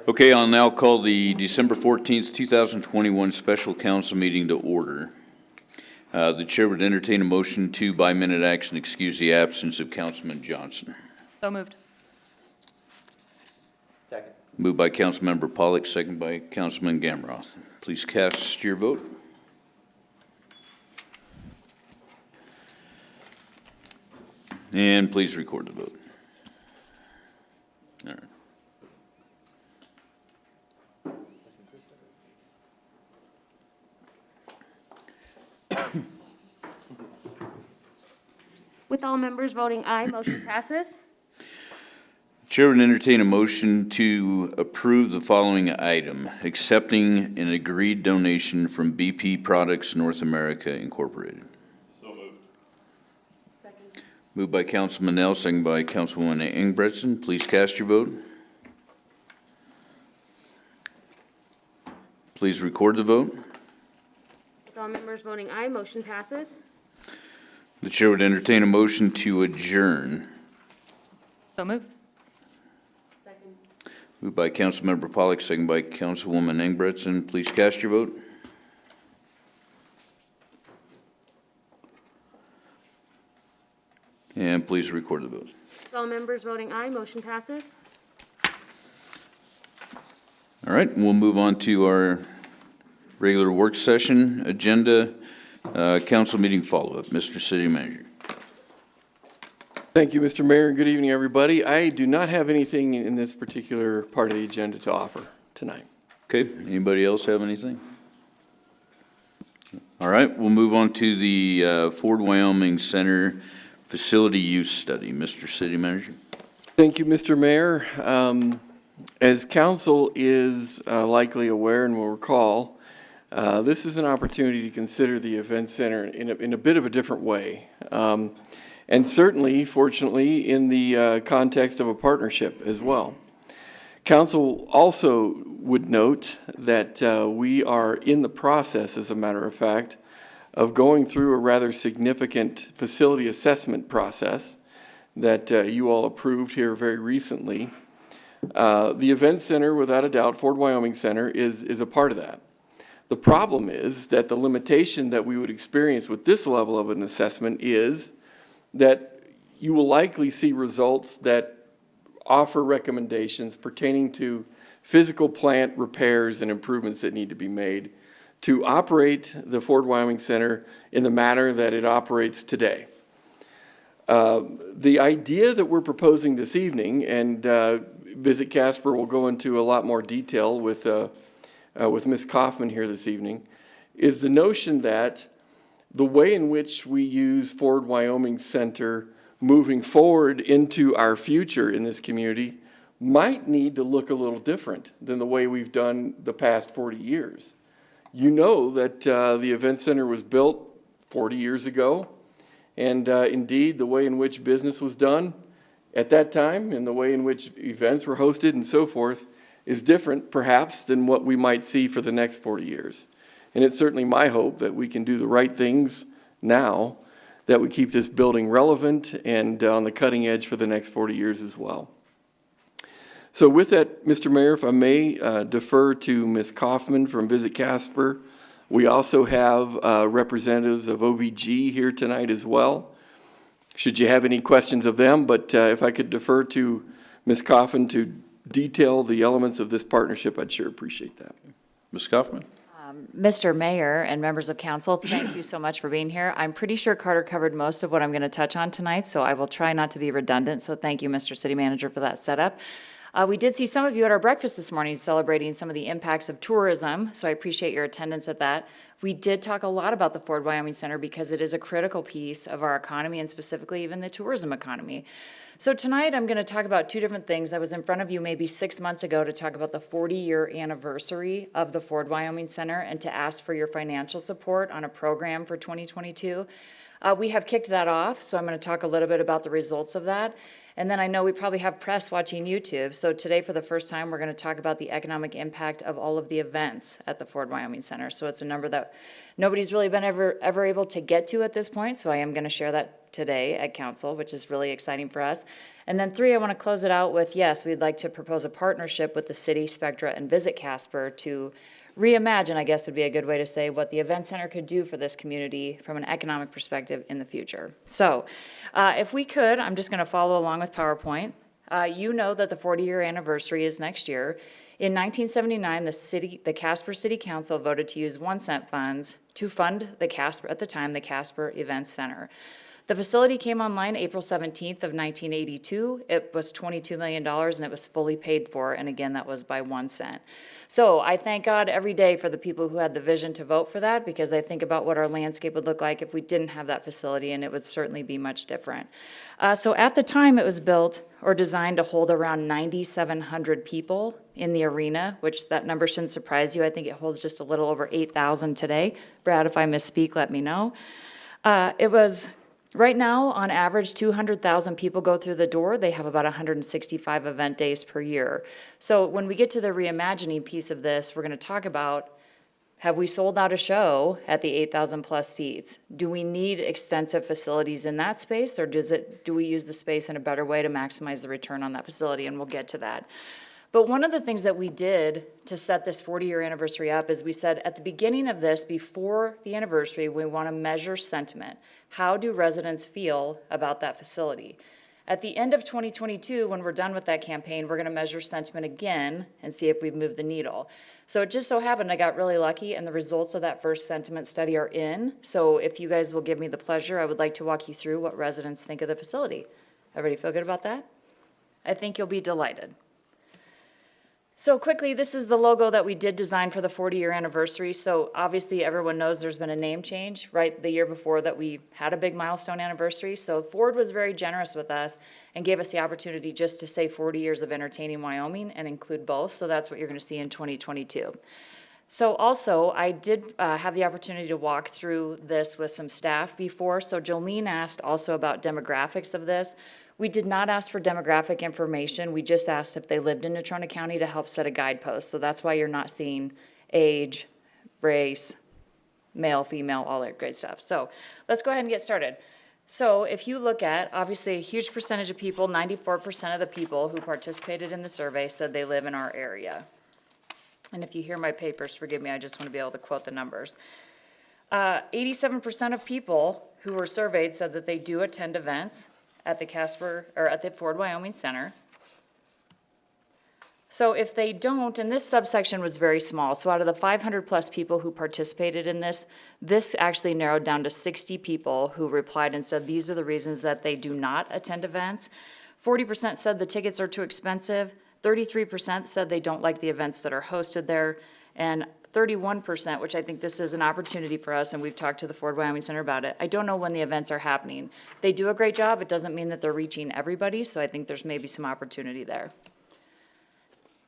Okay, I'll now call the December 14th, 2021 special council meeting to order. The chair would entertain a motion to, by minute action, excuse the absence of Councilman Johnson. So moved. Second. Moved by Councilmember Pollock, second by Councilman Gamroth. Please cast your vote. And please record the vote. All right. With all members voting aye, motion passes. Chair would entertain a motion to approve the following item: accepting an agreed donation from BP Products North America Incorporated. So moved. Second. Moved by Councilman Nell, second by Councilwoman Engebretson. Please cast your vote. Please record the vote. With all members voting aye, motion passes. The chair would entertain a motion to adjourn. So moved. Second. Moved by Councilmember Pollock, second by Councilwoman Engebretson. Please cast your vote. And please record the vote. With all members voting aye, motion passes. All right, we'll move on to our regular work session agenda, council meeting follow-up. Mr. City Manager. Thank you, Mr. Mayor. Good evening, everybody. I do not have anything in this particular part of the agenda to offer tonight. Okay, anybody else have anything? All right, we'll move on to the Ford Wyoming Center Facility Use Study. Mr. City Manager. Thank you, Mr. Mayor. As council is likely aware and will recall, this is an opportunity to consider the event center in a bit of a different way. And certainly, fortunately, in the context of a partnership as well. Council also would note that we are in the process, as a matter of fact, of going through a rather significant facility assessment process that you all approved here very recently. The event center, without a doubt, Ford Wyoming Center, is a part of that. The problem is that the limitation that we would experience with this level of an assessment is that you will likely see results that offer recommendations pertaining to physical plant repairs and improvements that need to be made to operate the Ford Wyoming Center in the manner that it operates today. The idea that we're proposing this evening, and Visit Casper will go into a lot more detail with Ms. Kaufman here this evening, is the notion that the way in which we use Ford Wyoming Center moving forward into our future in this community might need to look a little different than the way we've done the past 40 years. You know that the event center was built 40 years ago, and indeed the way in which business was done at that time and the way in which events were hosted and so forth is different perhaps than what we might see for the next 40 years. And it's certainly my hope that we can do the right things now, that we keep this building relevant and on the cutting edge for the next 40 years as well. So with that, Mr. Mayor, if I may defer to Ms. Kaufman from Visit Casper. We also have representatives of OVG here tonight as well, should you have any questions of them. But if I could defer to Ms. Kaufman to detail the elements of this partnership, I'd sure appreciate that. Ms. Kaufman. Mr. Mayor and members of council, thank you so much for being here. I'm pretty sure Carter covered most of what I'm going to touch on tonight, so I will try not to be redundant. So thank you, Mr. City Manager, for that setup. We did see some of you at our breakfast this morning celebrating some of the impacts of tourism, so I appreciate your attendance at that. We did talk a lot about the Ford Wyoming Center because it is a critical piece of our economy and specifically even the tourism economy. So tonight I'm going to talk about two different things. I was in front of you maybe 6 months ago to talk about the 40-year anniversary of the Ford Wyoming Center and to ask for your financial support on a program for 2022. We have kicked that off, so I'm going to talk a little bit about the results of that. And then I know we probably have press watching YouTube. So today, for the first time, we're going to talk about the economic impact of all of the events at the Ford Wyoming Center. So it's a number that nobody's really been ever able to get to at this point. So I am going to share that today at council, which is really exciting for us. And then 3, I want to close it out with, yes, we'd like to propose a partnership with the city, Spectra, and Visit Casper to reimagine, I guess would be a good way to say, what the event center could do for this community from an economic perspective in the future. So if we could, I'm just going to follow along with PowerPoint. You know that the 40-year anniversary is next year. In 1979, the Casper City Council voted to use 1-cent funds to fund the Casper, at the time, the Casper Events Center. The facility came online April 17th of 1982. It was $22 million and it was fully paid for. And again, that was by 1 cent. So I thank God every day for the people who had the vision to vote for that, because I think about what our landscape would look like if we didn't have that facility, and it would certainly be much different. So at the time it was built or designed to hold around 9,700 people in the arena, which that number shouldn't surprise you. I think it holds just a little over 8,000 today. Brad, if I misspeak, let me know. It was right now, on average, 200,000 people go through the door. They have about 165 event days per year. So when we get to the reimagining piece of this, we're going to talk about, have we sold out a show at the 8,000 plus seats? Do we need extensive facilities in that space, or do we use the space in a better way to maximize the return on that facility? And we'll get to that. But one of the things that we did to set this 40-year anniversary up is we said at the beginning of this, before the anniversary, we want to measure sentiment. How do residents feel about that facility? At the end of 2022, when we're done with that campaign, we're going to measure sentiment again and see if we've moved the needle. So it just so happened I got really lucky, and the results of that first sentiment study are in. So if you guys will give me the pleasure, I would like to walk you through what residents think of the facility. Everybody feel good about that? I think you'll be delighted. So quickly, this is the logo that we did design for the 40-year anniversary. So obviously everyone knows there's been a name change, right? The year before that we had a big milestone anniversary. So Ford was very generous with us and gave us the opportunity just to say 40 years of entertaining Wyoming and include both. So that's what you're going to see in 2022. So also, I did have the opportunity to walk through this with some staff before. So Jolene asked also about demographics of this. We did not ask for demographic information. We just asked if they lived in Natrona County to help set a guidepost. So that's why you're not seeing age, race, male, female, all that great stuff. So let's go ahead and get started. So if you look at, obviously, a huge percentage of people, 94% of the people who participated in the survey said they live in our area. And if you hear my papers, forgive me, I just want to be able to quote the numbers. 87% of people who were surveyed said that they do attend events at the Casper, or at the Ford Wyoming Center. So if they don't, and this subsection was very small, so out of the 500 plus people who participated in this, this actually narrowed down to 60 people who replied and said these are the reasons that they do not attend events. 40% said the tickets are too expensive, 33% said they don't like the events that are hosted there, and 31%, which I think this is an opportunity for us, and we've talked to the Ford Wyoming Center about it. I don't know when the events are happening. They do a great job. It doesn't mean that they're reaching everybody, so I think there's maybe some opportunity there.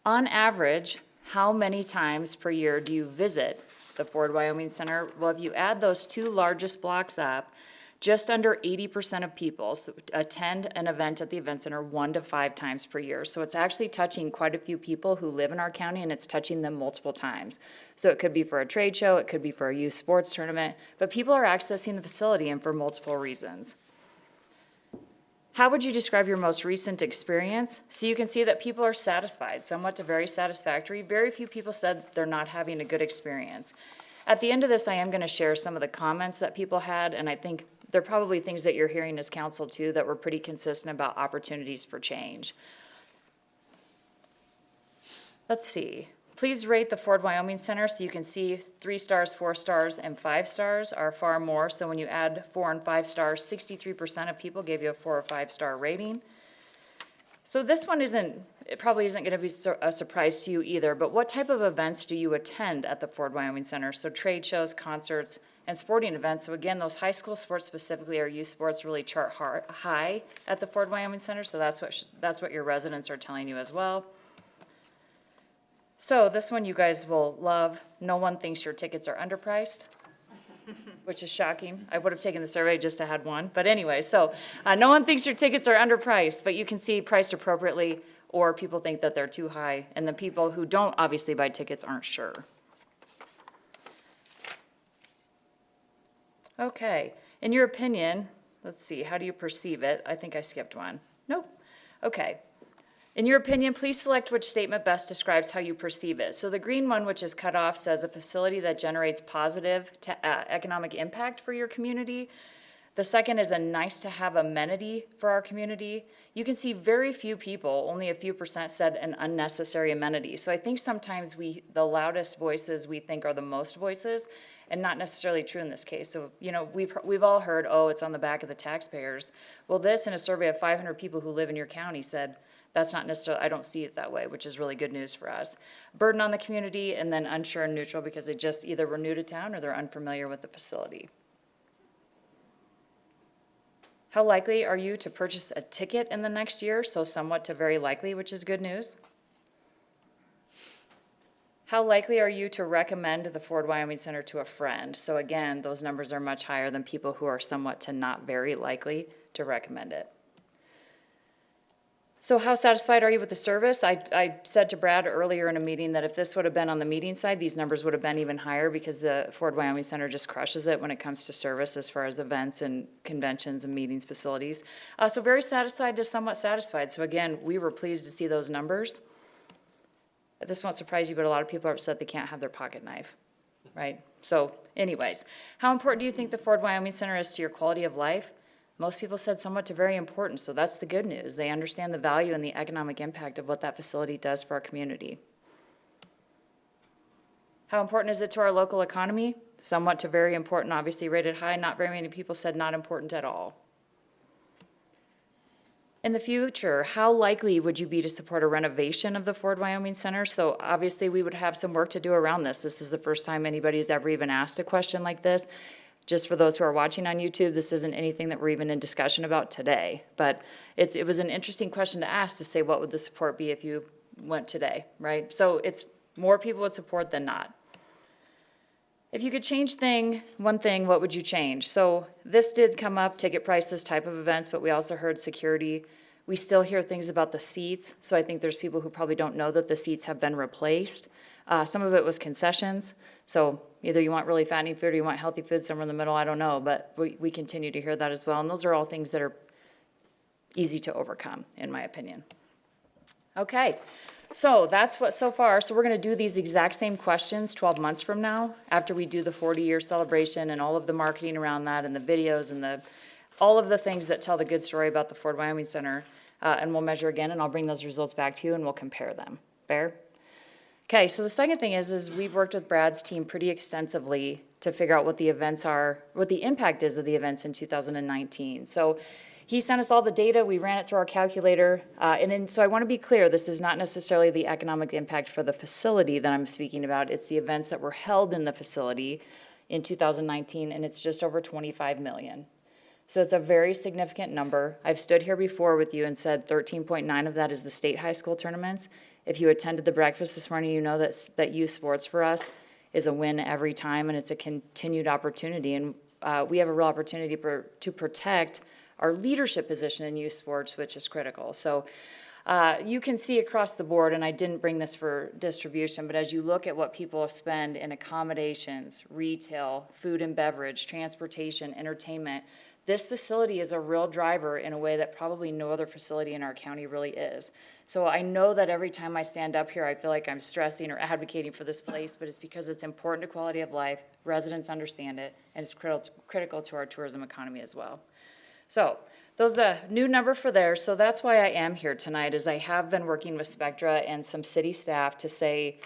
On average, how many times per year do you visit the Ford Wyoming Center? Well, if you add those two largest blocks up, just under 80% of people attend an event at the event center 1 to 5 times per year. So it's actually touching quite a few people who live in our county, and it's touching them multiple times. So it could be for a trade show, it could be for a youth sports tournament, but people are accessing the facility and for multiple reasons. How would you describe your most recent experience? So you can see that people are satisfied, somewhat to very satisfactory. Very few people said they're not having a good experience. At the end of this, I am going to share some of the comments that people had, and I think they're probably things that you're hearing as council too that were pretty consistent about opportunities for change. Let's see. Please rate the Ford Wyoming Center so you can see 3 stars, 4 stars, and 5 stars are far more. So when you add 4 and 5 stars, 63% of people gave you a 4 or 5 star rating. So this one it probably isn't going to be a surprise to you either, but what type of events do you attend at the Ford Wyoming Center? So trade shows, concerts, and sporting events. So again, those high school sports specifically, or youth sports, really chart high at the Ford Wyoming Center, so that's what your residents are telling you as well. So this one you guys will love. No one thinks your tickets are underpriced, which is shocking. I would have taken the survey just to had one. But anyway, so no one thinks your tickets are underpriced, but you can see priced appropriately, or people think that they're too high. And the people who don't obviously buy tickets aren't sure. Okay, in your opinion, let's see, how do you perceive it? I think I skipped one. Nope. Okay. In your opinion, please select which statement best describes how you perceive it. So the green one, which is cut off, says a facility that generates positive economic impact for your community. The second is a nice to have amenity for our community. You can see very few people, only a few percent said an unnecessary amenity. So I think sometimes the loudest voices we think are the most voices, and not necessarily true in this case. So, you know, we've all heard, oh, it's on the back of the taxpayers. Well, this in a survey of 500 people who live in your county said, that's not necessarily, I don't see it that way, which is really good news for us. Burden on the community, and then unsure and neutral because they just either were new to town or they're unfamiliar with the facility. How likely are you to purchase a ticket in the next year? So somewhat to very likely, which is good news. How likely are you to recommend the Ford Wyoming Center to a friend? So again, those numbers are much higher than people who are somewhat to not very likely to recommend it. So how satisfied are you with the service? I said to Brad earlier in a meeting that if this would have been on the meeting side, these numbers would have been even higher because the Ford Wyoming Center just crushes it when it comes to service as far as events and conventions and meetings facilities. So very satisfied to somewhat satisfied. So again, we were pleased to see those numbers. This won't surprise you, but a lot of people are upset they can't have their pocket knife, right? So anyways, how important do you think the Ford Wyoming Center is to your quality of life? Most people said somewhat to very important, so that's the good news. They understand the value and the economic impact of what that facility does for our community. How important is it to our local economy? Somewhat to very important, obviously rated high. Not very many people said not important at all. In the future, how likely would you be to support a renovation of the Ford Wyoming Center? So obviously we would have some work to do around this. This is the first time anybody's ever even asked a question like this. Just for those who are watching on YouTube, this isn't anything that we're even in discussion about today. But it was an interesting question to ask, to say what would the support be if you went today, right? So it's more people would support than not. If you could change one thing, what would you change? So this did come up, ticket prices, type of events, but we also heard security. We still hear things about the seats. So I think there's people who probably don't know that the seats have been replaced. Some of it was concessions. So either you want really fattening food or you want healthy food, somewhere in the middle, I don't know. But we continue to hear that as well. And those are all things that are easy to overcome, in my opinion. Okay, so that's what so far. So we're going to do these exact same questions 12 months from now, after we do the 40-year celebration and all of the marketing around that and the videos and all of the things that tell the good story about the Ford Wyoming Center. And we'll measure again, and I'll bring those results back to you, and we'll compare them. Fair? Okay, so the second thing is we've worked with Brad's team pretty extensively to figure out what the events are, what the impact is of the events in 2019. So he sent us all the data, we ran it through our calculator, so I want to be clear, this is not necessarily the economic impact for the facility that I'm speaking about, it's the events that were held in the facility in 2019, and it's just over 25 million. So it's a very significant number. I've stood here before with you and said 13.9 of that is the state high school tournaments. If you attended the breakfast this morning, you know that youth sports for us is a win every time, and it's a continued opportunity. And we have a real opportunity to protect our leadership position in youth sports, which is critical. So you can see across the board, and I didn't bring this for distribution, but as you look at what people spend in accommodations, retail, food and beverage, transportation, entertainment, this facility is a real driver in a way that probably no other facility in our county really is. So I know that every time I stand up here, I feel like I'm stressing or advocating for this place, but it's because it's important to quality of life, residents understand it, and it's critical to our tourism economy as well. So those are a new number for there. So that's why I am here tonight, is I have been working with Spectra and some city staff to say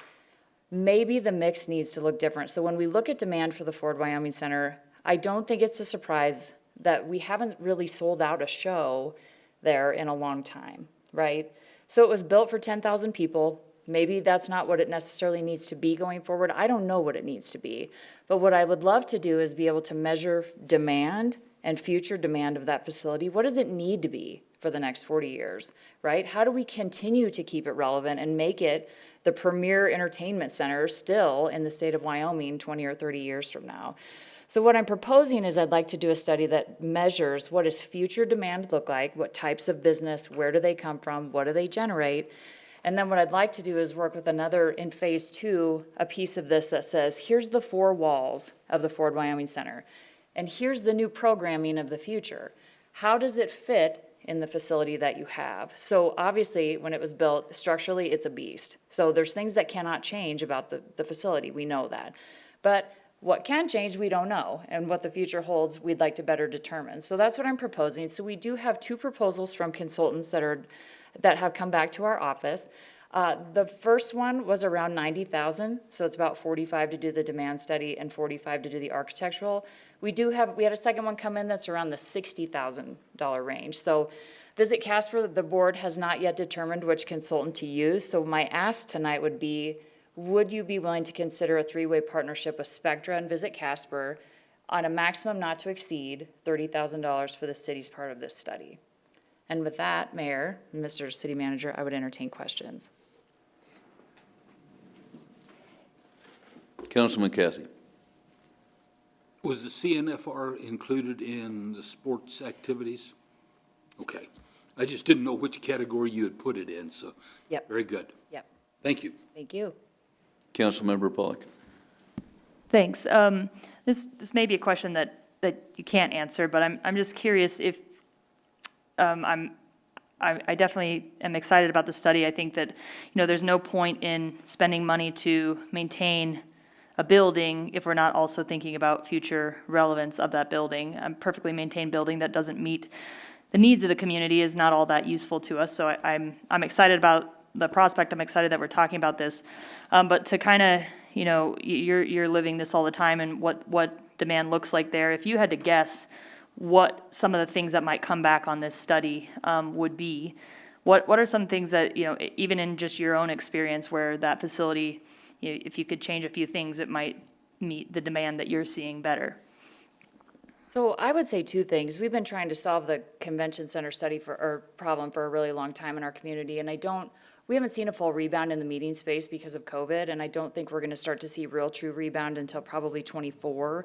maybe the mix needs to look different. So when we look at demand for the Ford Wyoming Center, I don't think it's a surprise that we haven't really sold out a show there in a long time, right? So it was built for 10,000 people. Maybe that's not what it necessarily needs to be going forward. I don't know what it needs to be. But what I would love to do is be able to measure demand and future demand of that facility. What does it need to be for the next 40 years, right? How do we continue to keep it relevant and make it the premier entertainment center still in the state of Wyoming 20 or 30 years from now? So what I'm proposing is I'd like to do a study that measures what does future demand look like, what types of business, where do they come from, what do they generate? And then what I'd like to do is work with another, in phase 2, a piece of this that says, here's the 4 walls of the Ford Wyoming Center, and here's the new programming of the future. How does it fit in the facility that you have? So obviously, when it was built, structurally, it's a beast. So there's things that cannot change about the facility, we know that. But what can change, we don't know, and what the future holds, we'd like to better determine. So that's what I'm proposing. So we do have 2 proposals from consultants that have come back to our office. The first one was around $90,000, so it's about $45,000 to do the demand study and $45,000 to do the architectural. We had a second one come in that's around the $60,000 range. So Visit Casper, the board has not yet determined which consultant to use, so my ask tonight would be, would you be willing to consider a 3-way partnership with Spectra and Visit Casper on a maximum not to exceed $30,000 for the city's part of this study? And with that, Mayor and Mr. City Manager, I would entertain questions. Councilman Kathy. Was the CNFR included in the sports activities? Okay. I just didn't know which category you had put it in, so. Yep. Very good. Yep. Thank you. Thank you. Councilmember Pollock. Thanks. This may be a question that you can't answer, but I'm just curious if I definitely am excited about the study. I think that there's no point in spending money to maintain a building if we're not also thinking about future relevance of that building. A perfectly maintained building that doesn't meet the needs of the community is not all that useful to us. So I'm excited about the prospect. I'm excited that we're talking about this, but to kind of you're living this all the time and what demand looks like there. If you had to guess what some of the things that might come back on this study would be, what are some things that even in just your own experience where that facility, if you could change a few things, it might meet the demand that you're seeing better? So I would say 2 things. We've been trying to solve the convention center problem for a really long time in our community, and we haven't seen a full rebound in the meeting space because of COVID, and I don't think we're going to start to see real true rebound until probably 24.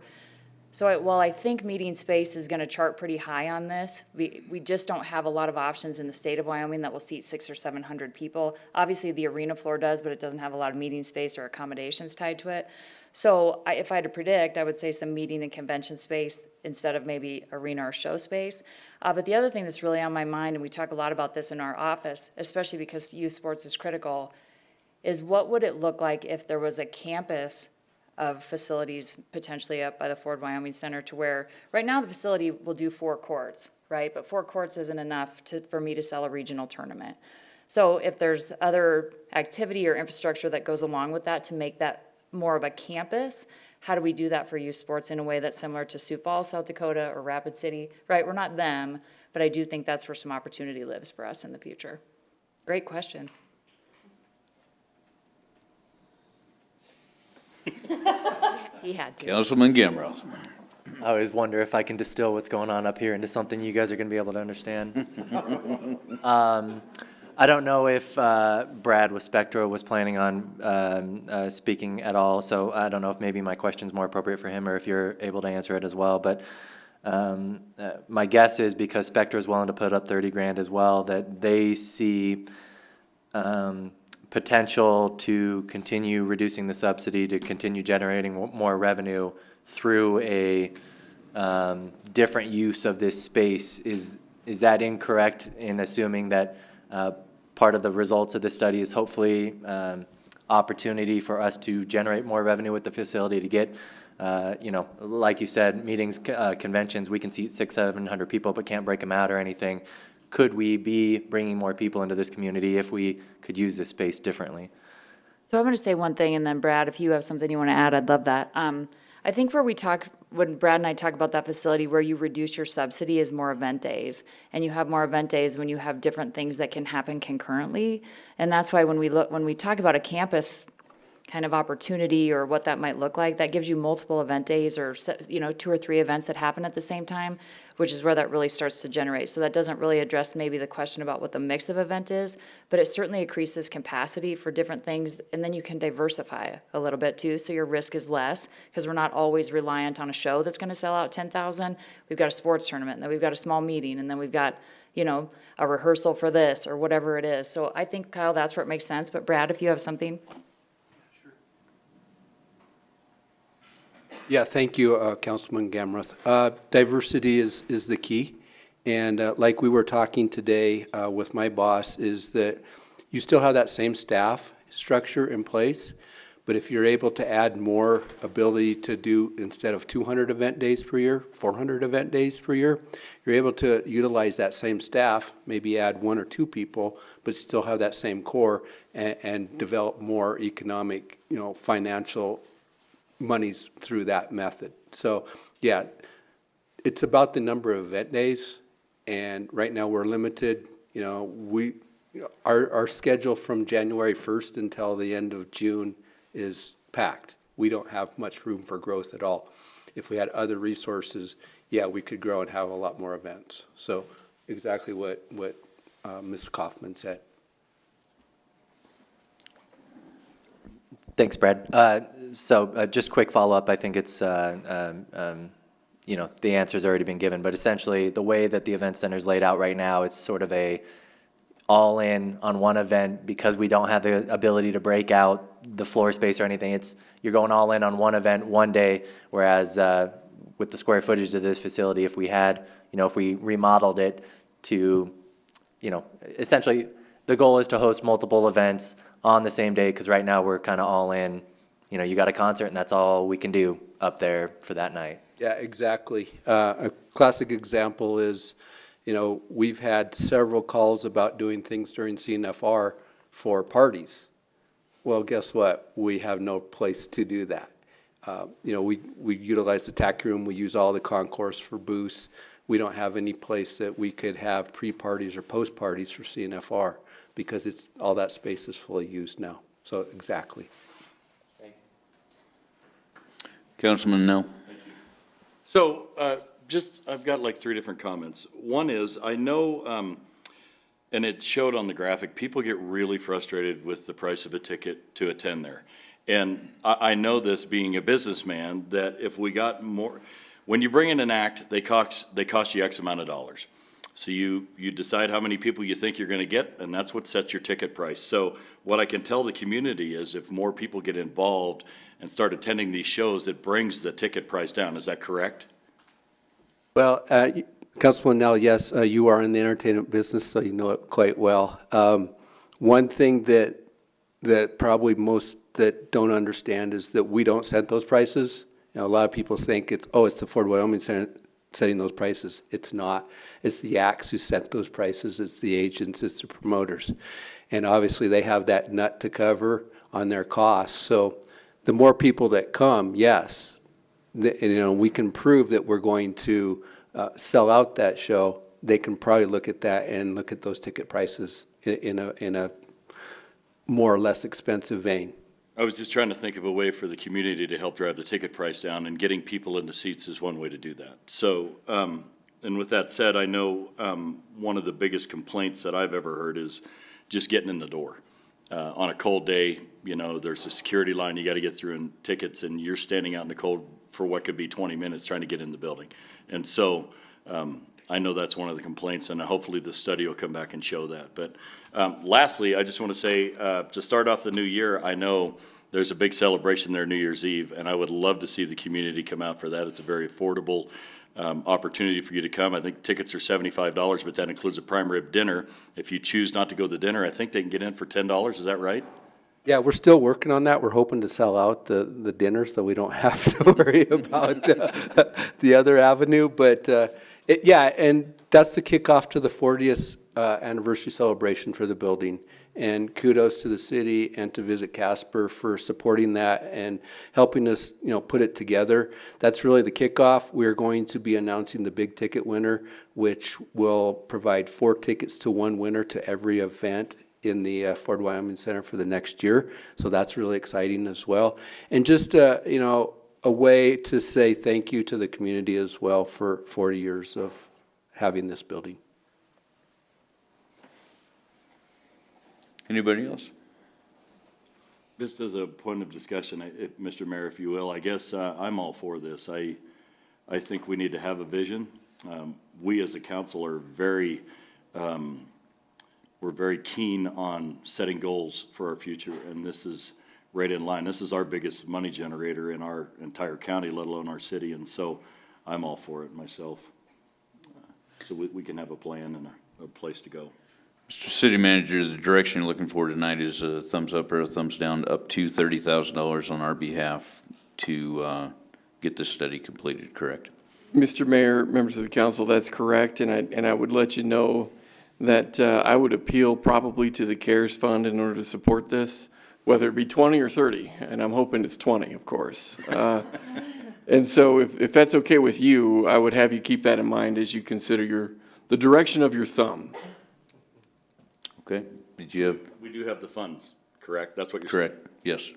So while I think meeting space is going to chart pretty high on this, we just don't have a lot of options in the state of Wyoming that will seat 600 or 700 people. Obviously, the arena floor does, but it doesn't have a lot of meeting space or accommodations tied to it. So if I had to predict, I would say some meeting and convention space instead of maybe arena or show space. But the other thing that's really on my mind, and we talk a lot about this in our office, especially because youth sports is critical, is what would it look like if there was a campus of facilities potentially up by the Ford Wyoming Center, to where right now the facility will do 4 courts, right? But 4 courts isn't enough for me to sell a regional tournament. So if there's other activity or infrastructure that goes along with that to make that more of a campus, how do we do that for youth sports in a way that's similar to Sioux Falls, South Dakota, or Rapid City, right? We're not them, but I do think that's where some opportunity lives for us in the future. Great question. He had to. Councilman Gamroth. I always wonder if I can distill what's going on up here into something you guys are going to be able to understand. I don't know if Brad with Spectra was planning on speaking at all, so I don't know if maybe my question's more appropriate for him or if you're able to answer it as well. But my guess is because Spectra is willing to put up 30 grand as well, that they see potential to continue reducing the subsidy, to continue generating more revenue through a different use of this space. Is that incorrect in assuming that part of the results of this study is hopefully opportunity for us to generate more revenue with the facility, to get, like you said, meetings, conventions, we can seat 600-700 people but can't break them out or anything. Could we be bringing more people into this community if we could use this space differently? So I'm going to say one thing, and then Brad, if you have something you want to add, I'd love that. I think when Brad and I talk about that facility, where you reduce your subsidy is more event days, and you have more event days when you have different things that can happen concurrently. And that's why when we talk about a campus kind of opportunity or what that might look like, that gives you multiple event days or, 2 or 3 events that happen at the same time, which is where that really starts to generate. So that doesn't really address maybe the question about what the mix of event is, but it certainly increases capacity for different things. And then you can diversify a little bit too, so your risk is less because we're not always reliant on a show that's going to sell out 10,000. We've got a sports tournament, and then we've got a small meeting, and then we've got, a rehearsal for this or whatever it is. So I think, Kyle, that's where it makes sense. But Brad, if you have something. Yeah, thank you, Councilman Gamroth. Diversity is the key. And like we were talking today with my boss, is that you still have that same staff structure in place, but if you're able to add more ability to do, instead of 200 event days per year, 400 event days per year, you're able to utilize that same staff, maybe add 1 or 2 people, but still have that same core and develop more economic, financial monies through that method. So yeah, it's about the number of event days, and right now we're limited. Our schedule from January 1st until the end of June is packed. We don't have much room for growth at all. If we had other resources, yeah, we could grow and have a lot more events. So exactly what Ms. Kaufman said. Thanks, Brad. So just quick follow-up. I think it's, the answer's already been given, but essentially the way that the event center is laid out right now, it's sort of a all-in on one event because we don't have the ability to break out the floor space or anything. You're going all in on one event one day, whereas with the square footage of this facility, if we had, if we remodeled it to, essentially the goal is to host multiple events on the same day, because right now we're kind of all in. You got a concert and that's all we can do up there for that night. Yeah, exactly. A classic example is, we've had several calls about doing things during CNFR for parties. Well, guess what? We have no place to do that. We utilize the TAC room. We use all the concourse for booths. We don't have any place that we could have pre-parties or post-parties for CNFR because all that space is fully used now. So exactly. Councilman Nell. So I've got like 3 different comments. One is, I know, and it showed on the graphic, people get really frustrated with the price of a ticket to attend there. And I know this being a businessman, that if we got more, when you bring in an act, they cost you X amount of dollars. So you decide how many people you think you're going to get, and that's what sets your ticket price. So what I can tell the community is if more people get involved and start attending these shows, it brings the ticket price down. Is that correct? Well, Councilman Nell, yes, you are in the entertainment business, so you know it quite well. One thing that probably most that don't understand is that we don't set those prices. A lot of people think it's the Ford Wyoming Center setting those prices. It's not. It's the acts who set those prices. It's the agents. It's the promoters. And obviously they have that nut to cover on their costs. So the more people that come, yes, we can prove that we're going to sell out that show. They can probably look at that and look at those ticket prices in a more or less expensive vein. I was just trying to think of a way for the community to help drive the ticket price down, and getting people into seats is one way to do that. So, and with that said, I know one of the biggest complaints that I've ever heard is just getting in the door. On a cold day, there's a security line you got to get through and tickets, and you're standing out in the cold for what could be 20 minutes trying to get in the building. And so I know that's one of the complaints, and hopefully the study will come back and show that. But lastly, I just want to say, to start off the new year, I know there's a big celebration there New Year's Eve, and I would love to see the community come out for that. It's a very affordable opportunity for you to come. I think tickets are $75, but that includes a prime rib dinner. If you choose not to go to the dinner, I think they can get in for $10. Is that right? Yeah, we're still working on that. We're hoping to sell out the dinner so we don't have to worry about the other avenue. But and that's the kickoff to the 40th anniversary celebration for the building. And kudos to the city and to Visit Casper for supporting that and helping us, put it together. That's really the kickoff. We're going to be announcing the big ticket winner, which will provide 4 tickets to 1 winner to every event in the Ford Wyoming Center for the next year. So that's really exciting as well. And just, you know, a way to say thank you to the community as well for 40 years of having this building. Anybody else? Just as a point of discussion, Mr. Mayor, if you will, I guess I'm all for this. I think we need to have a vision. We as a council are we're very keen on setting goals for our future, and this is right in line. This is our biggest money generator in our entire county, let alone our city, and so I'm all for it myself. So we can have a plan and a place to go. Mr. City Manager, the direction you're looking for tonight is a thumbs up or a thumbs down, up to $30,000 on our behalf to get this study completed, correct? Mr. Mayor, members of the council, that's correct, and I would let you know that I would appeal probably to the CARES Fund in order to support this, whether it be 20 or 30, and I'm hoping it's 20, of course. And so if that's okay with you, I would have you keep that in mind as you consider the direction of your thumb. Okay, did you have? We do have the funds, correct? That's what you're saying? Correct, yes.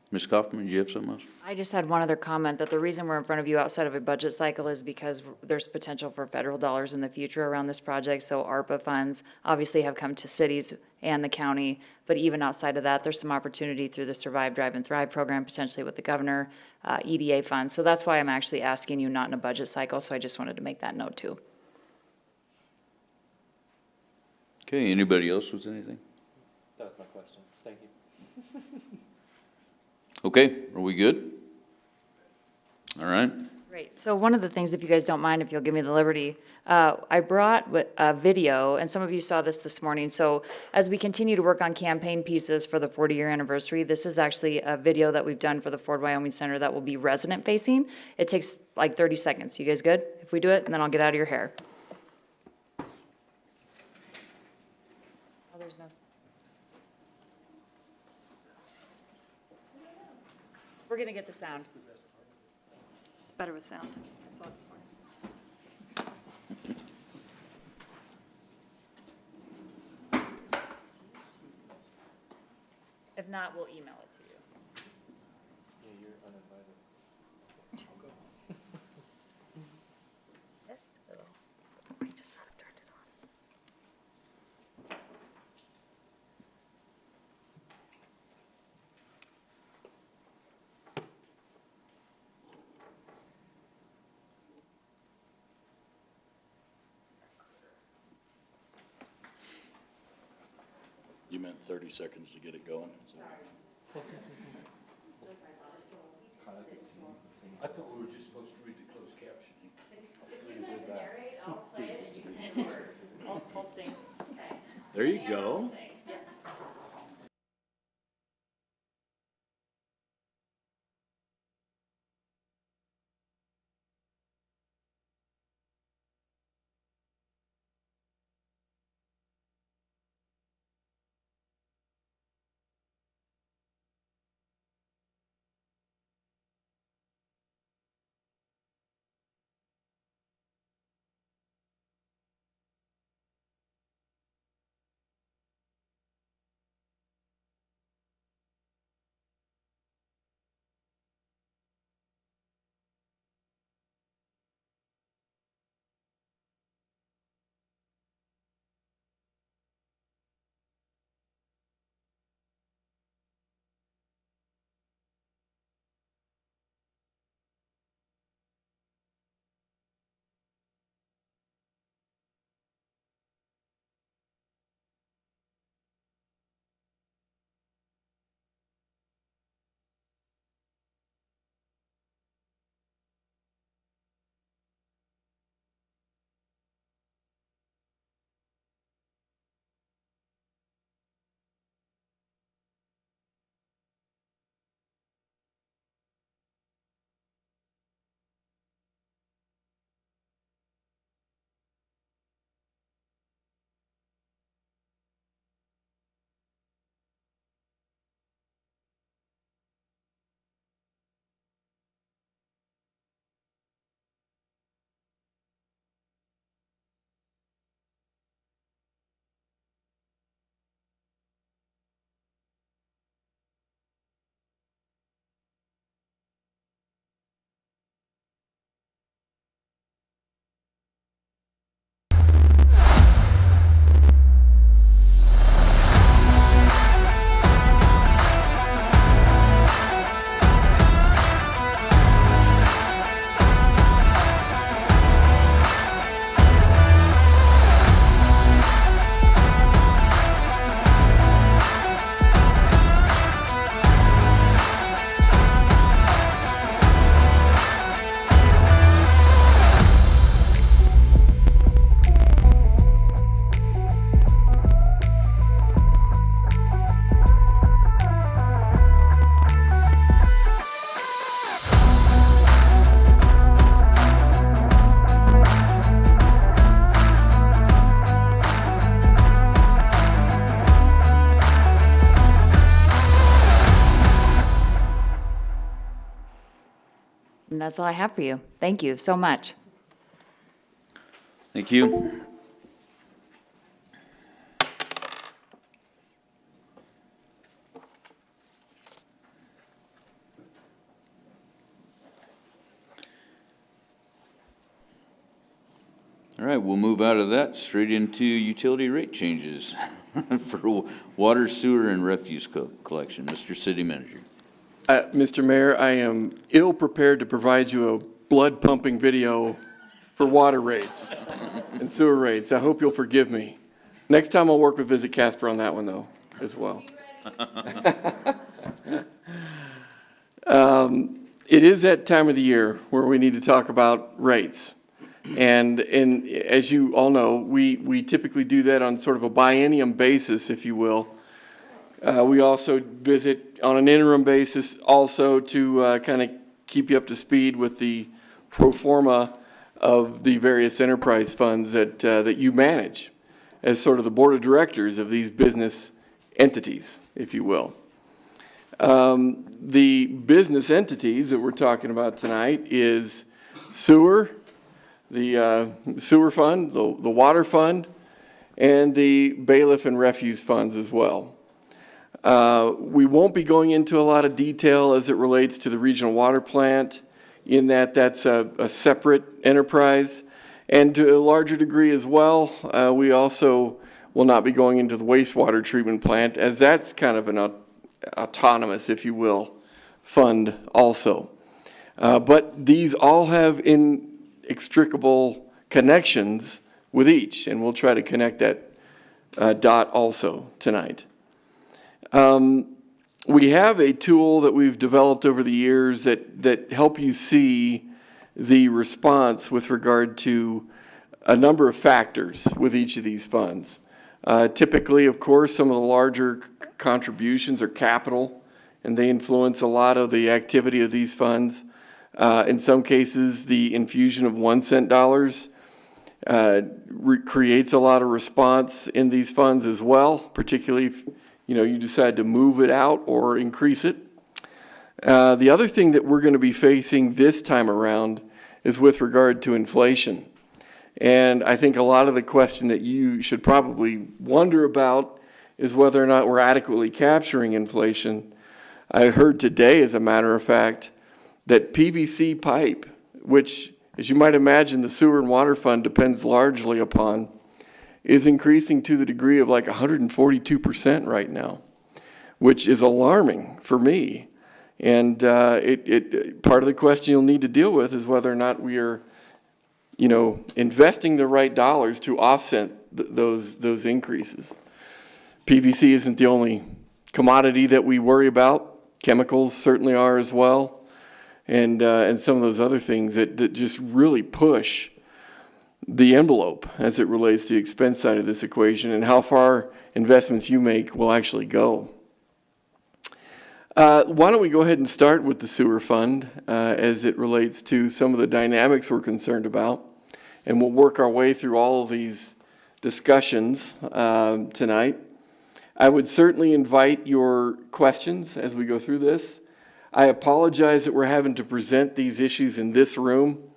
Ms. Kaufman, did you have something else? I just had one other comment, that the reason we're in front of you outside of a budget cycle is because there's potential for federal dollars in the future around this project. So ARPA funds obviously have come to cities and the county, but even outside of that, there's some opportunity through the Survive, Drive, and Thrive program, potentially with the governor, EDA funds. So that's why I'm actually asking you, not in a budget cycle, so I just wanted to make that note too. Okay, anybody else with anything? That was my question. Thank you. Okay, are we good? All right. Great. So one of the things, if you guys don't mind, if you'll give me the liberty, I brought a video, and some of you saw this morning. So as we continue to work on campaign pieces for the 40-year anniversary, this is actually a video that we've done for the Ford Wyoming Center that will be resident facing. It takes like 30 seconds. You guys good? If we do it, and then I'll get out of your hair. Oh, there's no. We're gonna get the sound. It's better with sound. I saw it this morning. If not, we'll email it to you. I just had it turned it on. You meant 30 seconds to get it going? Is that right? I thought we were just supposed to read the closed captioning. Narrate, I'll play it, and you say the words. I'll sing. Okay. There you go. And that's all I have for you. Thank you so much. Thank you. All right, we'll move out of that straight into utility rate changes for water, sewer, and refuse collection. Mr. City Manager. Mr. Mayor, I am ill prepared to provide you a blood pumping video for water rates and sewer rates. I hope you'll forgive me. Next time I'll work with Visit Casper on that one though, as well. It is that time of the year where we need to talk about rates. And as you all know, we typically do that on sort of a biennium basis, if you will. We also visit on an interim basis also to kind of keep you up to speed with the pro forma of the various enterprise funds that you manage as sort of the board of directors of these business entities, if you will. The business entities that we're talking about tonight is sewer, the sewer fund, the water fund, and the bailiff and refuse funds as well. We won't be going into a lot of detail as it relates to the regional water plant, in that that's a separate enterprise, and to a larger degree as well, we also will not be going into the wastewater treatment plant, as that's kind of an autonomous, if you will, fund also. But these all have inextricable connections with each, and we'll try to connect that dot also tonight. We have a tool that we've developed over the years that help you see the response with regard to a number of factors with each of these funds. Typically, of course, some of the larger contributions are capital, and they influence a lot of the activity of these funds. In some cases, the infusion of 1-cent dollars creates a lot of response in these funds as well, particularly if you decide to move it out or increase it. The other thing that we're going to be facing this time around is with regard to inflation. And I think a lot of the question that you should probably wonder about is whether or not we're adequately capturing inflation. I heard today, as a matter of fact, that PVC pipe, which, as you might imagine, the sewer and water fund depends largely upon, is increasing to the degree of like 142% right now, which is alarming for me. And part of the question you'll need to deal with is whether or not we are, investing the right dollars to offset those increases. PVC isn't the only commodity that we worry about. Chemicals certainly are as well, and some of those other things that just really push the envelope as it relates to the expense side of this equation, and how far investments you make will actually go. Why don't we go ahead and start with the sewer fund as it relates to some of the dynamics we're concerned about, and we'll work our way through all of these discussions tonight. I would certainly invite your questions as we go through this. I apologize that we're having to present these issues in this room.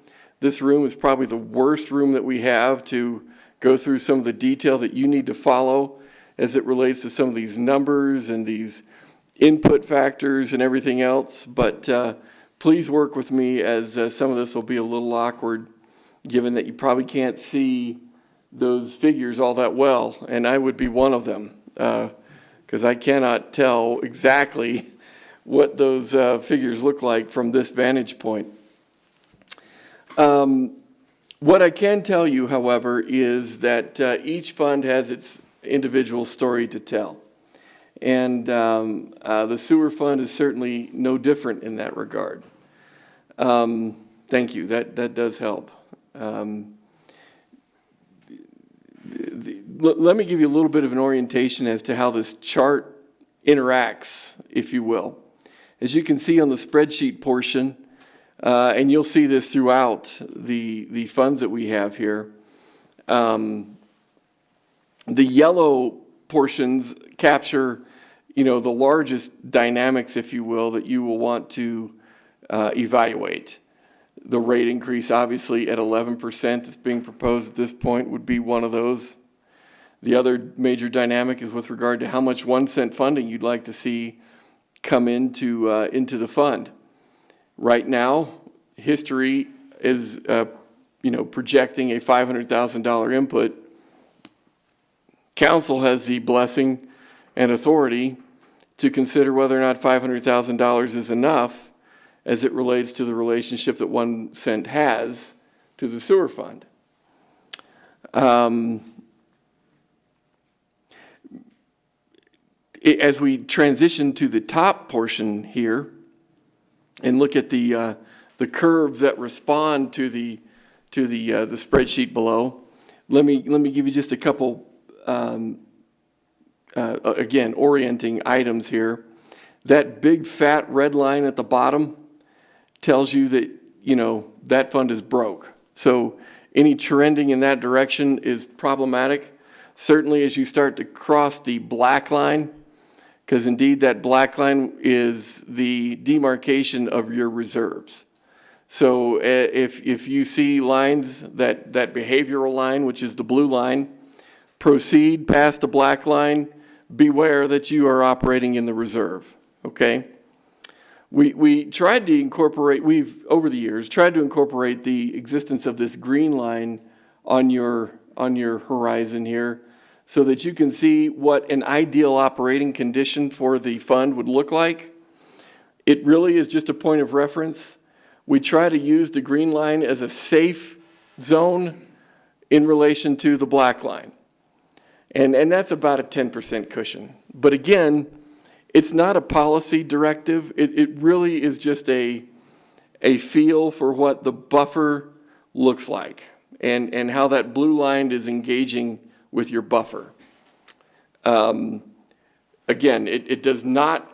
This room is probably the worst room that we have to go through some of the detail that you need to follow as it relates to some of these numbers and these input factors and everything else. But please work with me, as some of this will be a little awkward, given that you probably can't see those figures all that well, and I would be one of them, because I cannot tell exactly what those figures look like from this vantage point. What I can tell you, however, is that each fund has its individual story to tell. And the sewer fund is certainly no different in that regard. Thank you. That does help. Let me give you a little bit of an orientation as to how this chart interacts, if you will. As you can see on the spreadsheet portion, and you'll see this throughout the funds that we have here, the yellow portions capture, the largest dynamics, if you will, that you will want to evaluate. The rate increase, obviously, at 11% that's being proposed at this point would be one of those. The other major dynamic is with regard to how much 1 cent funding you'd like to see come into the fund. Right now, history is, projecting a $500,000 input. Council has the blessing and authority to consider whether or not $500,000 is enough as it relates to the relationship that 1 cent has to the sewer fund. As we transition to the top portion here and look at the curves that respond to the spreadsheet below, let me give you just a couple again orienting items here. That big fat red line at the bottom tells you that that fund is broke. So any trending in that direction is problematic. Certainly as you start to cross the black line, because indeed that black line is the demarcation of your reserves. So if you see lines, that behavioral line, which is the blue line, proceed past the black line, beware that you are operating in the reserve, okay? We tried to incorporate, over the years, tried to incorporate the existence of this green line on your horizon here so that you can see what an ideal operating condition for the fund would look like. It really is just a point of reference. We try to use the green line as a safe zone in relation to the black line. And that's about a 10% cushion. But again, it's not a policy directive. It really is just a feel for what the buffer looks like and how that blue line is engaging with your buffer. Again, it does not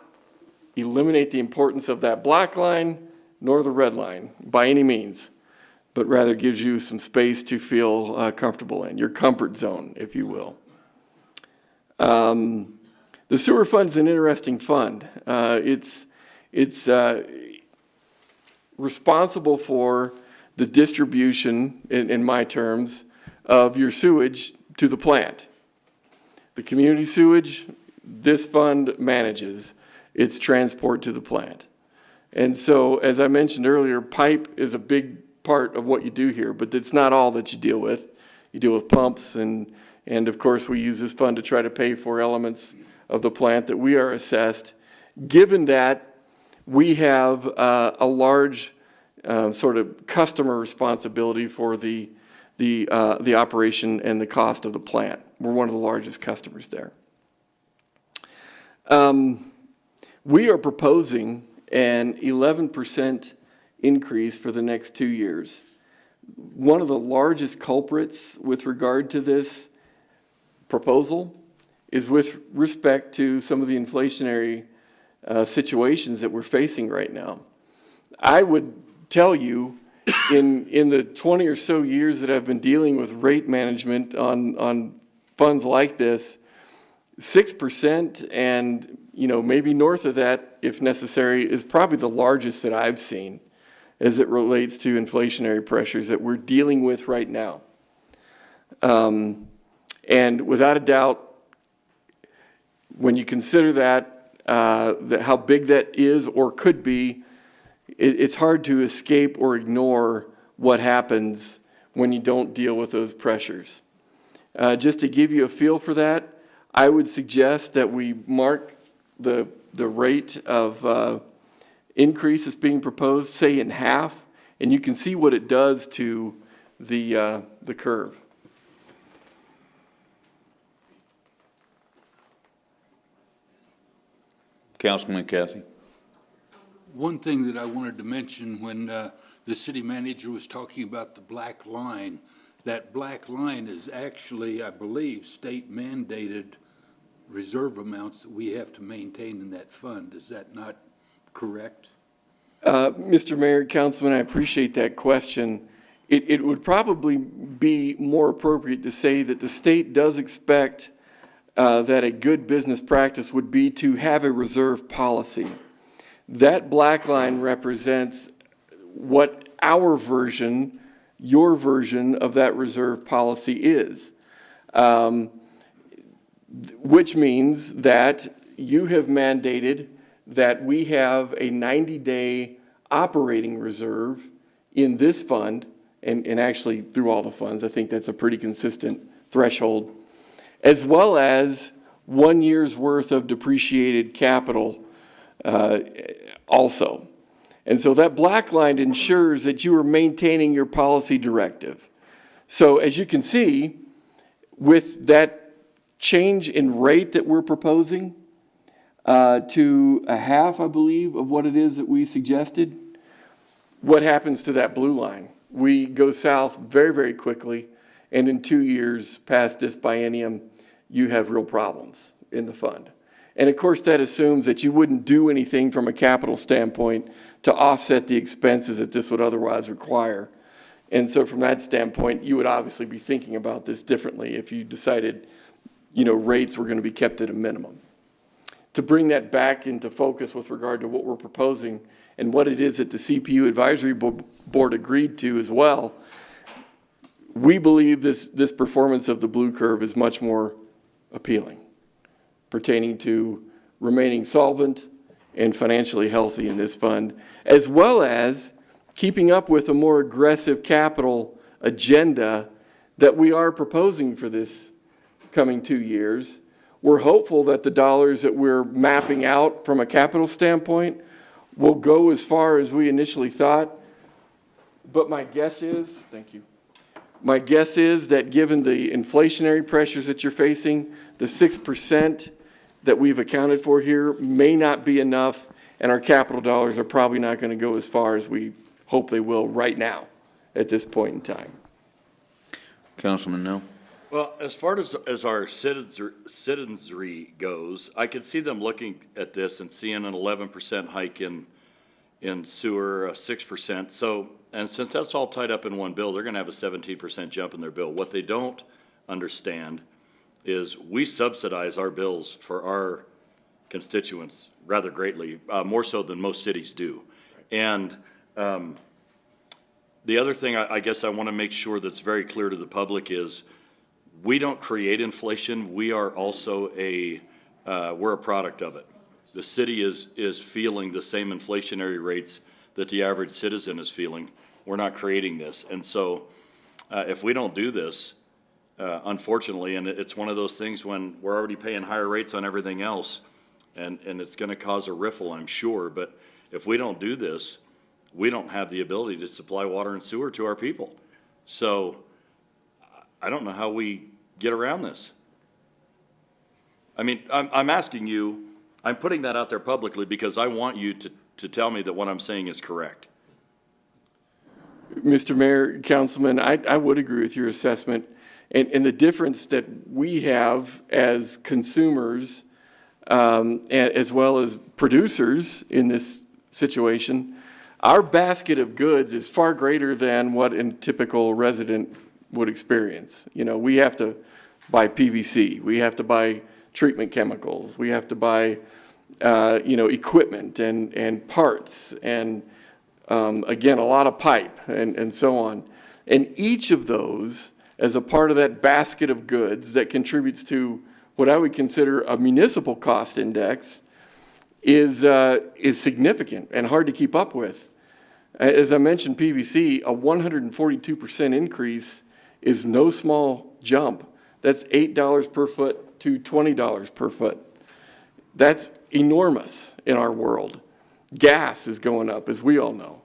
eliminate the importance of that black line nor the red line by any means, but rather gives you some space to feel comfortable in, your comfort zone, if you will. The sewer fund is an interesting fund. It's responsible for the distribution, in my terms, of your sewage to the plant. The community sewage, this fund manages its transport to the plant. And so, as I mentioned earlier, pipe is a big part of what you do here, but it's not all that you deal with. You deal with pumps, and of course we use this fund to try to pay for elements of the plant that we are assessed. Given that we have a large sort of customer responsibility for the operation and the cost of the plant. We're one of the largest customers there. We are proposing an 11% increase for the next 2 years. One of the largest culprits with regard to this proposal is with respect to some of the inflationary situations that we're facing right now. I would tell you, in the 20 or so years that I've been dealing with rate management on funds like this, 6% and maybe north of that, if necessary, is probably the largest that I've seen as it relates to inflationary pressures that we're dealing with right now. And without a doubt, when you consider that how big that is or could be, it's hard to escape or ignore what happens when you don't deal with those pressures. Just to give you a feel for that, I would suggest that we mark the rate of increase that's being proposed, say in half, and you can see what it does to the curve. Councilman Kathy. One thing that I wanted to mention when the city manager was talking about the black line, that black line is actually, I believe, state mandated reserve amounts that we have to maintain in that fund. Is that not correct? Mr. Mayor, Councilman, I appreciate that question. It would probably be more appropriate to say that the state does expect that a good business practice would be to have a reserve policy. That black line represents what our version, your version of that reserve policy is. Which means that you have mandated that we have a 90-day operating reserve in this fund, and actually through all the funds. I think that's a pretty consistent threshold, as well as 1 year's worth of depreciated capital also. And so that black line ensures that you are maintaining your policy directive. So as you can see, with that change in rate that we're proposing to a half, I believe, of what it is that we suggested, what happens to that blue line? We go south very, very quickly, and in 2 years past this biennium, you have real problems in the fund. And of course, that assumes that you wouldn't do anything from a capital standpoint to offset the expenses that this would otherwise require. And so from that standpoint, you would obviously be thinking about this differently if you decided, rates were going to be kept at a minimum. To bring that back into focus with regard to what we're proposing and what it is that the CPU Advisory Board agreed to as well, we believe this performance of the blue curve is much more appealing, pertaining to remaining solvent and financially healthy in this fund, as well as keeping up with a more aggressive capital agenda that we are proposing for this coming 2 years. We're hopeful that the dollars that we're mapping out from a capital standpoint will go as far as we initially thought. But my guess is, thank you, my guess is that given the inflationary pressures that you're facing, the 6% that we've accounted for here may not be enough, and our capital dollars are probably not going to go as far as we hope they will right now at this point in time. Councilman Nell? Well, as far as our citizenry goes, I could see them looking at this and seeing an 11% hike in sewer, 6%. So, and since that's all tied up in one bill, they're going to have a 17% jump in their bill. What they don't understand is we subsidize our bills for our constituents rather greatly, more so than most cities do. And the other thing I guess I want to make sure that's very clear to the public is we don't create inflation. We are also we're a product of it. The city is feeling the same inflationary rates that the average citizen is feeling. We're not creating this. And so if we don't do this, unfortunately, and it's one of those things when we're already paying higher rates on everything else, and it's going to cause a riffle, I'm sure. But if we don't do this, we don't have the ability to supply water and sewer to our people. So I don't know how we get around this. I mean, I'm asking you, I'm putting that out there publicly because I want you to tell me that what I'm saying is correct. Mr. Mayor, Councilman, I would agree with your assessment. And the difference that we have as consumers, as well as producers in this situation, our basket of goods is far greater than what a typical resident would experience. We have to buy PVC, we have to buy treatment chemicals, we have to buy, equipment and parts, and again, a lot of pipe and so on. And each of those, as a part of that basket of goods that contributes to what I would consider a municipal cost index, is significant and hard to keep up with. As I mentioned, PVC, a 142% increase is no small jump. That's $8 per foot to $20 per foot. That's enormous in our world. Gas is going up, as we all know.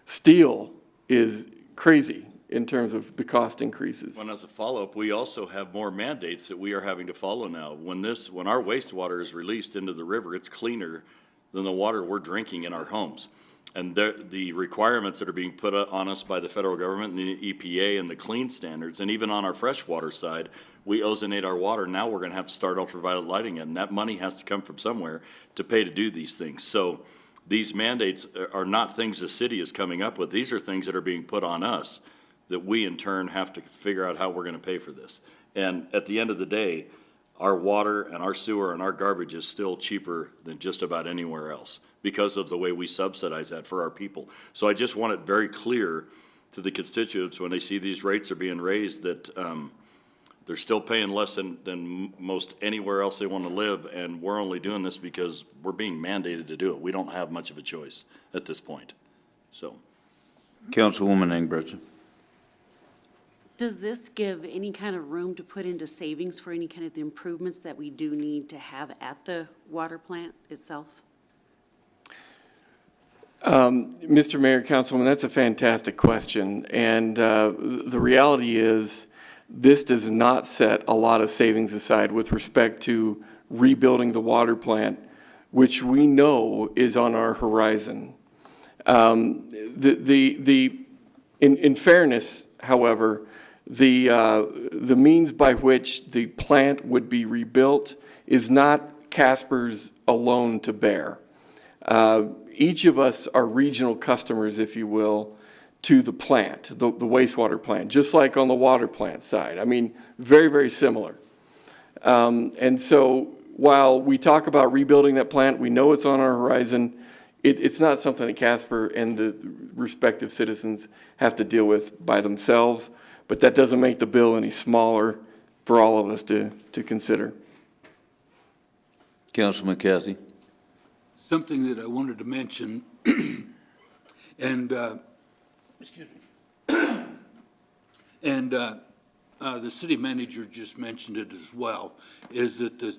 Steel is crazy in terms of the cost increases. And as a follow-up, we also have more mandates that we are having to follow now. When our wastewater is released into the river, it's cleaner than the water we're drinking in our homes. And the requirements that are being put on us by the federal government and the EPA and the clean standards, and even on our freshwater side, we ozonate our water. Now we're going to have to start ultraviolet lighting it, and that money has to come from somewhere to pay to do these things. So these mandates are not things the city is coming up with. These are things that are being put on us that we in turn have to figure out how we're going to pay for this. And at the end of the day, our water and our sewer and our garbage is still cheaper than just about anywhere else because of the way we subsidize that for our people. So I just want it very clear to the constituents when they see these rates are being raised that they're still paying less than most anywhere else they want to live, and we're only doing this because we're being mandated to do it. We don't have much of a choice at this point, so. Councilwoman Engbretson. Does this give any kind of room to put into savings for any kind of the improvements that we do need to have at the water plant itself? Mr. Mayor, Councilwoman, that's a fantastic question. And the reality is this does not set a lot of savings aside with respect to rebuilding the water plant, which we know is on our horizon. In fairness, however, the means by which the plant would be rebuilt is not Casper's alone to bear. Each of us are regional customers, if you will, to the plant, the wastewater plant, just like on the water plant side. I mean, very, very similar. And so while we talk about rebuilding that plant, we know it's on our horizon. It's not something that Casper and the respective citizens have to deal with by themselves, but that doesn't make the bill any smaller for all of us to consider. Councilman Cathy. Something that I wanted to mention, and excuse me, and the city manager just mentioned it as well, is that the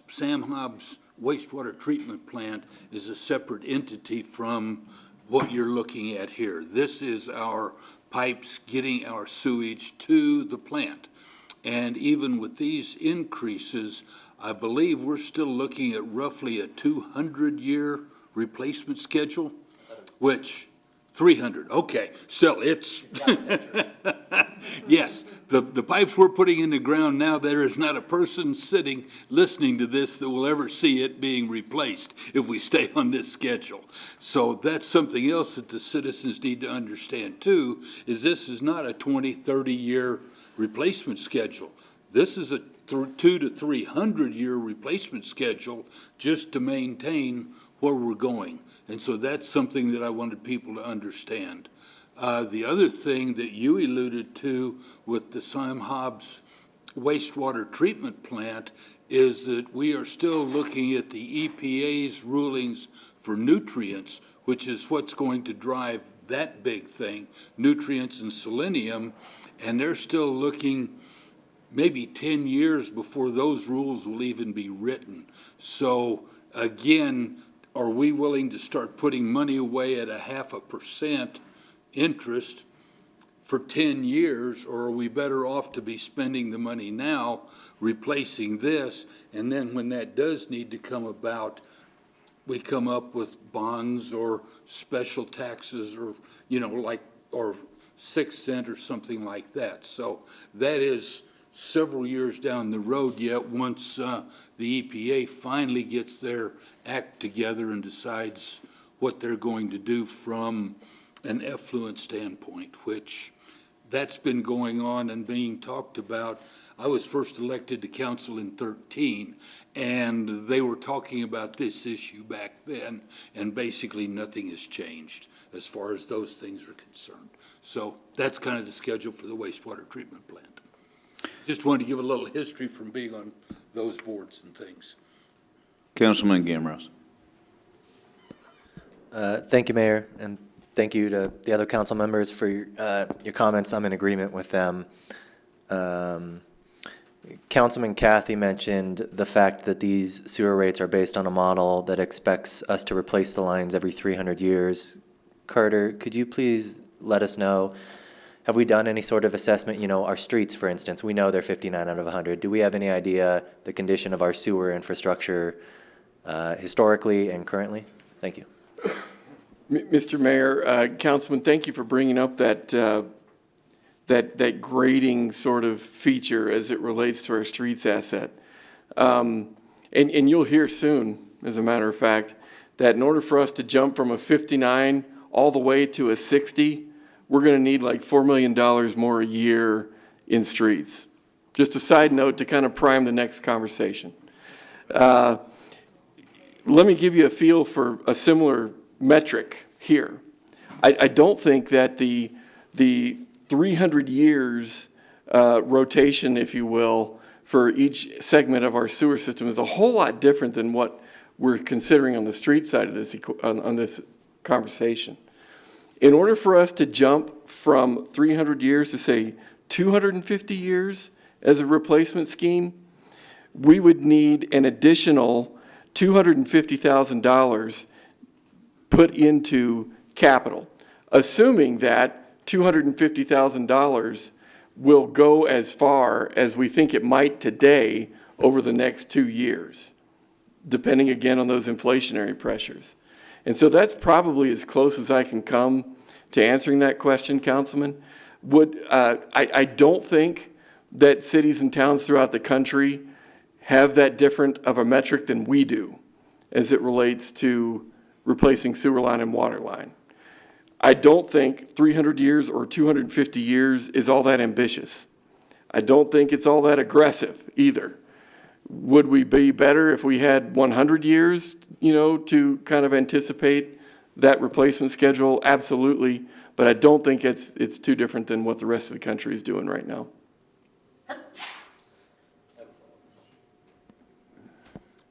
Sam Hobbs wastewater treatment plant is a separate entity from what you're looking at here. This is our pipes getting our sewage to the plant. And even with these increases, I believe we're still looking at roughly a 200-year replacement schedule, which 300, okay, still it's, yes, the pipes we're putting in the ground now, there is not a person sitting listening to this that will ever see it being replaced if we stay on this schedule. So that's something else that the citizens need to understand too, is this is not a 20, 30-year replacement schedule. This is a 200 to 300-year replacement schedule just to maintain where we're going. And so that's something that I wanted people to understand. The other thing that you alluded to with the Sam Hobbs wastewater treatment plant is that we are still looking at the EPA's rulings for nutrients, which is what's going to drive that big thing, nutrients and selenium, and they're still looking maybe 10 years before those rules will even be written. So again, are we willing to start putting money away at 0.5% interest for 10 years, or are we better off to be spending the money now, replacing this, and then when that does need to come about, we come up with bonds or special taxes or, you know, like, or 6 cents or something like that. So that is several years down the road yet once the EPA finally gets their act together and decides what they're going to do from an effluent standpoint, which that's been going on and being talked about. I was first elected to council in 2013, and they were talking about this issue back then, and basically nothing has changed as far as those things are concerned. So that's kind of the schedule for the wastewater treatment plant. Just wanted to give a little history from being on those boards and things. Councilman Gamros. Thank you, Mayor, and thank you to the other council members for your comments. I'm in agreement with them. Councilman Cathy mentioned the fact that these sewer rates are based on a model that expects us to replace the lines every 300 years. Carter, could you please let us know, have we done any sort of assessment? You know, our streets, for instance, we know they're 59 out of 100. Do we have any idea the condition of our sewer infrastructure historically and currently? Thank you. Mr. Mayor, Councilman, thank you for bringing up that that grading sort of feature as it relates to our streets asset. And you'll hear soon, as a matter of fact, that in order for us to jump from a 59 all the way to a 60, we're going to need like $4 million more a year in streets. Just a side note to kind of prime the next conversation. Let me give you a feel for a similar metric here. I don't think that the 300 years rotation, if you will, for each segment of our sewer system is a whole lot different than what we're considering on the street side of this, on this conversation. In order for us to jump from 300 years to, say, 250 years as a replacement scheme, we would need an additional $250,000 put into capital, assuming that $250,000 will go as far as we think it might today over the next 2 years, depending again on those inflationary pressures. And so that's probably as close as I can come to answering that question, Councilman. I don't think that cities and towns throughout the country have that different of a metric than we do as it relates to replacing sewer line and water line. I don't think 300 years or 250 years is all that ambitious. I don't think it's all that aggressive either. Would we be better if we had 100 years, to kind of anticipate that replacement schedule? Absolutely. But I don't think it's too different than what the rest of the country is doing right now.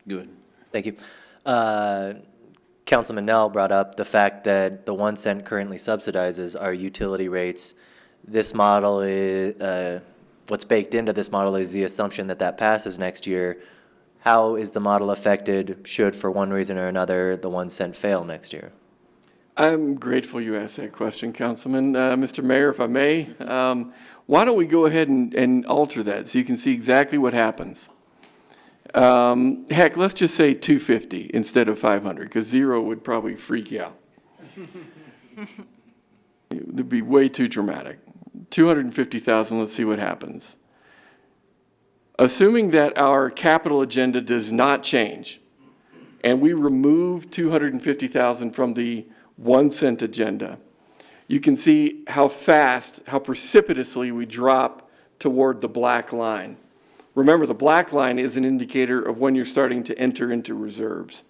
Good. Thank you. Councilman Nell brought up the fact that the 1 cent currently subsidizes our utility rates. This model is, what's baked into this model is the assumption that that passes next year. How is the model affected should, for one reason or another, the 1 cent fail next year? I'm grateful you asked that question, Councilman. Mr. Mayor, if I may, why don't we go ahead and alter that so you can see exactly what happens? Heck, let's just say 250 instead of 500, because 0 would probably freak you out. It would be way too dramatic. 250,000, let's see what happens. Assuming that our capital agenda does not change, and we remove 250,000 from the 1 cent agenda, you can see how fast, how precipitously we drop toward the black line. Remember, the black line is an indicator of when you're starting to enter into reserves.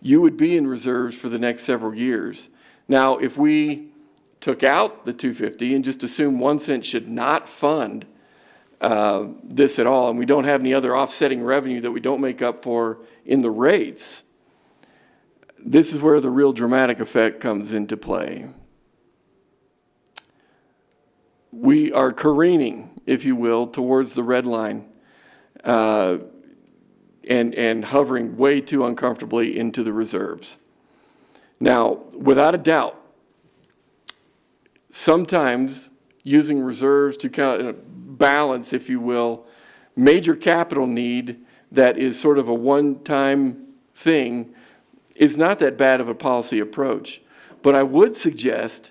You would be in reserves for the next several years. Now, if we took out the 250 and just assume 1 cent should not fund this at all, and we don't have any other offsetting revenue that we don't make up for in the rates, this is where the real dramatic effect comes into play. We are careening, if you will, towards the red line and hovering way too uncomfortably into the reserves. Now, without a doubt, sometimes using reserves to kind of balance, if you will, major capital need that is sort of a one-time thing is not that bad of a policy approach. But I would suggest,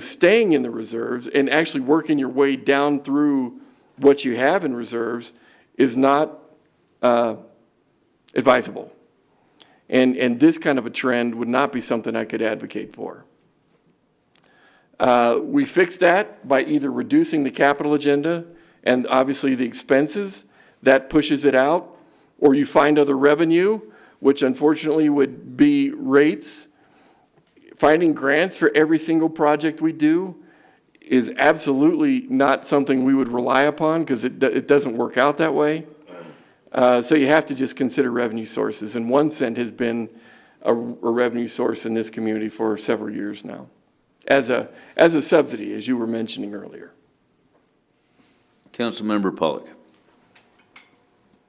staying in the reserves and actually working your way down through what you have in reserves is not advisable. And this kind of a trend would not be something I could advocate for. We fix that by either reducing the capital agenda and obviously the expenses, that pushes it out, or you find other revenue, which unfortunately would be rates. Finding grants for every single project we do is absolutely not something we would rely upon because it doesn't work out that way. So you have to just consider revenue sources, and 1 cent has been a revenue source in this community for several years now, as a subsidy, as you were mentioning earlier. Councilmember Pollock.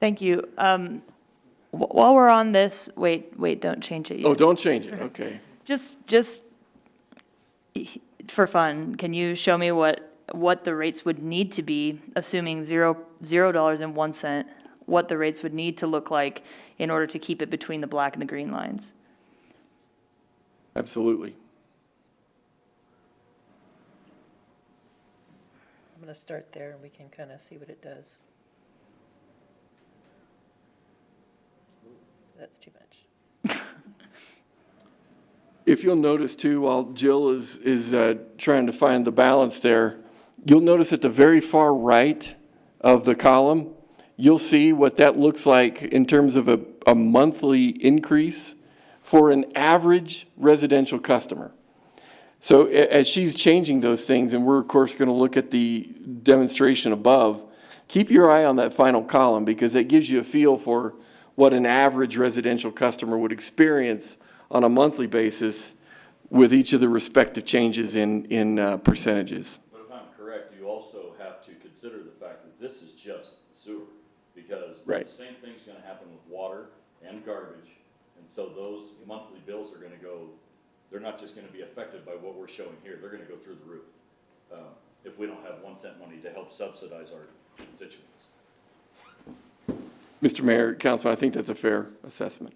Thank you. While we're on this, wait, don't change it yet. Oh, don't change it, okay. Just for fun, can you show me what the rates would need to be, assuming $0.01, what the rates would need to look like in order to keep it between the black and the green lines? Absolutely. I'm going to start there and we can kind of see what it does. That's too much. If you'll notice too, while Jill is trying to find the balance there, you'll notice at the very far right of the column, you'll see what that looks like in terms of a monthly increase for an average residential customer. So as she's changing those things, and we're of course going to look at the demonstration above, keep your eye on that final column because that gives you a feel for what an average residential customer would experience on a monthly basis with each of the respective changes in percentages. But if I'm correct, you also have to consider the fact that this is just sewer, because Right. the same thing's gonna happen with water and garbage, and so those monthly bills are gonna go, they're not just gonna be affected by what we're showing here, they're gonna go through the roof, if we don't have 1 cent money to help subsidize our constituents. Mr. Mayor, Councilman, I think that's a fair assessment.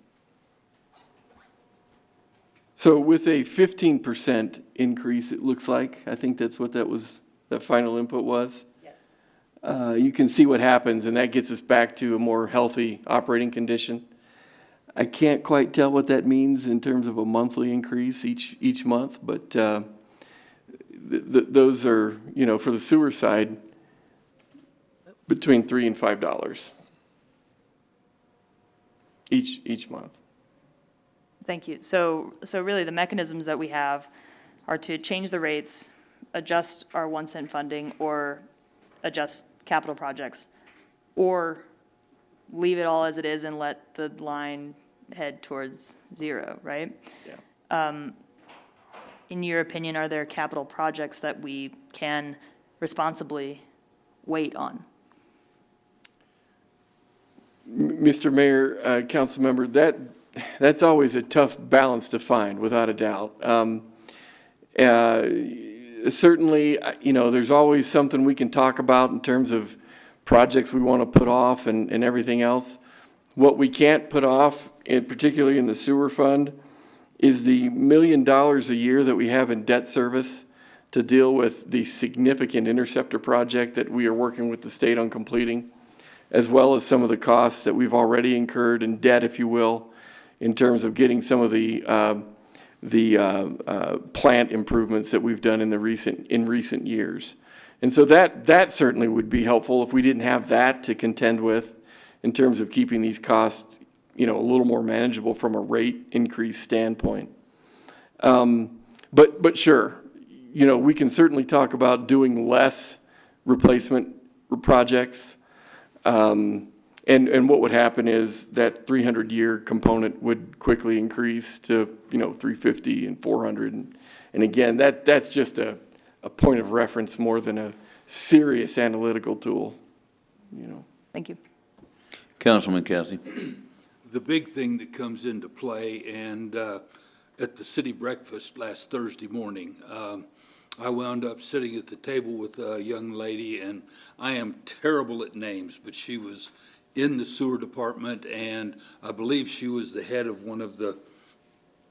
So with a 15% increase, it looks like, I think that's what that final input was. Yes. You can see what happens, and that gets us back to a more healthy operating condition. I can't quite tell what that means in terms of a monthly increase each month, but those are, you know, for the sewer side, between $3 and $5 each month. Thank you. So really, the mechanisms that we have are to change the rates, adjust our 1 cent funding, or adjust capital projects, or leave it all as it is and let the line head towards zero, right? Yeah. In your opinion, are there capital projects that we can responsibly wait on? Mr. Mayor, council member, that's always a tough balance to find, without a doubt. Certainly, you know, there's always something we can talk about in terms of projects we want to put off and everything else. What we can't put off, particularly in the sewer fund, is the $1 million a year that we have in debt service to deal with the significant interceptor project that we are working with the state on completing, as well as some of the costs that we've already incurred in debt, if you will, in terms of getting some of the plant improvements that we've done in recent years. And so that certainly would be helpful if we didn't have that to contend with in terms of keeping these costs, you know, a little more manageable from a rate increase standpoint. But sure, you know, we can certainly talk about doing less replacement projects. And what would happen is that 300-year component would quickly increase to, you know, 350 and 400. And again, that's just a point of reference more than a serious analytical tool, you know. Thank you. Councilman Cassidy. The big thing that comes into play, and at the city breakfast last Thursday morning, I wound up sitting at the table with a young lady, and I am terrible at names, but she was in the sewer department, and I believe she was the head of one of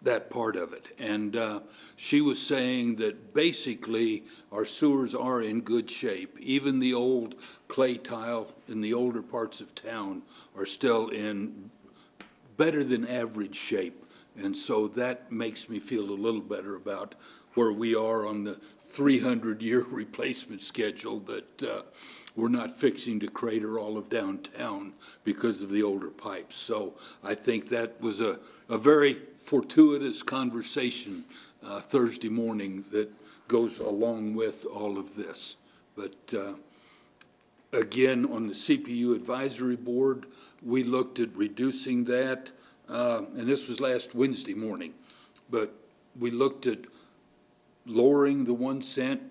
that part of it. And she was saying that basically our sewers are in good shape. Even the old clay tile in the older parts of town are still in better than average shape. And so that makes me feel a little better about where we are on the 300-year replacement schedule, that we're not fixing to crater all of downtown because of the older pipes. So I think that was a very fortuitous conversation Thursday morning that goes along with all of this. But again, on the CPU advisory board, we looked at reducing that, and this was last Wednesday morning, but we looked at lowering the 1 cent,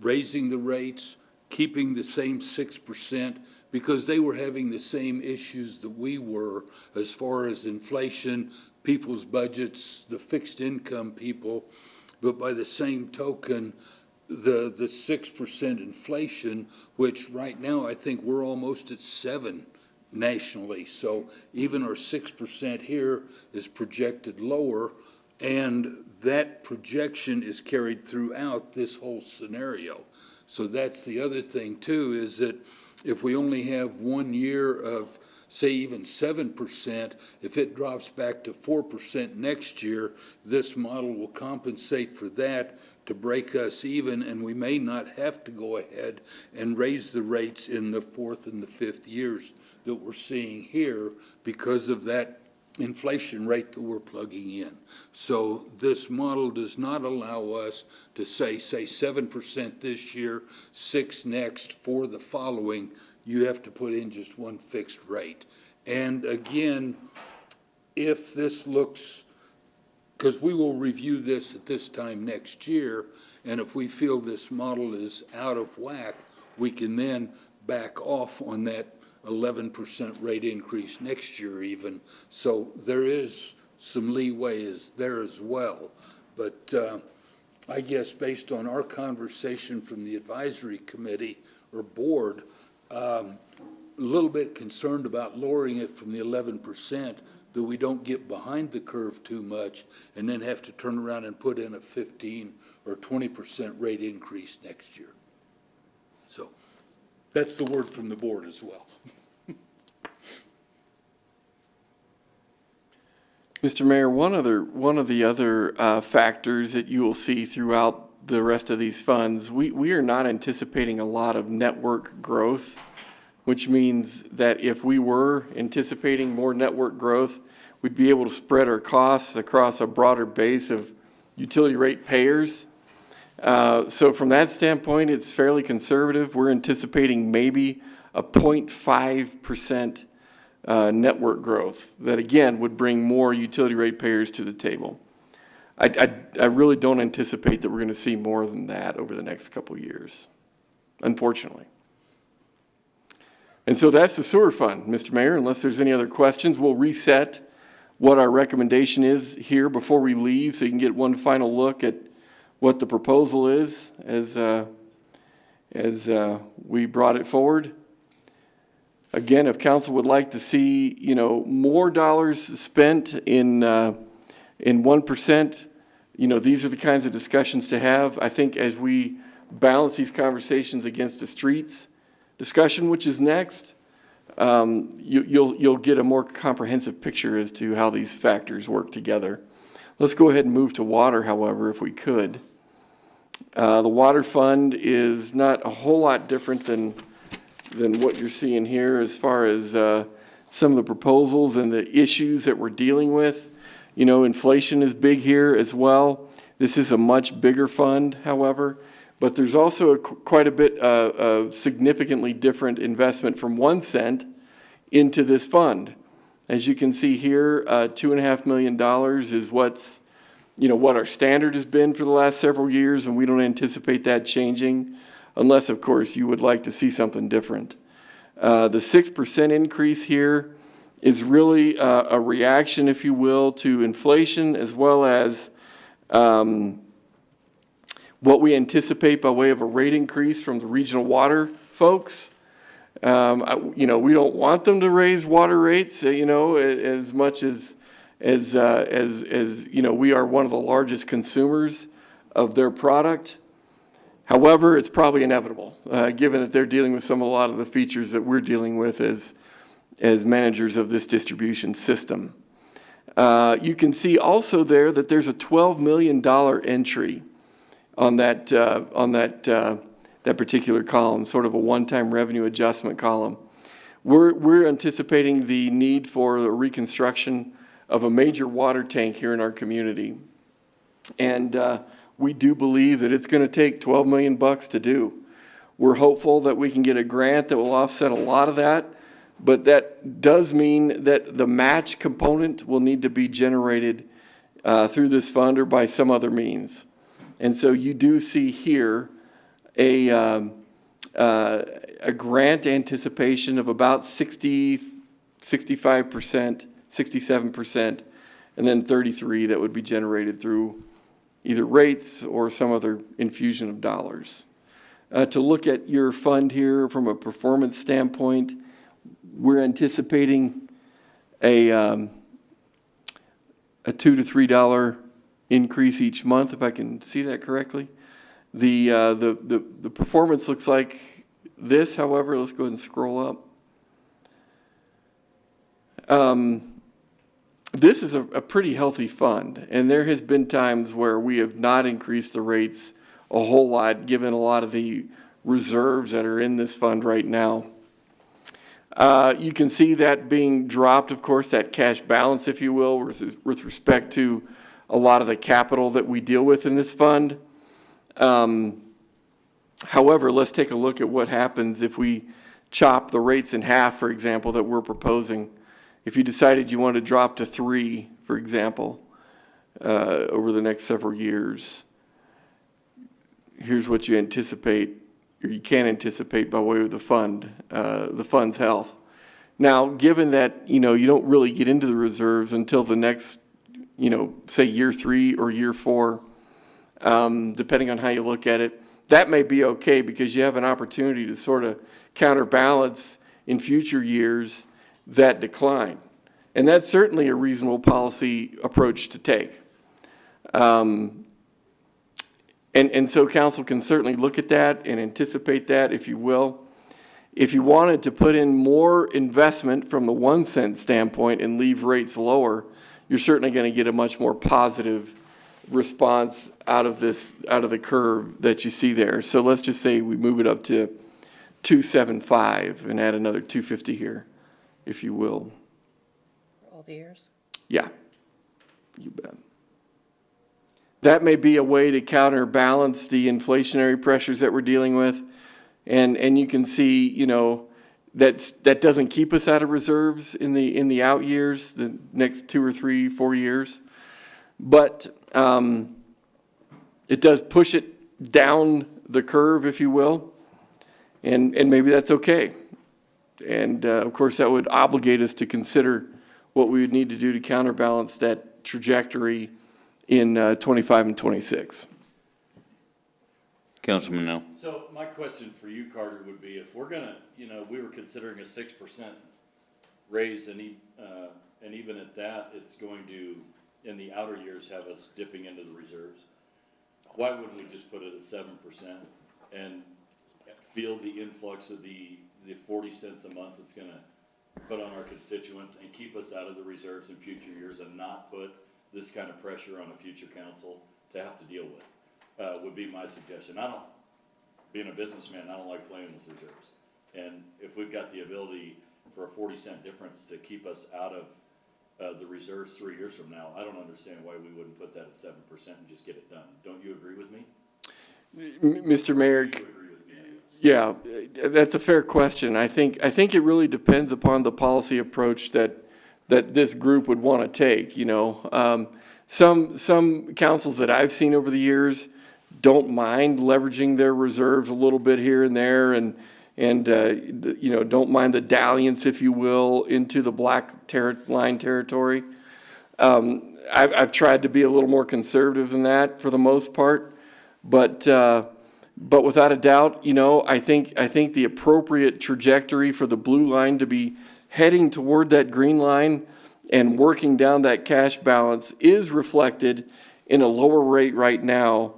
raising the rates, keeping the same 6%, because they were having the same issues that we were as far as inflation, people's budgets, the fixed income people. But by the same token, the 6% inflation, which right now I think we're almost at 7% nationally. So even our 6% here is projected lower, and that projection is carried throughout this whole scenario. So that's the other thing too, is that if we only have 1 year of say even 7%, if it drops back to 4% next year, this model will compensate for that to break us even, and we may not have to go ahead and raise the rates in the fourth and the fifth years that we're seeing here because of that inflation rate that we're plugging in. So this model does not allow us to say 7% this year, 6% next, for the following. You have to put in just one fixed rate. And again, if this looks, because we will review this at this time next year, and if we feel this model is out of whack, we can then back off on that 11% rate increase next year even. So there is some leeway there as well. But I guess based on our conversation from the advisory committee or board, a little bit concerned about lowering it from the 11%, that we don't get behind the curve too much and then have to turn around and put in a 15 or 20% rate increase next year. So that's the word from the board as well. Mr. Mayor, one of the other factors that you will see throughout the rest of these funds, we are not anticipating a lot of network growth, which means that if we were anticipating more network growth, we'd be able to spread our costs across a broader base of utility rate payers. So from that standpoint, it's fairly conservative. We're anticipating maybe a 0.5% network growth that, again, would bring more utility rate payers to the table. I really don't anticipate that we're going to see more than that over the next couple of years, unfortunately. And so that's the sewer fund, Mr. Mayor. Unless there's any other questions, we'll reset what our recommendation is here before we leave so you can get one final look at what the proposal is as we brought it forward. Again, if council would like to see, more dollars spent in 1%, these are the kinds of discussions to have. I think as we balance these conversations against the streets discussion, which is next, you'll get a more comprehensive picture as to how these factors work together. Let's go ahead and move to water, however, if we could. The water fund is not a whole lot different than what you're seeing here as far as some of the proposals and the issues that we're dealing with. Inflation is big here as well. This is a much bigger fund, however, but there's also quite a bit of significantly different investment from 1 cent into this fund. As you can see here, $2.5 million is what our standard has been for the last several years, and we don't anticipate that changing unless, of course, you would like to see something different. The 6% increase here is really a reaction, if you will, to inflation, as well as what we anticipate by way of a rate increase from the regional water folks. We don't want them to raise water rates, as much as we are one of the largest consumers of their product. However, it's probably inevitable, given that they're dealing with a lot of the features that we're dealing with as managers of this distribution system. You can see also there that there's a $12 million entry on that particular column, sort of a one-time revenue adjustment column. We're anticipating the need for the reconstruction of a major water tank here in our community, and we do believe that it's going to take $12 million to do. We're hopeful that we can get a grant that will offset a lot of that, but that does mean that the match component will need to be generated through this fund or by some other means. And so you do see here a grant anticipation of about 65%, 67%, and then 33% that would be generated through either rates or some other infusion of dollars. To look at your fund here from a performance standpoint, we're anticipating a $2 to $3 increase each month, if I can see that correctly. The performance looks like this, however. Let's go ahead and scroll up. this is a pretty healthy fund, and there has been times where we have not increased the rates a whole lot, given a lot of the reserves that are in this fund right now. You can see that being dropped, of course, that cash balance, if you will, with respect to a lot of the capital that we deal with in this fund. However, let's take a look at what happens if we chop the rates in half, for example, that we're proposing. If you decided you want to drop to 3, for example, over the next several years, here's what you anticipate, or you can anticipate by way of the fund's health. Now, given that, you don't really get into the reserves until the next, say year 3 or year 4, depending on how you look at it, that may be okay because you have an opportunity to sort of counterbalance in future years that decline. And that's certainly a reasonable policy approach to take. And so council can certainly look at that and anticipate that, if you will. If you wanted to put in more investment from the 1 cent standpoint and leave rates lower, you're certainly going to get a much more positive response out of the curve that you see there. So let's just say we move it up to 275 and add another 250 here, if you will. For all the years? Yeah, you bet. That may be a way to counterbalance the inflationary pressures that we're dealing with. And you can see, that doesn't keep us out of reserves in the out years, the next 2 or 3, 4 years. But it does push it down the curve, if you will. And maybe that's okay. And of course, that would obligate us to consider what we would need to do to counterbalance that trajectory in 25 and 26. Councilman Nell. So my question for you, Carter, would be if we're gonna, we were considering a 6% raise, and even at that, it's going to, in the outer years, have us dipping into the reserves. Why wouldn't we just put it at 7% and feel the influx of the 40 cents a month it's gonna put on our constituents and keep us out of the reserves in future years and not put this kind of pressure on a future council to have to deal with? Would be my suggestion. Being a businessman, I don't like playing with reserves. And if we've got the ability for a 40-cent difference to keep us out of the reserves 3 years from now, I don't understand why we wouldn't put that at 7% and just get it done. Don't you agree with me? Mr. Mayor, yeah, that's a fair question. I think it really depends upon the policy approach that this group would want to take. Some councils that I've seen over the years don't mind leveraging their reserves a little bit here and there, and don't mind the dalliance, if you will, into the black line territory. I've tried to be a little more conservative than that for the most part, but without a doubt, I think the appropriate trajectory for the blue line to be heading toward that green line and working down that cash balance is reflected in a lower rate right now,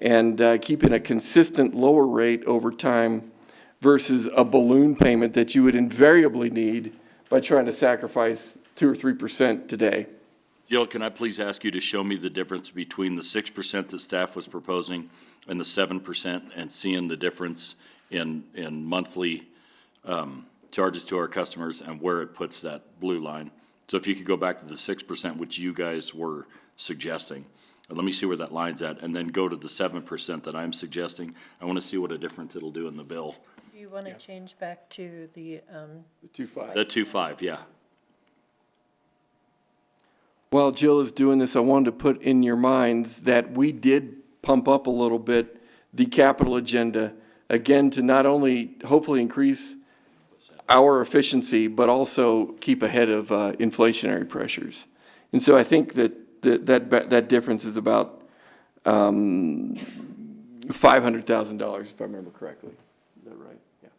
and keeping a consistent lower rate over time versus a balloon payment that you would invariably need by trying to sacrifice 2 or 3% today. Jill, can I please ask you to show me the difference between the 6% that staff was proposing and the 7%, and seeing the difference in monthly charges to our customers and where it puts that blue line? So if you could go back to the 6%, which you guys were suggesting, and let me see where that line's at, and then go to the 7% that I'm suggesting. I want to see what a difference it'll do in the bill. Do you want to change back to the 2.5. The 2.5, yeah. While Jill is doing this, I wanted to put in your minds that we did pump up a little bit the capital agenda, again, to not only hopefully increase our efficiency, but also keep ahead of inflationary pressures. And so I think that difference is about $500,000, if I remember correctly. Is that right? Yeah.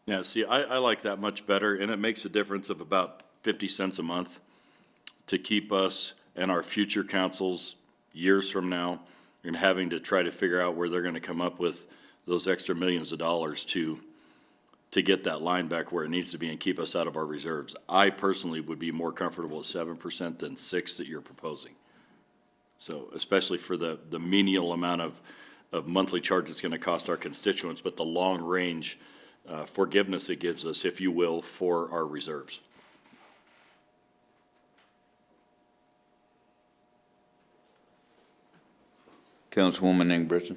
Yeah, see, I like that much better, and it makes a difference of about 50 cents a month to keep us and our future councils years from now and having to try to figure out where they're going to come up with those extra millions of dollars to to get that line back where it needs to be and keep us out of our reserves. I personally would be more comfortable at 7% than 6% that you're proposing. So especially for the menial amount of monthly charge it's gonna cost our constituents, but the long range forgiveness it gives us, if you will, for our reserves. Councilwoman Ingebretson.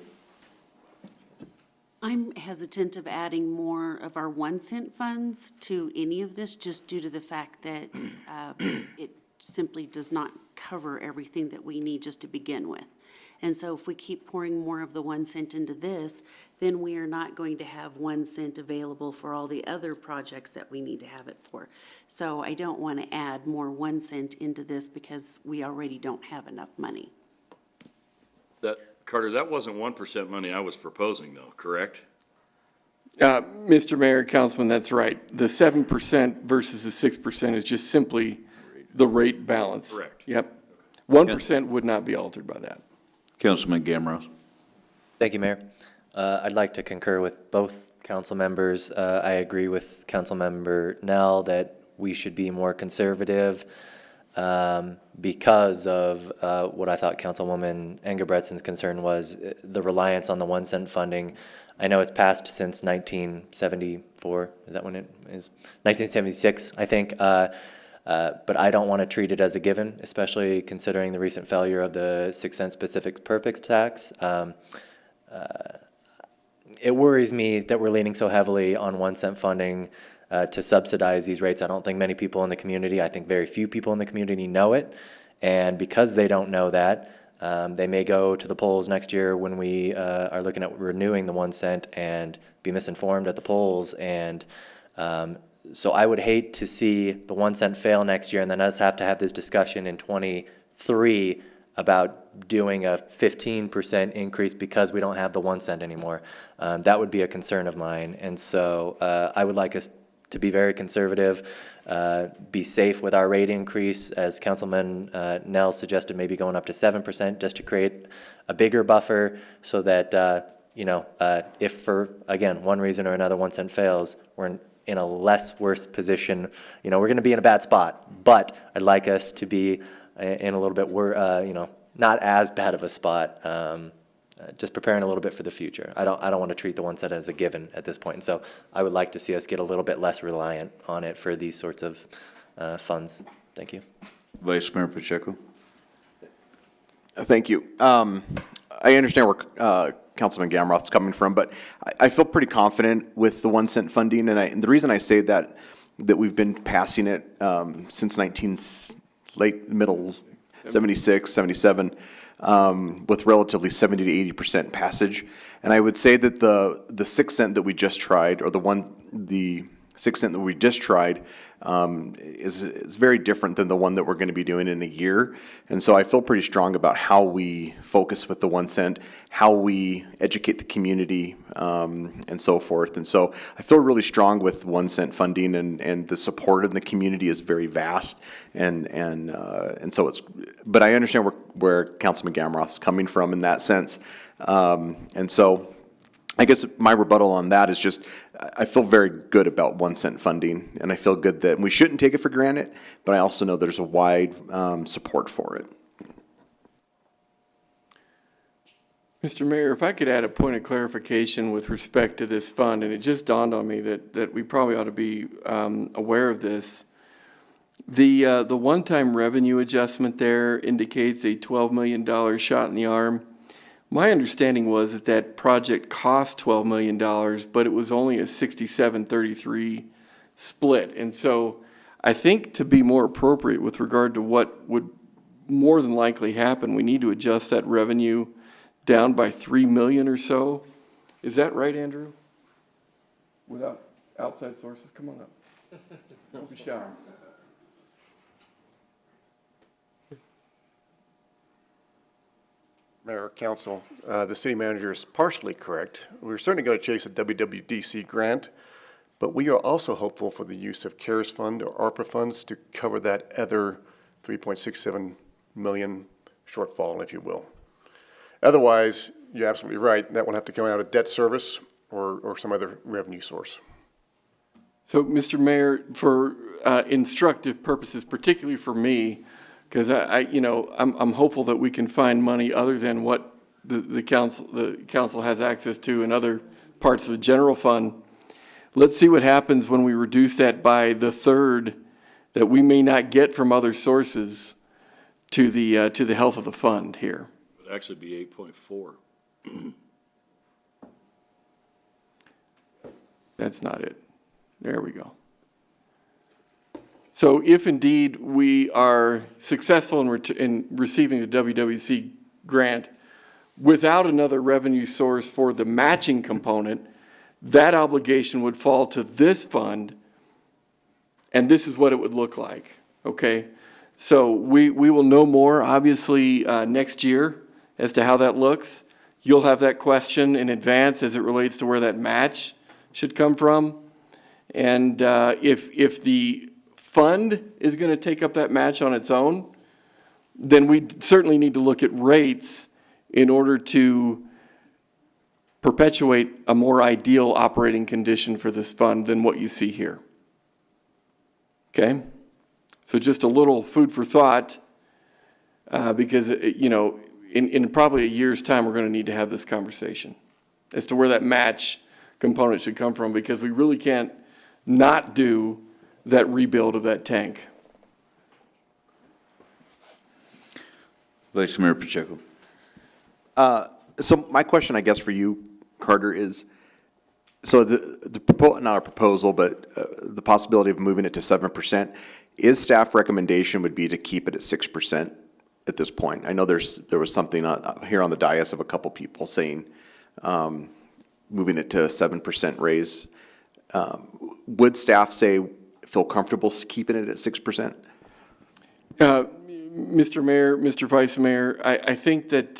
I'm hesitant of adding more of our 1 cent funds to any of this, just due to the fact that it simply does not cover everything that we need just to begin with. And so if we keep pouring more of the 1 cent into this, then we are not going to have 1 cent available for all the other projects that we need to have it for. So I don't want to add more 1 cent into this because we already don't have enough money. Carter, that wasn't 1% money I was proposing though, correct? Mr. Mayor, Councilman, that's right. The 7% versus the 6% is just simply the rate balance. Correct. Yep. 1% would not be altered by that. Councilman Gamros. Thank you, Mayor. I'd like to concur with both council members. I agree with Councilmember Nell that we should be more conservative because of what I thought Councilwoman Engebretsen's concern was, the reliance on the 1 cent funding. I know it's passed since 1974. Is that when it is? 1976, I think. But I don't want to treat it as a given, especially considering the recent failure of the 6 cent specific purpose tax. It worries me that we're leaning so heavily on 1 cent funding to subsidize these rates. I don't think many people in the community, I think very few people in the community know it. And because they don't know that, they may go to the polls next year when we are looking at renewing the 1 cent and be misinformed at the polls. And so I would hate to see the 1 cent fail next year and then us have to have this discussion in 23 about doing a 15% increase because we don't have the 1 cent anymore. That would be a concern of mine. And so I would like us to be very conservative, be safe with our rate increase, as Councilman Nell suggested, maybe going up to 7% just to create a bigger buffer so that, if for, again, one reason or another 1 cent fails, we're in a less worse position. We're going to be in a bad spot, but I'd like us to be in a little bit, not as bad of a spot. Just preparing a little bit for the future. I don't want to treat the 1 cent as a given at this point. And so I would like to see us get a little bit less reliant on it for these sorts of funds. Thank you. Vice Mayor Pacheco. Thank you. I understand where Councilman Gamroth's coming from, but I feel pretty confident with the 1 cent funding. And the reason I say that we've been passing it since middle 76, 77, with relatively 70 to 80% passage. And I would say that the 6 cent that we just tried, or the 6 cent that we just tried, is very different than the one that we're going to be doing in a year. And so I feel pretty strong about how we focus with the 1 cent, how we educate the community, and so forth. And so I feel really strong with 1 cent funding, and the support in the community is very vast. And so but I understand where Councilman Gamroth's coming from in that sense. And so I guess my rebuttal on that is just, I feel very good about 1 cent funding, and I feel good that we shouldn't take it for granted, but I also know there's a wide support for it. Mr. Mayor, if I could add a point of clarification with respect to this fund, and it just dawned on me that we probably ought to be aware of this. The one-time revenue adjustment there indicates a $12 million shot in the arm. My understanding was that project cost $12 million, but it was only a 67-33 split. And so I think to be more appropriate with regard to what would more than likely happen, we need to adjust that revenue down by $3 million or so. Is that right, Andrew? Without outside sources? Come on up. Don't be shy. Mayor, Council, the city manager is partially correct. We're certainly going to chase a WWDC grant, but we are also hopeful for the use of CARES Fund or ARPA funds to cover that other $3.67 million shortfall, if you will. Otherwise, you're absolutely right, that will have to come out of debt service or some other revenue source. So, Mr. Mayor, for instructive purposes, particularly for me, because I'm hopeful that we can find money other than what the council has access to in other parts of the general fund. Let's see what happens when we reduce that by the third that we may not get from other sources to the health of the fund here. It would actually be 8.4. That's not it. There we go. So if indeed we are successful in receiving the WWC grant without another revenue source for the matching component, that obligation would fall to this fund, and this is what it would look like, okay? So we will know more, obviously, next year as to how that looks. You'll have that question in advance as it relates to where that match should come from. And if the fund is going to take up that match on its own, then we certainly need to look at rates in order to perpetuate a more ideal operating condition for this fund than what you see here. Okay? So just a little food for thought, because, in probably a year's time, we're going to need to have this conversation as to where that match component should come from, because we really can't not do that rebuild of that tank. Vice Mayor Pacheco. So my question, I guess, for you, Carter, is, so not a proposal, but the possibility of moving it to 7%, is staff recommendation would be to keep it at 6% at this point? I know there was something here on the dais of a couple people saying moving it to a 7% raise. Would staff feel comfortable keeping it at 6%? Mr. Mayor, Mr. Vice Mayor, I think that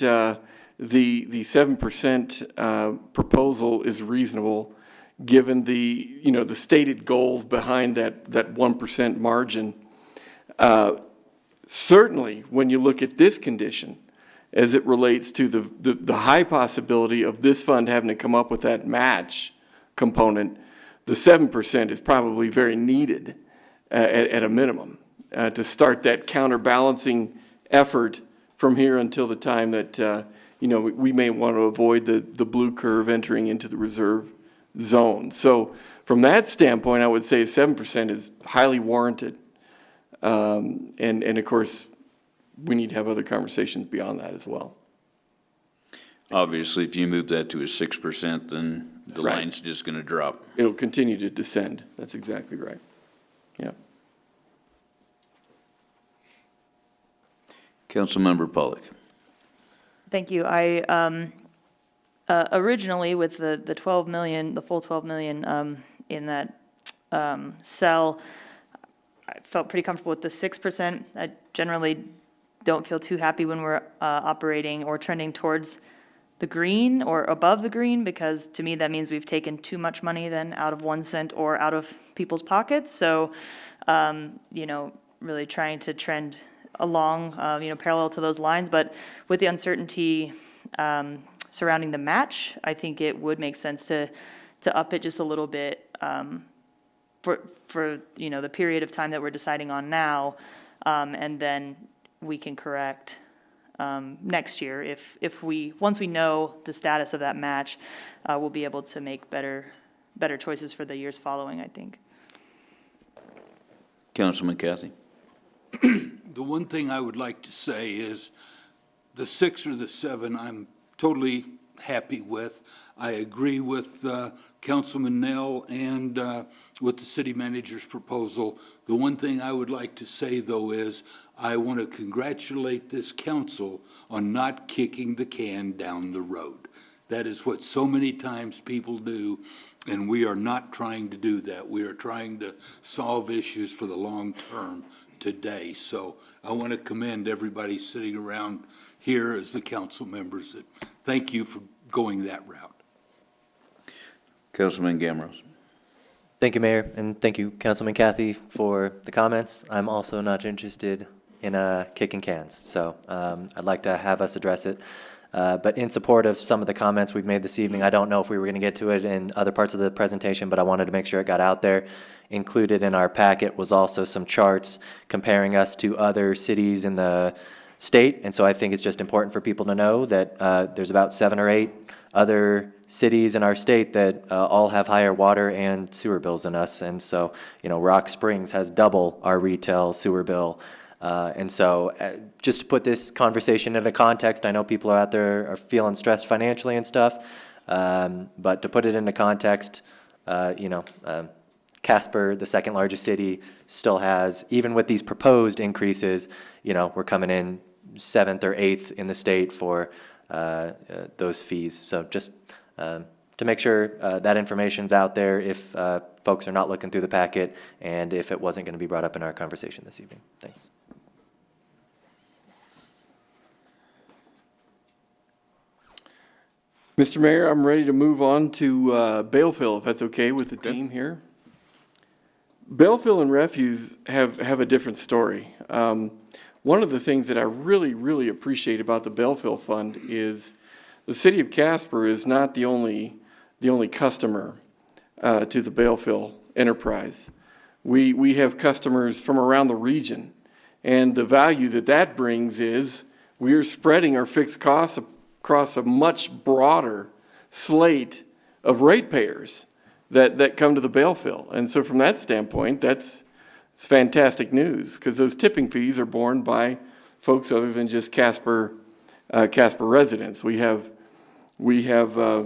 the 7% proposal is reasonable, given the stated goals behind that 1% margin. Certainly, when you look at this condition, as it relates to the high possibility of this fund having to come up with that match component, the 7% is probably very needed at a minimum to start that counterbalancing effort from here until the time that we may want to avoid the blue curve entering into the reserve zone. So from that standpoint, I would say 7% is highly warranted. And of course, we need to have other conversations beyond that as well. Obviously, if you move that to a 6%, then the line's just going to drop. It'll continue to descend. That's exactly right. Yeah. Councilmember Pollock. Thank you. I originally, with the 12 million, the full 12 million in that cell, I felt pretty comfortable with the 6%. I generally don't feel too happy when we're operating or trending towards the green or above the green, because to me that means we've taken too much money then out of 1 cent or out of people's pockets. So, really trying to trend along, parallel to those lines. But with the uncertainty surrounding the match, I think it would make sense to up it just a little bit for the period of time that we're deciding on now, and then we can correct next year once we know the status of that match, we'll be able to make better choices for the years following, I think. Councilman Cathy. The one thing I would like to say is the 6 or the 7, I'm totally happy with. I agree with Councilman Nell and with the city manager's proposal. The one thing I would like to say, though, is I want to congratulate this council on not kicking the can down the road. That is what so many times people do, and we are not trying to do that. We are trying to solve issues for the long term today. So I want to commend everybody sitting around here as the council members. Thank you for going that route. Councilman Gamros. Thank you, Mayor, and thank you, Councilman Cathy, for the comments. I'm also not interested in kicking cans, so I'd like to have us address it. But in support of some of the comments we've made this evening, I don't know if we were going to get to it in other parts of the presentation, but I wanted to make sure it got out there. Included in our packet was also some charts comparing us to other cities in the state. And so I think it's just important for people to know that there's about 7 or 8 other cities in our state that all have higher water and sewer bills than us. And so, Rock Springs has double our retail sewer bill. And so just to put this conversation into context, I know people out there are feeling stressed financially and stuff, but to put it into context, Casper, the second largest city, still has, even with these proposed increases, we're coming in 7th or 8th in the state for those fees. So just to make sure that information's out there if folks are not looking through the packet and if it wasn't going to be brought up in our conversation this evening. Thanks. Mr. Mayor, I'm ready to move on to Balefill, if that's okay with the team here. Balefill and refuse have a different story. One of the things that I really, really appreciate about the Balefill Fund is the city of Casper is not the only customer to the Balefill enterprise. We have customers from around the region, and the value that brings is we are spreading our fixed costs across a much broader slate of ratepayers that come to the Balefill. And so from that standpoint, it's fantastic news, because those tipping fees are borne by folks other than just Casper residents. We have a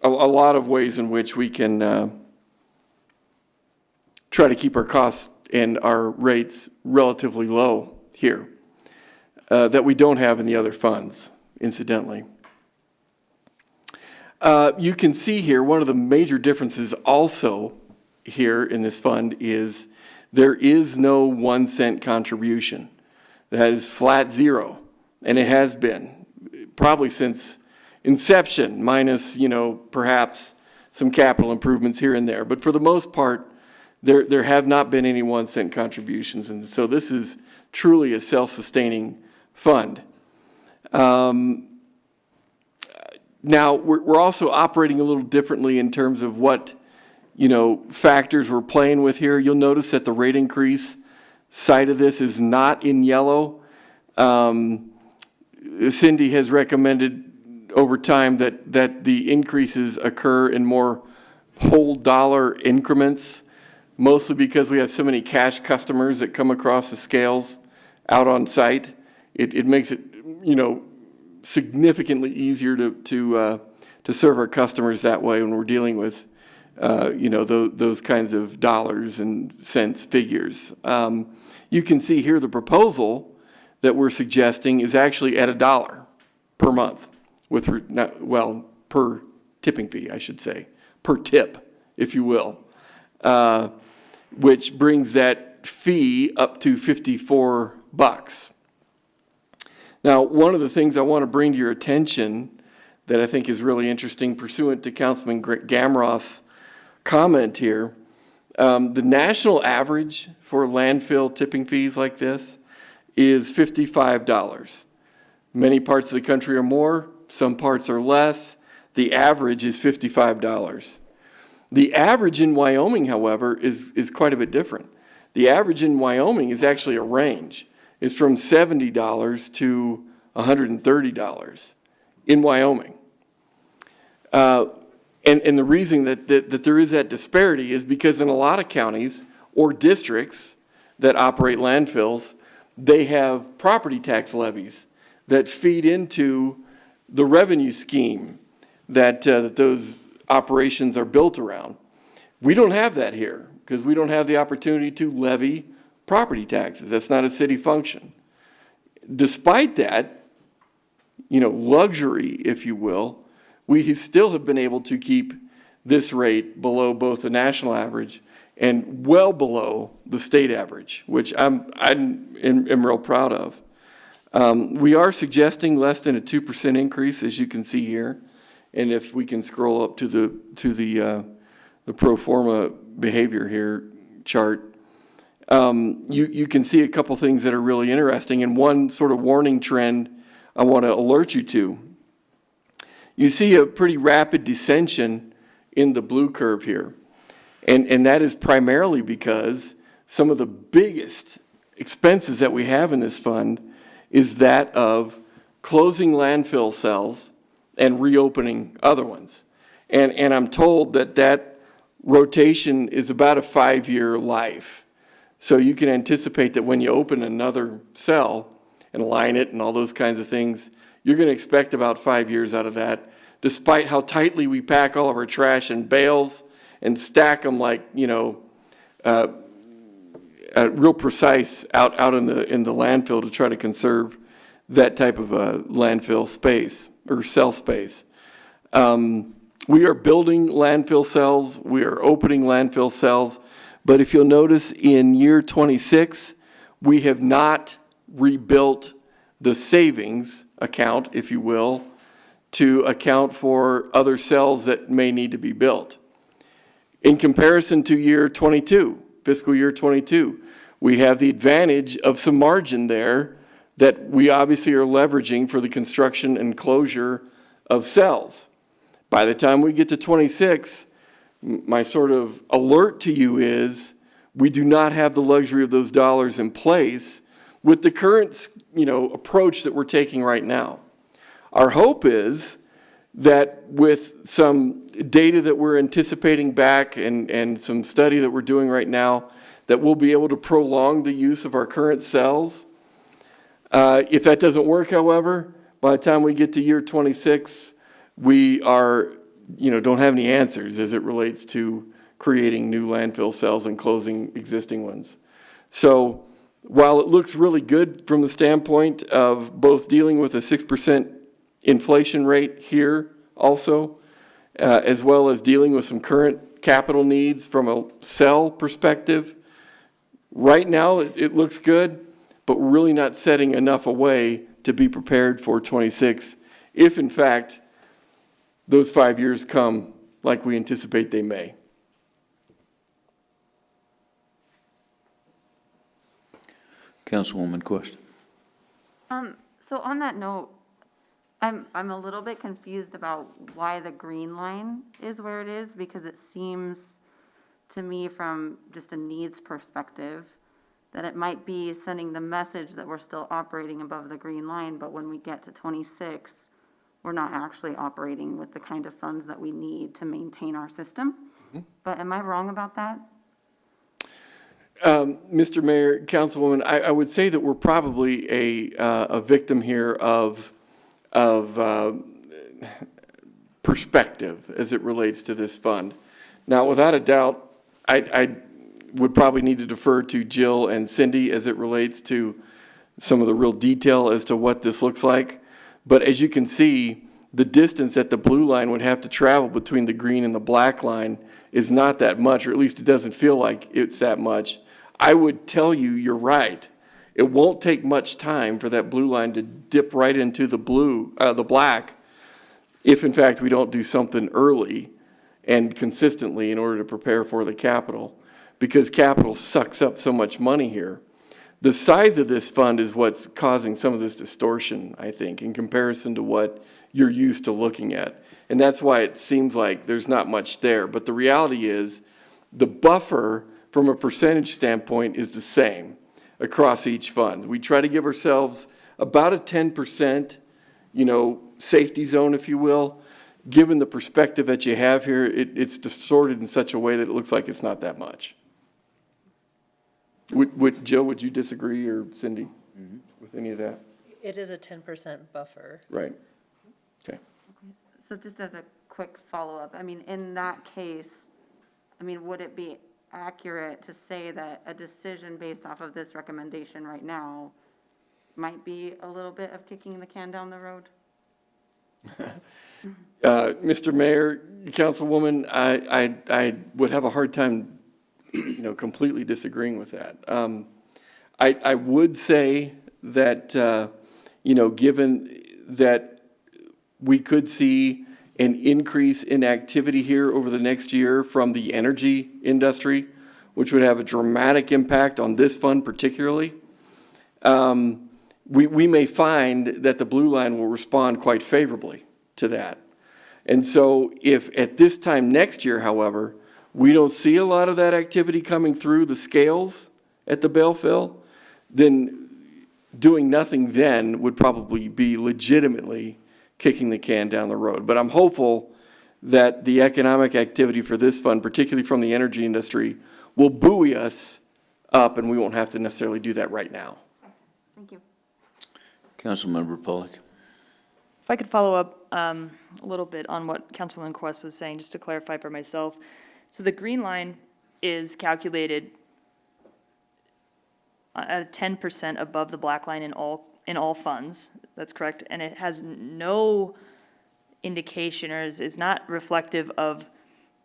lot of ways in which we can try to keep our costs and our rates relatively low here that we don't have in the other funds, incidentally. You can see here one of the major differences also here in this fund is there is no 1 cent contribution. That is flat zero, and it has been probably since inception, minus perhaps some capital improvements here and there. But for the most part, there have not been any 1 cent contributions, and so this is truly a self-sustaining fund. Now, we're also operating a little differently in terms of what, factors we're playing with here. You'll notice that the rate increase side of this is not in yellow. Cindy has recommended over time that the increases occur in more whole dollar increments, mostly because we have so many cash customers that come across the scales out on site. It makes it, significantly easier to serve our customers that way when we're dealing with, those kinds of dollars and cents figures. You can see here the proposal that we're suggesting is actually at $1 per month, per tipping fee, I should say, per tip, if you will, which brings that fee up to $54. Now, one of the things I want to bring to your attention that I think is really interesting, pursuant to Councilman Gamroth's comment here, the national average for landfill tipping fees like this is $55. Many parts of the country are more, some parts are less. The average is $55. The average in Wyoming, however, is quite a bit different. The average in Wyoming is actually a range. It's from $70 to $130 in Wyoming. And the reason that there is that disparity is because in a lot of counties or districts that operate landfills, they have property tax levies that feed into the revenue scheme that those operations are built around. We don't have that here because we don't have the opportunity to levy property taxes. That's not a city function. Despite that, luxury, if you will, we still have been able to keep this rate below both the national average and well below the state average, which I'm real proud of. We are suggesting less than a 2% increase, as you can see here, and if we can scroll up to the pro forma behavior here chart, you can see a couple things that are really interesting. And one sort of warning trend I want to alert you to. You see a pretty rapid descension in the blue curve here. And that is primarily because some of the biggest expenses that we have in this fund is that of closing landfill cells and reopening other ones. And I'm told that rotation is about a 5-year life. So you can anticipate that when you open another cell and line it and all those kinds of things, you're going to expect about 5 years out of that, despite how tightly we pack all of our trash in bales and stack them like, real precise out in the landfill to try to conserve that type of landfill space or cell space. We are building landfill cells. We are opening landfill cells. But if you'll notice, in year 26, we have not rebuilt the savings account, if you will, to account for other cells that may need to be built. In comparison to year 22, fiscal year 22, we have the advantage of some margin there that we obviously are leveraging for the construction and closure of cells. By the time we get to 26, my sort of alert to you is we do not have the luxury of those dollars in place with the current, approach that we're taking right now. Our hope is that with some data that we're anticipating back and some study that we're doing right now, that we'll be able to prolong the use of our current cells. If that doesn't work, however, by the time we get to year 26, we are, don't have any answers as it relates to creating new landfill cells and closing existing ones. So while it looks really good from the standpoint of both dealing with a 6% inflation rate here also, as well as dealing with some current capital needs from a cell perspective, right now it looks good, but we're really not setting enough away to be prepared for 26 if in fact those 5 years come like we anticipate they may. Councilwoman, question? So on that note, I'm a little bit confused about why the green line is where it is, because it seems to me from just a needs perspective that it might be sending the message that we're still operating above the green line, but when we get to 26, we're not actually operating with the kind of funds that we need to maintain our system. Mm-hmm. But am I wrong about that? Mr. Mayor, Councilwoman, I would say that we're probably a victim here of perspective as it relates to this fund. Now, without a doubt, I would probably need to defer to Jill and Cindy as it relates to some of the real detail as to what this looks like. But as you can see, the distance that the blue line would have to travel between the green and the black line is not that much, or at least it doesn't feel like it's that much. I would tell you you're right. It won't take much time for that blue line to dip right into the black, if in fact we don't do something early and consistently in order to prepare for the capital, because capital sucks up so much money here. The size of this fund is what's causing some of this distortion, I think, in comparison to what you're used to looking at. And that's why it seems like there's not much there. But the reality is the buffer from a percentage standpoint is the same across each fund. We try to give ourselves about a 10%, safety zone, if you will. Given the perspective that you have here, it's distorted in such a way that it looks like it's not that much. Jill, would you disagree, or Cindy, with any of that? It is a 10% buffer. Right. Okay. So just as a quick follow-up, in that case, would it be accurate to say that a decision based off of this recommendation right now might be a little bit of kicking the can down the road? Mr. Mayor, Councilwoman, I would have a hard time, completely disagreeing with that. I would say that, given that we could see an increase in activity here over the next year from the energy industry, which would have a dramatic impact on this fund particularly, we may find that the blue line will respond quite favorably to that. And so if at this time next year, however, we don't see a lot of that activity coming through the scales at the bale fill, then doing nothing then would probably be legitimately kicking the can down the road. But I'm hopeful that the economic activity for this fund, particularly from the energy industry, will buoy us up, and we won't have to necessarily do that right now. Thank you. Councilmember Pollack. If I could follow up a little bit on what Councilwoman Quest was saying, just to clarify for myself. So the green line is calculated at 10% above the black line in all funds. That's correct. And it has no indication, or is not reflective of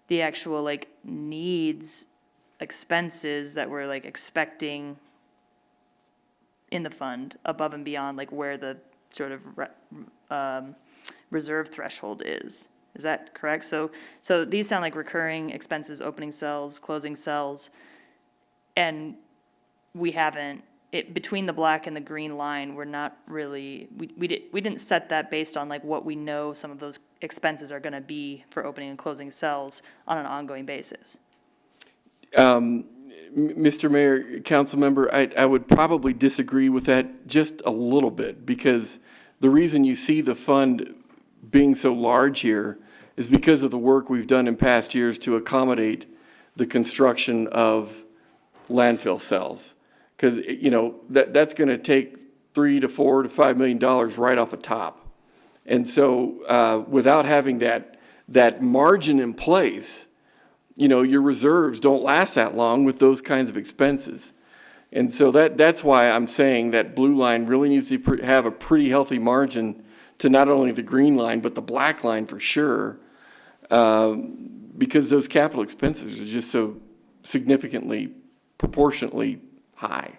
the actual like needs, expenses that we're like expecting in the fund above and beyond like where the sort of reserve threshold is. Is that correct? So these sound like recurring expenses, opening cells, closing cells, and we haven't, between the black and the green line, we're not really, we didn't set that based on like what we know some of those expenses are going to be for opening and closing cells on an ongoing basis. Mr. Mayor, council member, I would probably disagree with that just a little bit, because the reason you see the fund being so large here is because of the work we've done in past years to accommodate the construction of landfill cells. Because, you know, that's going to take $3 to $4 to $5 million right off the top. And so without having that margin in place, you know, your reserves don't last that long with those kinds of expenses. And so that's why I'm saying that blue line really needs to have a pretty healthy margin to not only the green line, but the black line for sure, because those capital expenses are just so significantly, proportionately high.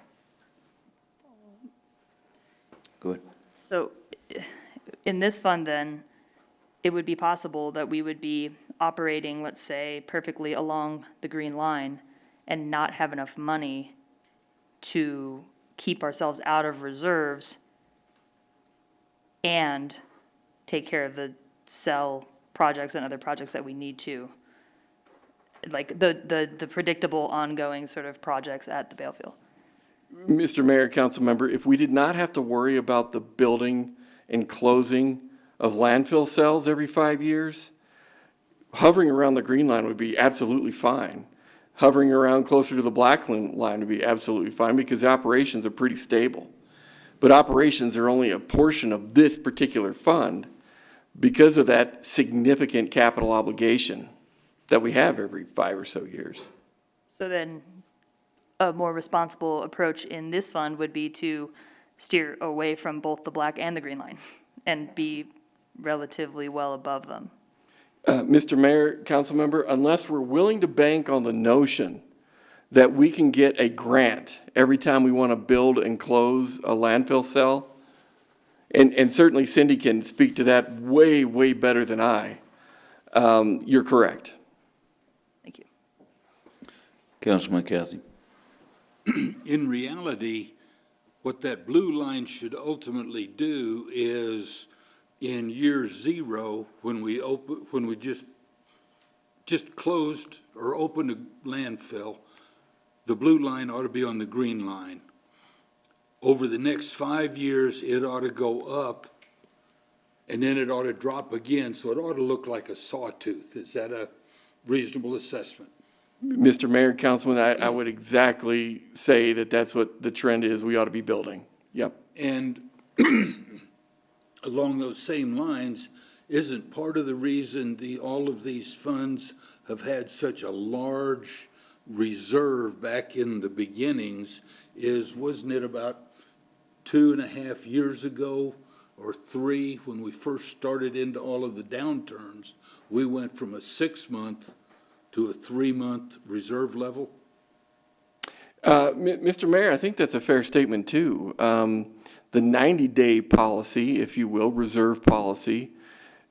Go ahead. So in this fund then, it would be possible that we would be operating, let's say, perfectly along the green line and not have enough money to keep ourselves out of reserves and take care of the cell projects and other projects that we need to, like the predictable ongoing sort of projects at the bale field. Mr. Mayor, council member, if we did not have to worry about the building and closing of landfill cells every 5 years, hovering around the green line would be absolutely fine. Hovering around closer to the black line would be absolutely fine, because the operations are pretty stable. But operations are only a portion of this particular fund because of that significant capital obligation that we have every 5 or so years. So then a more responsible approach in this fund would be to steer away from both the black and the green line and be relatively well above them. Mr. Mayor, council member, unless we're willing to bank on the notion that we can get a grant every time we want to build and close a landfill cell, and certainly Cindy can speak to that way, way better than I, you're correct. Thank you. Councilman Cathy. In reality, what that blue line should ultimately do is in year zero, when we just closed or opened a landfill, the blue line ought to be on the green line. Over the next 5 years, it ought to go up, and then it ought to drop again, so it ought to look like a sawtooth. Is that a reasonable assessment? Mr. Mayor, Councilman, I would exactly say that that's what the trend is we ought to be building. Yep. And along those same lines, isn't part of the reason all of these funds have had such a large reserve back in the beginnings wasn't it about 2.5 years ago or 3 when we first started into all of the downturns, we went from a 6-month to a 3-month reserve level? Mr. Mayor, I think that's a fair statement too. The 90-day policy, if you will, reserve policy,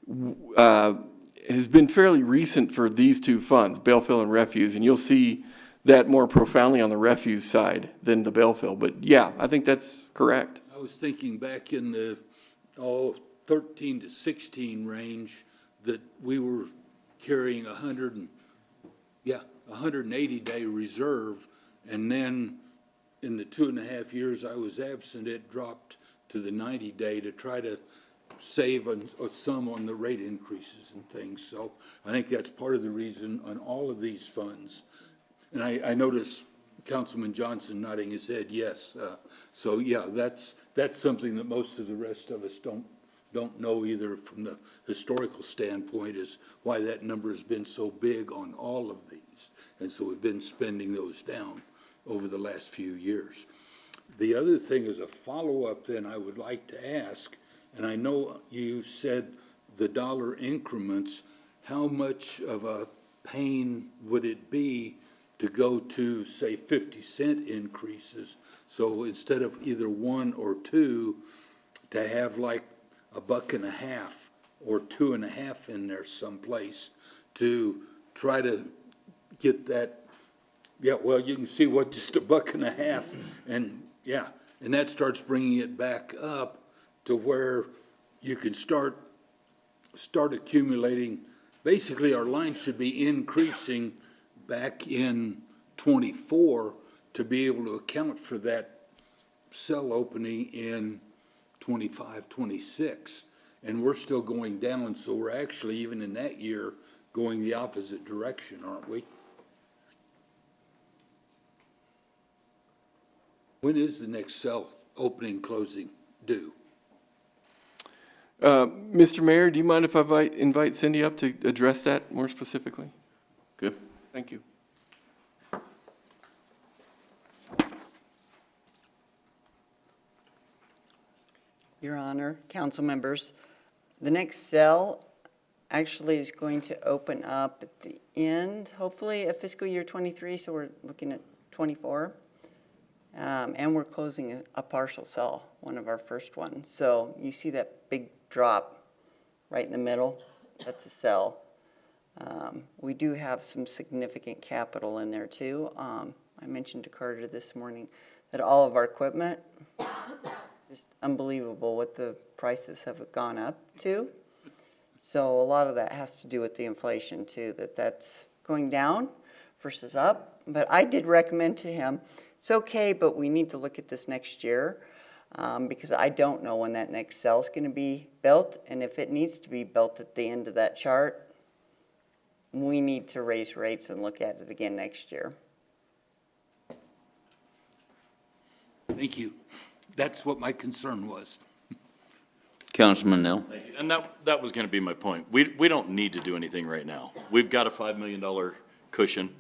has been fairly recent for these two funds, bale fill and refuse, and you'll see that more profoundly on the refuse side than the bale fill. But yeah, I think that's correct. I was thinking back in the, 13 to 16 range, that we were carrying 180-day reserve, and then in the 2.5 years I was absent, it dropped to the 90-day to try to save some on the rate increases and things. So I think that's part of the reason on all of these funds. And I notice Councilman Johnson nodding his head, yes. So yeah, that's something that most of the rest of us don't know either from the historical standpoint, is why that number has been so big on all of these. And so we've been spending those down over the last few years. The other thing is a follow-up then I would like to ask, and I know you said the dollar increments, how much of a pain would it be to go to, say, 50-cent increases? So instead of either 1 or 2, to have like $1.50 or 2.50 in there someplace to try to get that. Yeah, well, you can see what just $1.50, and yeah, and that starts bringing it back up to where you can start accumulating. Basically, our line should be increasing back in 24 to be able to account for that cell opening in 25, 26. And we're still going down, so we're actually, even in that year, going the opposite direction, aren't we? When is the next cell opening, closing due? Mr. Mayor, do you mind if I invite Cindy up to address that more specifically? Good. Thank you. Your Honor, council members, the next cell actually is going to open up at the end, hopefully, of fiscal year 23, so we're looking at 24. And we're closing a partial cell, one of our first ones. So you see that big drop right in the middle? That's a cell. We do have some significant capital in there too. I mentioned to Carter this morning that all of our equipment, just unbelievable what the prices have gone up to. So a lot of that has to do with the inflation too, that's going down versus up. But I did recommend to him, it's okay, but we need to look at this next year because I don't know when that next cell is going to be built. And if it needs to be built at the end of that chart, we need to raise rates and look at it again next year. Thank you. That's what my concern was. Councilman Nell. Thank you. And that was going to be my point. We don't need to do anything right now. We've got a $5 million cushion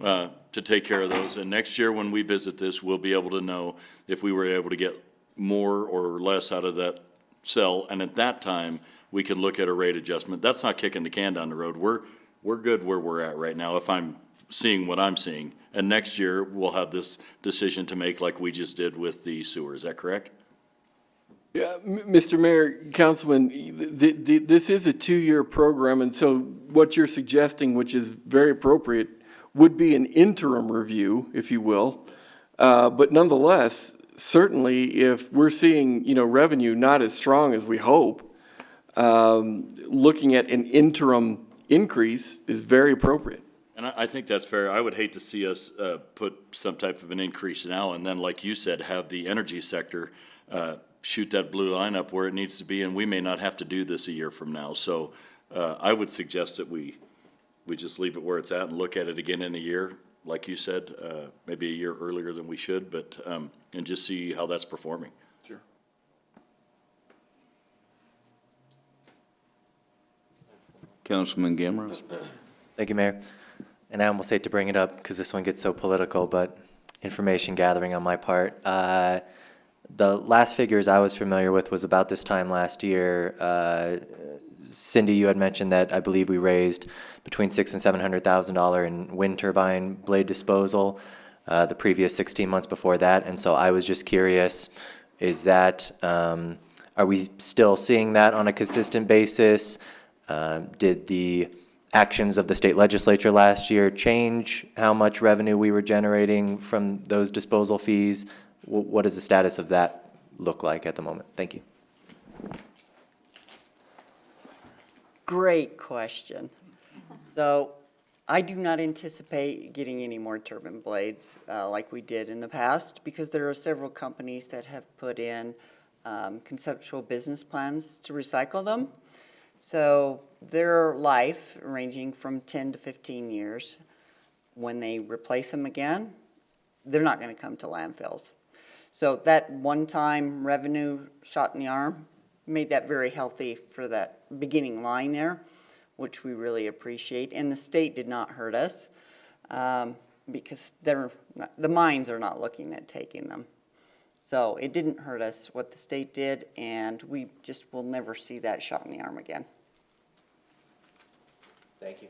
to take care of those. And next year when we visit this, we'll be able to know if we were able to get more or less out of that cell. And at that time, we can look at a rate adjustment. That's not kicking the can down the road. We're good where we're at right now if I'm seeing what I'm seeing. And next year, we'll have this decision to make like we just did with the sewer. Is that correct? Yeah, Mr. Mayor, Councilman, this is a 2-year program, and so what you're suggesting, which is very appropriate, would be an interim review, if you will. But nonetheless, certainly if we're seeing, revenue not as strong as we hope, looking at an interim increase is very appropriate. And I think that's fair. I would hate to see us put some type of an increase now and then, like you said, have the energy sector shoot that blue line up where it needs to be, and we may not have to do this a year from now. So I would suggest that we just leave it where it's at and look at it again in a year, like you said, maybe a year earlier than we should, but and just see how that's performing. Sure. Councilman Gamros. Thank you, Mayor. And I almost hate to bring it up because this one gets so political, but information gathering on my part. The last figures I was familiar with was about this time last year. Cindy, you had mentioned that I believe we raised between $600,000 and $700,000 in wind turbine blade disposal the previous 16 months before that. And so I was just curious, is that, are we still seeing that on a consistent basis? Did the actions of the state legislature last year change how much revenue we were generating from those disposal fees? What does the status of that look like at the moment? Thank you. Great question. So I do not anticipate getting any more turbine blades like we did in the past, because there are several companies that have put in conceptual business plans to recycle them. So their life ranging from 10 to 15 years. When they replace them again, they're not going to come to landfills. So that one-time revenue shot in the arm made that very healthy for that beginning line there, which we really appreciate. And the state did not hurt us because the mines are not looking at taking them. So it didn't hurt us what the state did, and we just will never see that shot in the arm again. Thank you.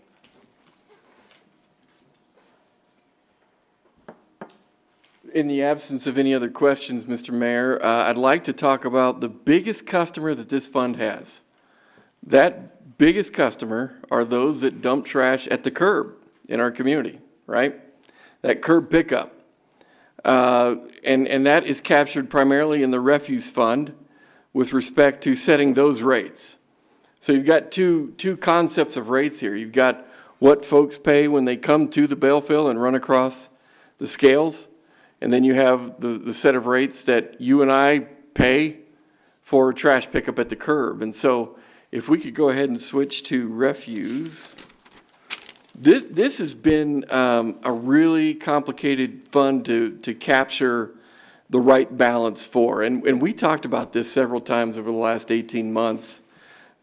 In the absence of any other questions, Mr. Mayor, I'd like to talk about the biggest customer that this fund has. That biggest customer are those that dump trash at the curb in our community, right? That curb pickup. And that is captured primarily in the refuse fund with respect to setting those rates. So you've got two concepts of rates here. You've got what folks pay when they come to the bale fill and run across the scales. And then you have the set of rates that you and I pay for trash pickup at the curb. And so if we could go ahead and switch to refuse. This has been a really complicated fund to capture the right balance for. And we talked about this several times over the last 18 months,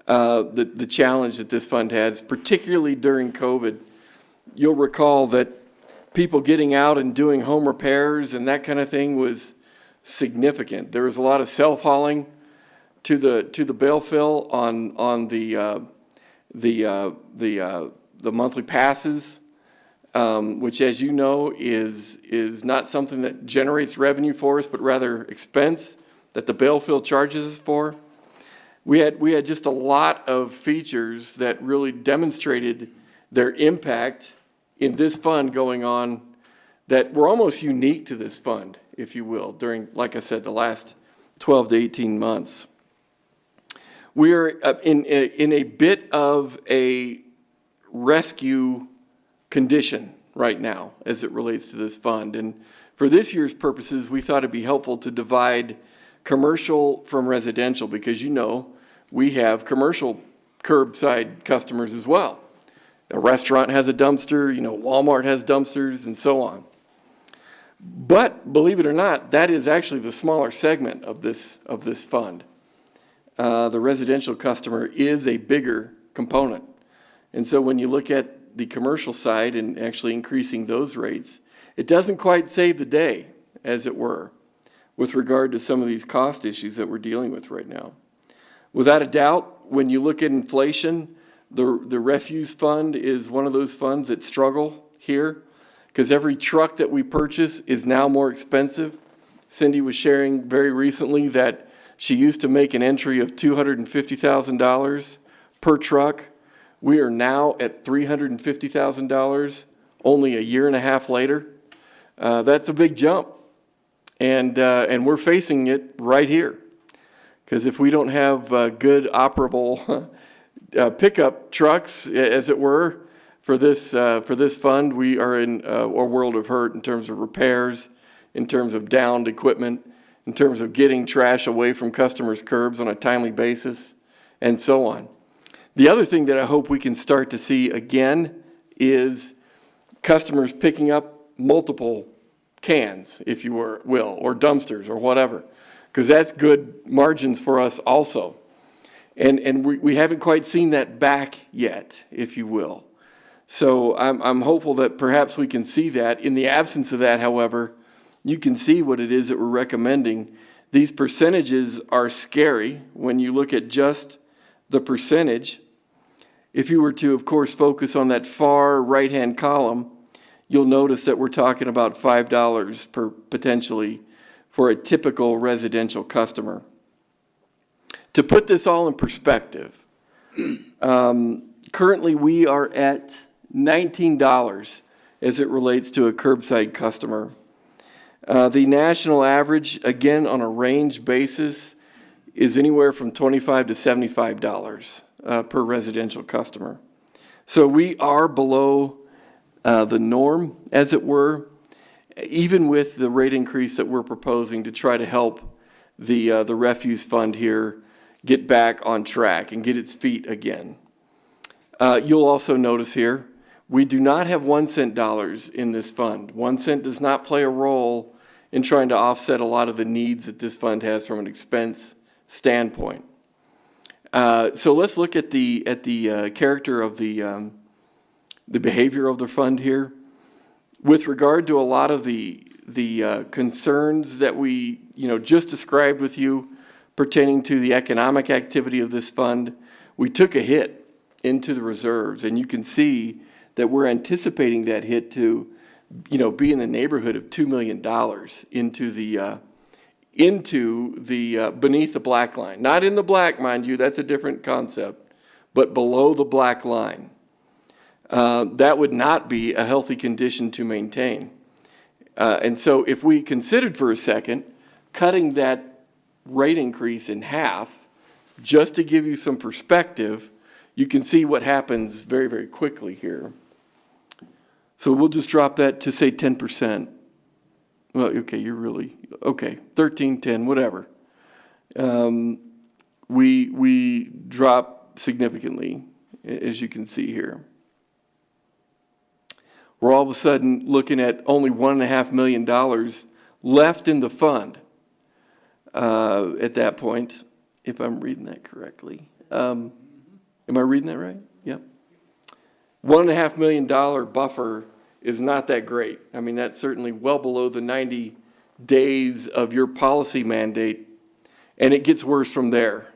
the challenge that this fund has, particularly during COVID. You'll recall that people getting out and doing home repairs and that kind of thing was significant. There was a lot of self-hauling to the bale fill on the monthly passes, which, as you know, is not something that generates revenue for us, but rather expense that the bale fill charges us for. We had just a lot of features that really demonstrated their impact in this fund going on that were almost unique to this fund, if you will, during, like I said, the last 12 to 18 months. We are in a bit of a rescue condition right now as it relates to this fund. And for this year's purposes, we thought it'd be helpful to divide commercial from residential, because you know we have commercial curbside customers as well. A restaurant has a dumpster, you know, Walmart has dumpsters, and so on. But believe it or not, that is actually the smaller segment of this fund. The residential customer is a bigger component. And so when you look at the commercial side and actually increasing those rates, it doesn't quite save the day, as it were, with regard to some of these cost issues that we're dealing with right now. Without a doubt, when you look at inflation, the refuse fund is one of those funds that struggle here, because every truck that we purchase is now more expensive. Cindy was sharing very recently that she used to make an entry of $250,000 per truck. We are now at $350,000 only a year and a half later. That's a big jump. And we're facing it right here. Because if we don't have good operable pickup trucks, as it were, for this fund, we are in a world of hurt in terms of repairs, in terms of downed equipment, in terms of getting trash away from customers' curbs on a timely basis, and so on. The other thing that I hope we can start to see again is customers picking up multiple cans, if you will, or dumpsters or whatever, because that's good margins for us also. And we haven't quite seen that back yet, if you will. So I'm hopeful that perhaps we can see that. In the absence of that, however, you can see what it is that we're recommending. These percentages are scary when you look at just the percentage. If you were to, of course, focus on that far right-hand column, you'll notice that we're talking about $5 per potentially for a typical residential customer. To put this all in perspective, Currently, we are at $19 as it relates to a curbside customer. The national average, again, on a range basis, is anywhere from $25 to $75 per residential customer. So we are below the norm, as it were, even with the rate increase that we're proposing to try to help the refuse fund here get back on track and get its feet again. You'll also notice here, we do not have 1 cent dollars in this fund. 1 cent does not play a role in trying to offset a lot of the needs that this fund has from an expense standpoint. So let's look at the character of the behavior of the fund here. With regard to a lot of the concerns that we just described with you pertaining to the economic activity of this fund, we took a hit into the reserves, and you can see that we're anticipating that hit to be in the neighborhood of $2 million into the beneath the black line. Not in the black, mind you, that's a different concept, but below the black line. That would not be a healthy condition to maintain. And so if we considered for a second cutting that rate increase in half, just to give you some perspective, you can see what happens very, very quickly here. So we'll just drop that to say 10%. Well, okay, okay, 13, 10, whatever. We drop significantly, as you can see here. We're all of a sudden looking at only $1.5 million left in the fund at that point, if I'm reading that correctly. Am I reading that right? Yep. $1.5 million buffer is not that great. I mean, that's certainly well below the 90 days of your policy mandate, and it gets worse from there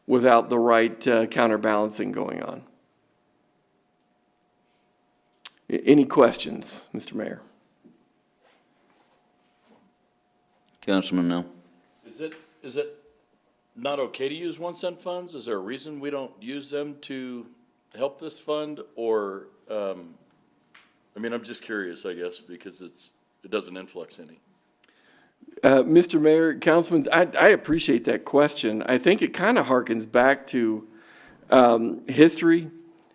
without the right counterbalancing going on. Any questions, Mr. Mayor? Councilman Nell. Is it not okay to use 1 cent funds? Is there a reason we don't use them to help this fund? Or, I'm just curious, I guess, because it doesn't influx any. Mr. Mayor, Councilman, I appreciate that question. I think it kind of harkens back to history,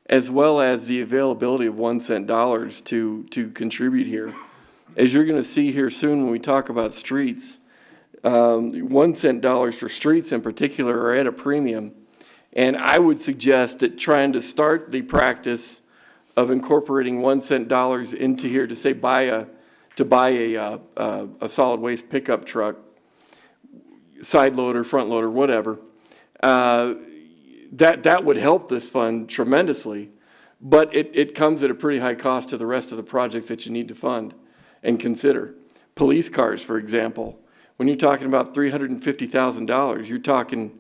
as well as the availability of 1 cent dollars to contribute here. As you're going to see here soon when we talk about streets, 1 cent dollars for streets in particular are at a premium. And I would suggest that trying to start the practice of incorporating 1 cent dollars into here to say buy a solid waste pickup truck, side loader, front loader, whatever, that would help this fund tremendously, but it comes at a pretty high cost to the rest of the projects that you need to fund and consider. Police cars, for example, when you're talking about $350,000, you're talking,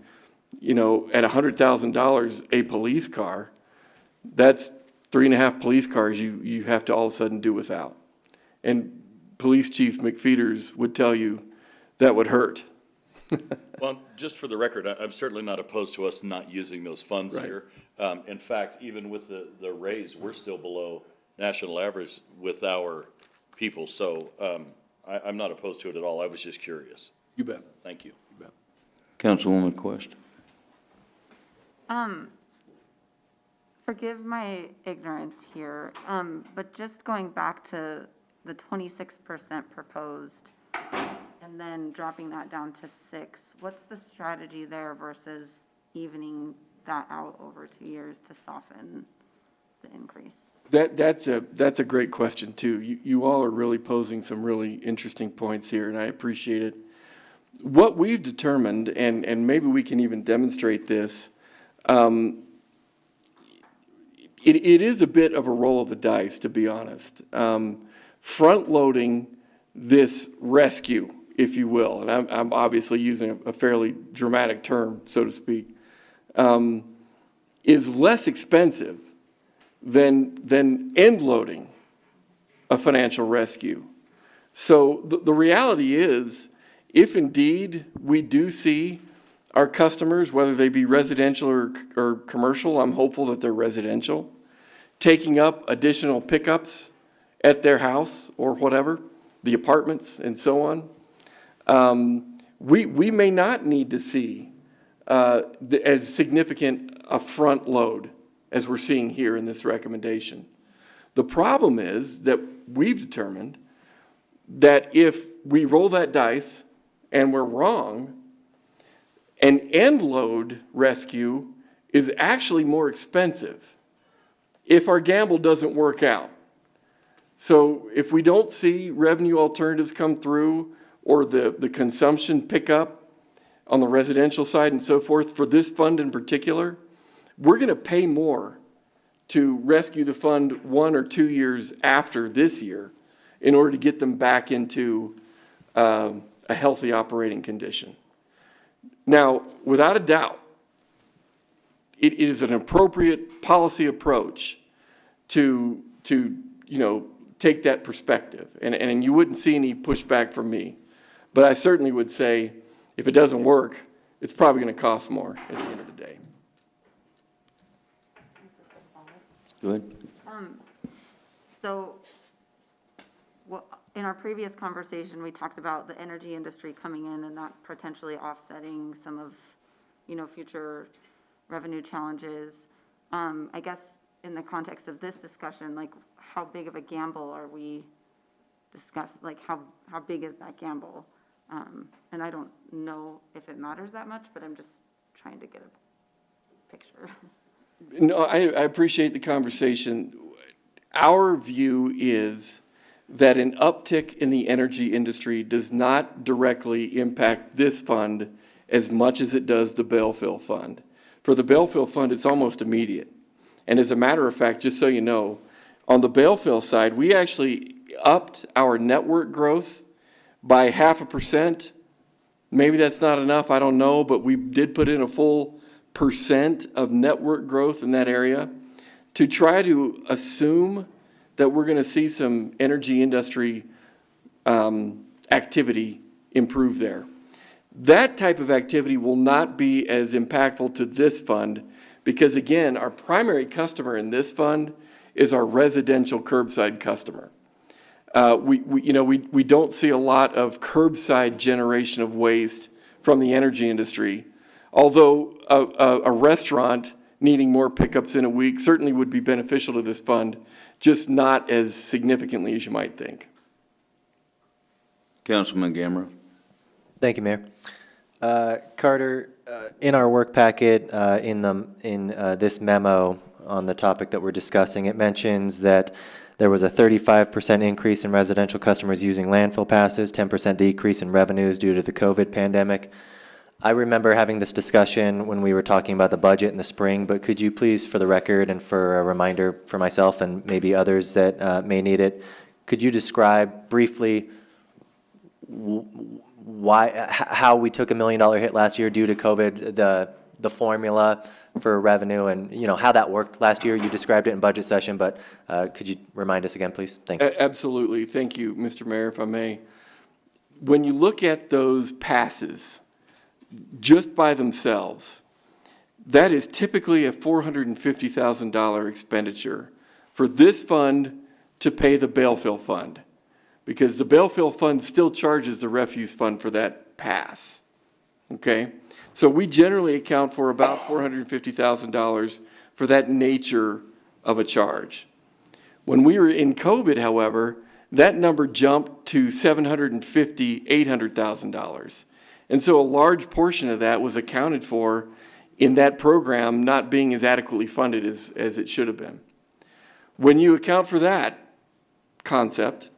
at $100,000 a police car, that's 3.5 police cars you have to all of a sudden do without. And Police Chief McFeeters would tell you that would hurt. Well, just for the record, I'm certainly not opposed to us not using those funds here. In fact, even with the raise, we're still below national average with our people. So I'm not opposed to it at all. I was just curious. You bet. Thank you. You bet. Councilwoman Quest. Forgive my ignorance here, but just going back to the 26% proposed and then dropping that down to 6, what's the strategy there versus evening that out over 2 years to soften the increase? That's a great question too. You all are really posing some really interesting points here, and I appreciate it. What we've determined, and maybe we can even demonstrate this, it is a bit of a roll of the dice, to be honest. Front-loading this rescue, if you will, and I'm obviously using a fairly dramatic term, so to speak, is less expensive than end-loading a financial rescue. So the reality is, if indeed we do see our customers, whether they be residential or commercial, I'm hopeful that they're residential, taking up additional pickups at their house or whatever, the apartments and so on. We may not need to see as significant a front load as we're seeing here in this recommendation. The problem is that we've determined that if we roll that dice and we're wrong, an end load rescue is actually more expensive if our gamble doesn't work out. So if we don't see revenue alternatives come through or the consumption pick up on the residential side and so forth for this fund in particular, we're going to pay more to rescue the fund 1 or 2 years after this year in order to get them back into a healthy operating condition. Now, without a doubt, it is an appropriate policy approach to take that perspective. And you wouldn't see any pushback from me. But I certainly would say, if it doesn't work, it's probably going to cost more at the end of the day. Go ahead. So in our previous conversation, we talked about the energy industry coming in and that potentially offsetting some of, future revenue challenges. I guess in the context of this discussion, like how big of a gamble are we discussing? Like how big is that gamble? And I don't know if it matters that much, but I'm just trying to get a picture. No, I appreciate the conversation. Our view is that an uptick in the energy industry does not directly impact this fund as much as it does the bail-fill fund. For the bail-fill fund, it's almost immediate. And as a matter of fact, just so you know, on the bail-fill side, we actually upped our network growth by 0.5%. Maybe that's not enough, I don't know, but we did put in a full % of network growth in that area to try to assume that we're going to see some energy industry activity improve there. That type of activity will not be as impactful to this fund because, again, our primary customer in this fund is our residential curbside customer. We don't see a lot of curbside generation of waste from the energy industry, although a restaurant needing more pickups in a week certainly would be beneficial to this fund, just not as significantly as you might think. Councilman Gamera. Thank you, Mayor. Carter, in our work packet, in this memo on the topic that we're discussing, it mentions that there was a 35% increase in residential customers using landfill passes, 10% decrease in revenues due to the COVID pandemic. I remember having this discussion when we were talking about the budget in the spring, but could you please, for the record and for a reminder for myself and maybe others that may need it, could you describe briefly how we took $1 million hit last year due to COVID, the formula for revenue, and how that worked last year? You described it in budget session, but could you remind us again, please? Thank you. Absolutely. Thank you, Mr. Mayor, if I may. When you look at those passes just by themselves, that is typically a $450,000 expenditure for this fund to pay the bail-fill fund, because the bail-fill fund still charges the refuse fund for that pass. Okay? So we generally account for about $450,000 for that nature of a charge. When we were in COVID, however, that number jumped to $750,000, $800,000. And so a large portion of that was accounted for in that program not being as adequately funded as it should have been. When you account for that concept,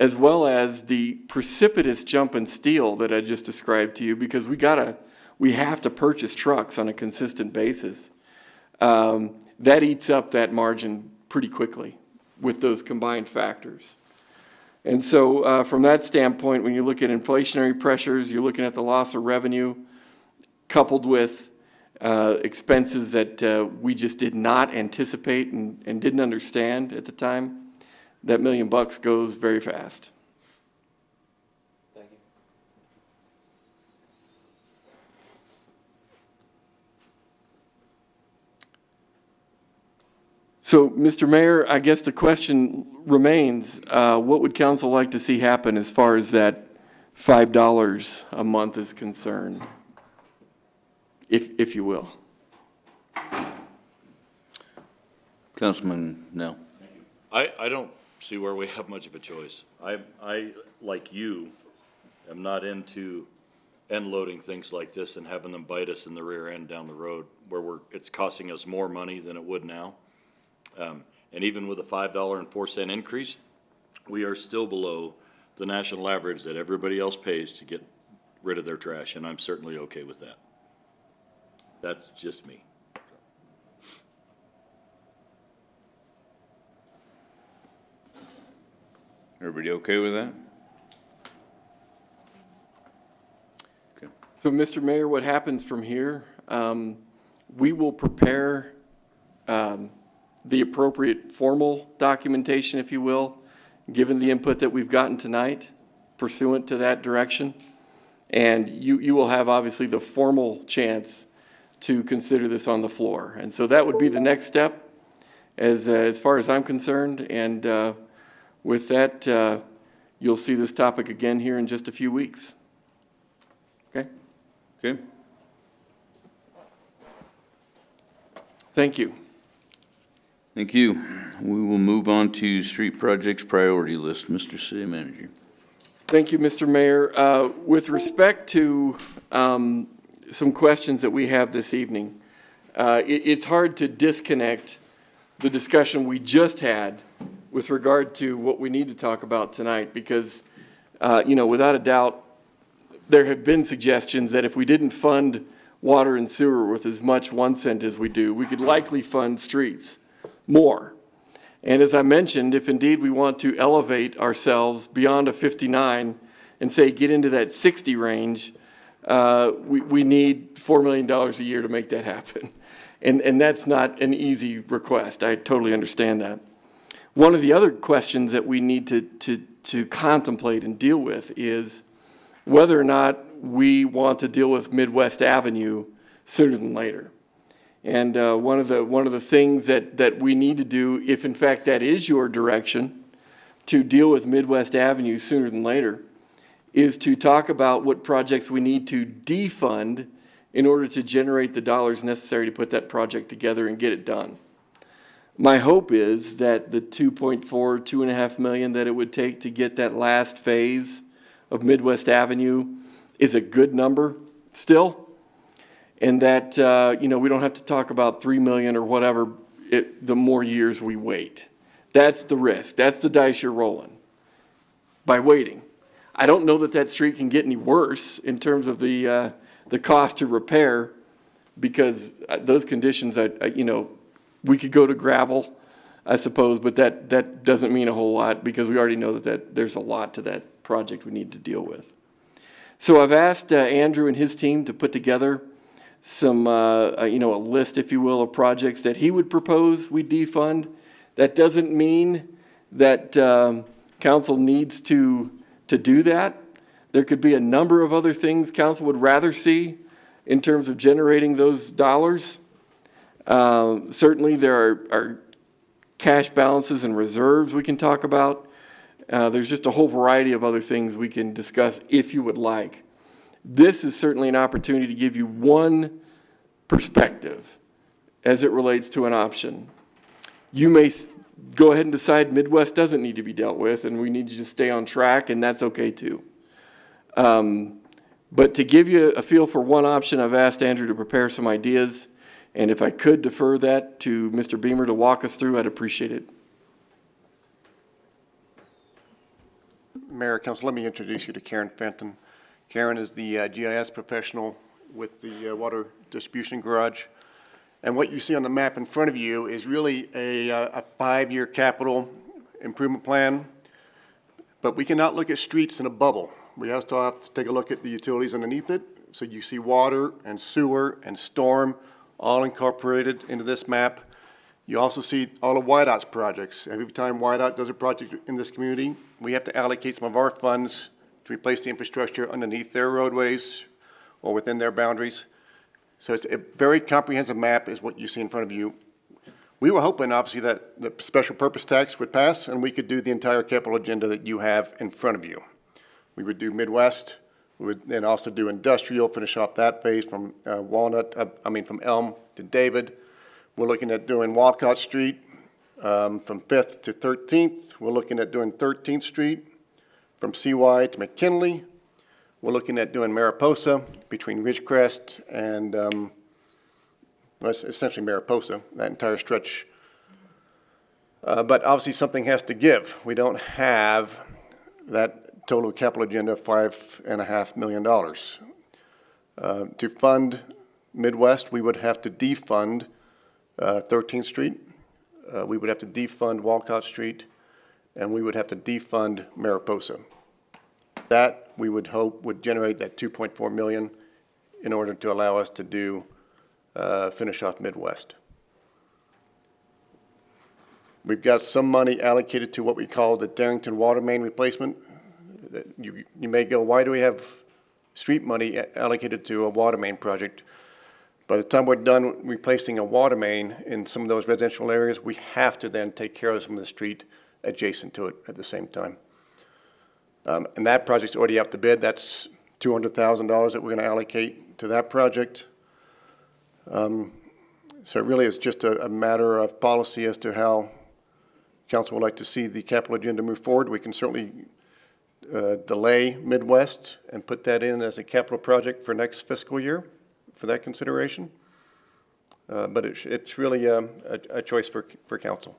as well as the precipitous jump in steel that I just described to you, because we have to purchase trucks on a consistent basis, that eats up that margin pretty quickly with those combined factors. And so from that standpoint, when you look at inflationary pressures, you're looking at the loss of revenue coupled with expenses that we just did not anticipate and didn't understand at the time, that $1 million goes very fast. Thank you. So, Mr. Mayor, I guess the question remains, what would council like to see happen as far as that $5 a month is concerned? If you will. Councilman Nell. I don't see where we have much of a choice. I, like you, am not into end loading things like this and having them bite us in the rear end down the road where it's costing us more money than it would now. And even with a $5.04 increase, we are still below the national average that everybody else pays to get rid of their trash, and I'm certainly okay with that. That's just me. Everybody okay with that? Okay. So, Mr. Mayor, what happens from here? We will prepare the appropriate formal documentation, if you will, given the input that we've gotten tonight, pursuant to that direction. And you will have, obviously, the formal chance to consider this on the floor. And so that would be the next step, as far as I'm concerned. And with that, you'll see this topic again here in just a few weeks. Okay? Okay. Thank you. Thank you. We will move on to street projects priority list. Mr. City Manager. Thank you, Mr. Mayor. With respect to some questions that we have this evening, it's hard to disconnect the discussion we just had with regard to what we need to talk about tonight, because, without a doubt, there have been suggestions that if we didn't fund water and sewer with as much 1 cent as we do, we could likely fund streets more. And as I mentioned, if indeed we want to elevate ourselves beyond a 59 and say get into that 60 range, we need $4 million a year to make that happen. And that's not an easy request. I totally understand that. One of the other questions that we need to contemplate and deal with is whether or not we want to deal with Midwest Avenue sooner than later. And one of the things that we need to do, if in fact that is your direction, to deal with Midwest Avenue sooner than later, is to talk about what projects we need to defund in order to generate the dollars necessary to put that project together and get it done. My hope is that the $2.5 million that it would take to get that last phase of Midwest Avenue is a good number still, and that we don't have to talk about $3 million or whatever the more years we wait. That's the risk. That's the dice you're rolling by waiting. I don't know that street can get any worse in terms of the cost to repair, because those conditions, we could go to gravel, I suppose, but that doesn't mean a whole lot, because we already know that there's a lot to that project we need to deal with. So I've asked Andrew and his team to put together some, a list, if you will, of projects that he would propose we defund. That doesn't mean that council needs to do that. There could be a number of other things council would rather see in terms of generating those dollars. Certainly there are cash balances and reserves we can talk about. There's just a whole variety of other things we can discuss if you would like. This is certainly an opportunity to give you one perspective as it relates to an option. You may go ahead and decide Midwest doesn't need to be dealt with and we need to just stay on track, and that's okay too. But to give you a feel for one option, I've asked Andrew to prepare some ideas, and if I could defer that to Mr. Beamer to walk us through, I'd appreciate it. Mayor, Council, let me introduce you to Karen Fenton. Karen is the GIS professional with the water distribution garage. And what you see on the map in front of you is really a 5-year capital improvement plan. But we cannot look at streets in a bubble. We also have to take a look at the utilities underneath it. So you see water and sewer and storm all incorporated into this map. You also see all of YDOT's projects. Every time YDOT does a project in this community, we have to allocate some of our funds to replace the infrastructure underneath their roadways or within their boundaries. So it's a very comprehensive map is what you see in front of you. We were hoping, obviously, that the special purpose tax would pass and we could do the entire capital agenda that you have in front of you. We would do Midwest, we would then also do industrial, finish off that phase from from Elm to David. We're looking at doing Walcott Street from 5th to 13th. We're looking at doing 13th Street from CY to McKinley. We're looking at doing Mariposa between Ridgecrest and well, it's essentially Mariposa, that entire stretch. But obviously something has to give. We don't have that total capital agenda of $5.5 million. To fund Midwest, we would have to defund 13th Street. We would have to defund Walcott Street, and we would have to defund Mariposa. That, we would hope, would generate that $2.4 million in order to allow us to do finish off Midwest. We've got some money allocated to what we call the Darrington water main replacement. You may go, why do we have street money allocated to a water main project? By the time we're done replacing a water main in some of those residential areas, we have to then take care of some of the street adjacent to it at the same time. And that project's already out to bid. That's $200,000 that we're going to allocate to that project. So it really is just a matter of policy as to how council would like to see the capital agenda move forward. We can certainly delay Midwest and put that in as a capital project for next fiscal year for that consideration. But it's really a choice for council.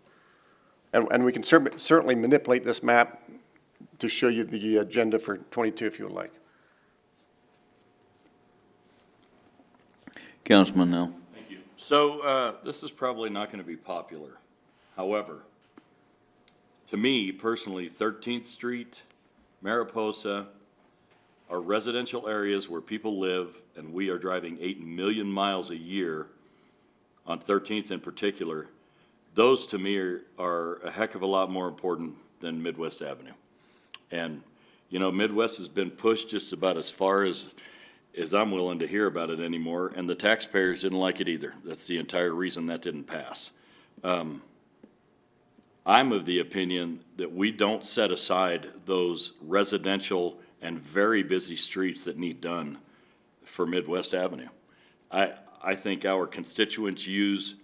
And we can certainly manipulate this map to show you the agenda for 22 if you would like. Councilman Nell. Thank you. So this is probably not going to be popular. However, to me personally, 13th Street, Mariposa are residential areas where people live, and we are driving 8 million miles a year on 13th in particular. Those to me are a heck of a lot more important than Midwest Avenue. And, you know, Midwest has been pushed just about as far as I'm willing to hear about it anymore, and the taxpayers didn't like it either. That's the entire reason that didn't pass. I'm of the opinion that we don't set aside those residential and very busy streets that need done for Midwest Avenue. I think our constituents use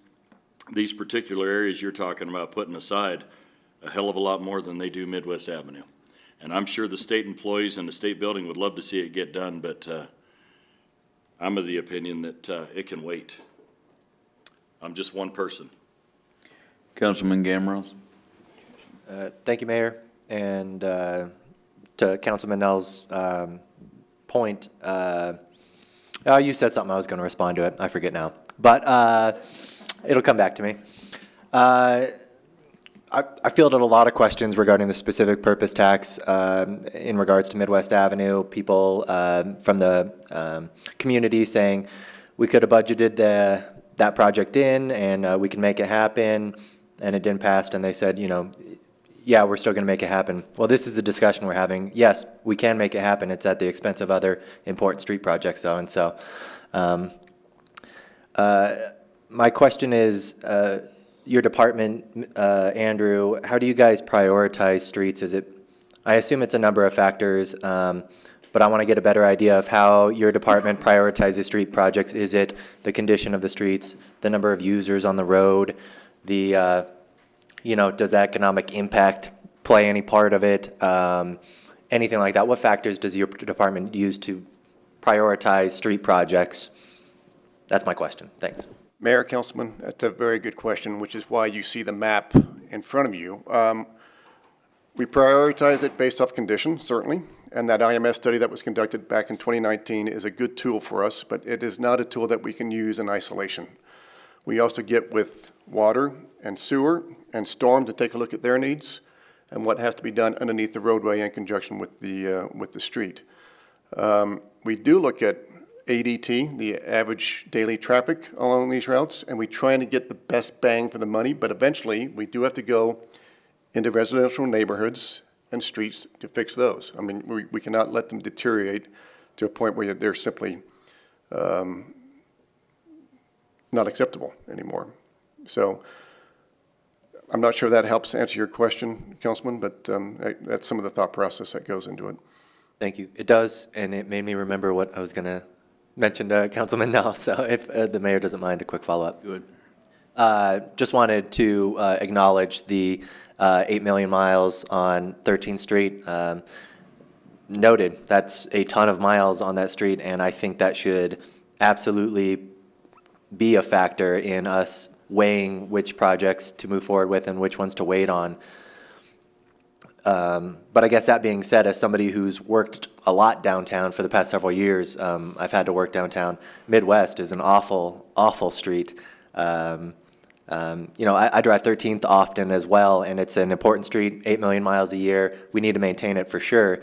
these particular areas you're talking about putting aside a hell of a lot more than they do Midwest Avenue. And I'm sure the state employees in the state building would love to see it get done, but I'm of the opinion that it can wait. I'm just one person. Councilman Gamros. Thank you, Mayor. And to Councilman Nell's point, you said something, I was going to respond to it. I forget now. But it'll come back to me. I fielded a lot of questions regarding the specific purpose tax in regards to Midwest Avenue. People from the community saying we could have budgeted that project in and we can make it happen, and it didn't pass. And they said, you know, yeah, we're still going to make it happen. Well, this is a discussion we're having. Yes, we can make it happen. It's at the expense of other important street projects, though. And so my question is, your department, Andrew, how do you guys prioritize streets? I assume it's a number of factors, but I want to get a better idea of how your department prioritizes street projects. Is it the condition of the streets, the number of users on the road, does economic impact play any part of it? Anything like that? What factors does your department use to prioritize street projects? That's my question. Thanks. Mayor, Councilman, that's a very good question, which is why you see the map in front of you. We prioritize it based off condition, certainly, and that IMS study that was conducted back in 2019 is a good tool for us, but it is not a tool that we can use in isolation. We also get with water and sewer and storm to take a look at their needs and what has to be done underneath the roadway in conjunction with the street. We do look at ADT, the average daily traffic along these routes, and we try to get the best bang for the money, but eventually we do have to go into residential neighborhoods and streets to fix those. I mean, we cannot let them deteriorate to a point where they're simply not acceptable anymore. So I'm not sure that helps answer your question, Councilman, but that's some of the thought process that goes into it. Thank you. It does, and it made me remember what I was going to mention to Councilman Nell, so if the mayor doesn't mind, a quick follow-up. Good. Just wanted to acknowledge the 8 million miles on 13th Street. Noted, that's a ton of miles on that street, and I think that should absolutely be a factor in us weighing which projects to move forward with and which ones to wait on. But I guess that being said, as somebody who's worked a lot downtown for the past several years, I've had to work downtown. Midwest is an awful, awful street. You know, I drive 13th often as well, and it's an important street, 8 million miles a year. We need to maintain it for sure.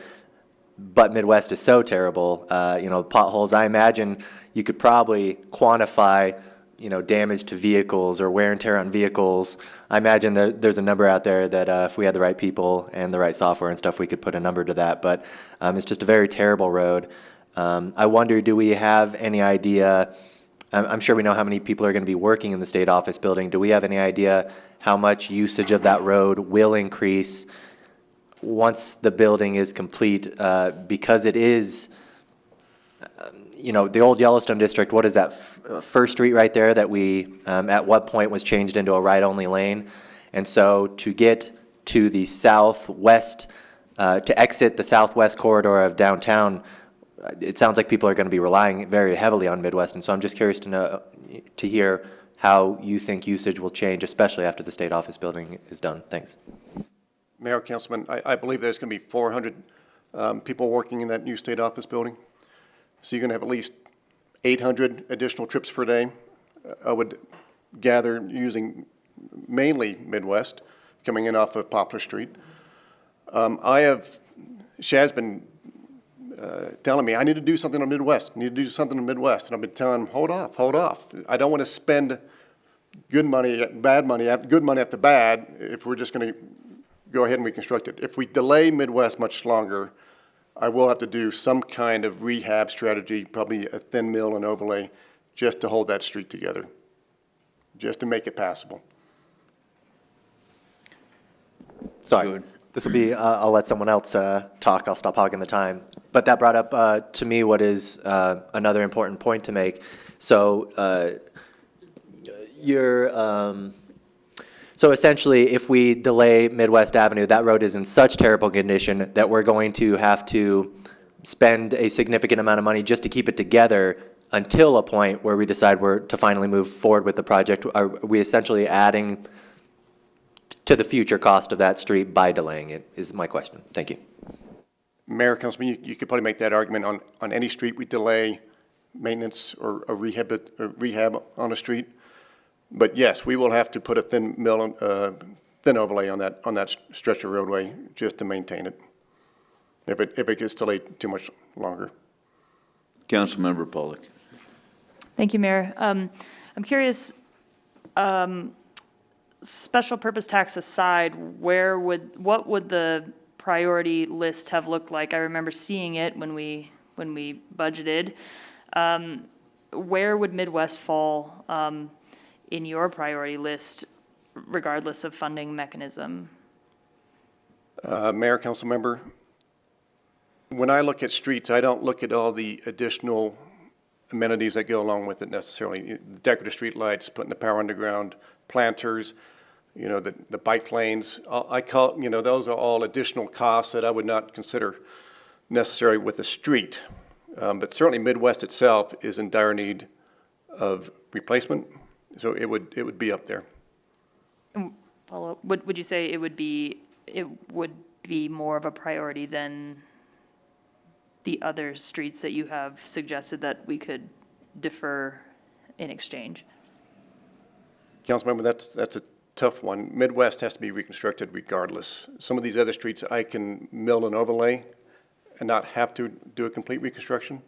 But Midwest is so terrible. You know, potholes, I imagine you could probably quantify, you know, damage to vehicles or wear and tear on vehicles. I imagine there's a number out there that if we had the right people and the right software and stuff, we could put a number to that. But it's just a very terrible road. I wonder, do we have any idea? I'm sure we know how many people are going to be working in the state office building. Do we have any idea how much usage of that road will increase once the building is complete? Because it is, you know, the old Yellowstone district, what is that, First Street right there that we, at what point was changed into a right-only lane? And so to get to the southwest, to exit the southwest corridor of downtown, it sounds like people are going to be relying very heavily on Midwest. And so I'm just curious to know, to hear how you think usage will change, especially after the state office building is done. Thanks. Mayor, Councilman, I believe there's going to be 400 people working in that new state office building. So you're going to have at least 800 additional trips per day. I would gather using mainly Midwest, coming in off of Poplar Street. Shad's been telling me I need to do something on Midwest, and I've been telling him, hold off. I don't want to spend good money after bad if we're just going to go ahead and reconstruct it. If we delay Midwest much longer, I will have to do some kind of rehab strategy, probably a thin mill and overlay, just to hold that street together, just to make it passable. Sorry, this will be, I'll let someone else talk. I'll stop hogging the time. But that brought up to me what is another important point to make. So so essentially, if we delay Midwest Avenue, that road is in such terrible condition that we're going to have to spend a significant amount of money just to keep it together until a point where we decide we're to finally move forward with the project. Are we essentially adding to the future cost of that street by delaying it, is my question. Thank you. Mayor, Councilman, you could probably make that argument on any street we delay maintenance or rehab on a street. But yes, we will have to put a thin mill, thin overlay on that stretch of roadway just to maintain it, if it gets delayed too much longer. Councilmember Pollock. Thank you, Mayor. I'm curious, special purpose tax aside, what would the priority list have looked like? I remember seeing it when we budgeted. Where would Midwest fall in your priority list, regardless of funding mechanism? Mayor, council member, when I look at streets, I don't look at all the additional amenities that go along with it necessarily. Decorative street lights, putting the power underground, planters, you know, the bike lanes. Those are all additional costs that I would not consider necessary with a street. But certainly Midwest itself is in dire need of replacement. So it would be up there. Follow up. Would you say it would be more of a priority than the other streets that you have suggested that we could defer in exchange? Councilmember, that's a tough one. Midwest has to be reconstructed regardless. Some of these other streets I can mill and overlay and not have to do a complete reconstruction.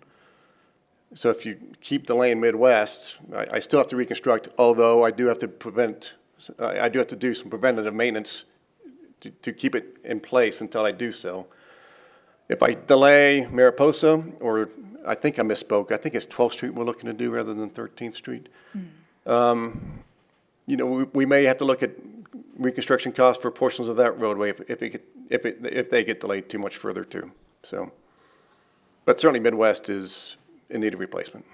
So if you keep delaying Midwest, I still have to reconstruct, although I do have to do some preventative maintenance to keep it in place until I do so. If I delay Mariposa, or I think I misspoke, I think it's 12th Street we're looking to do rather than 13th Street. You know, we may have to look at reconstruction costs for portions of that roadway if they get delayed too much further too. So, but certainly Midwest is in need of replacement.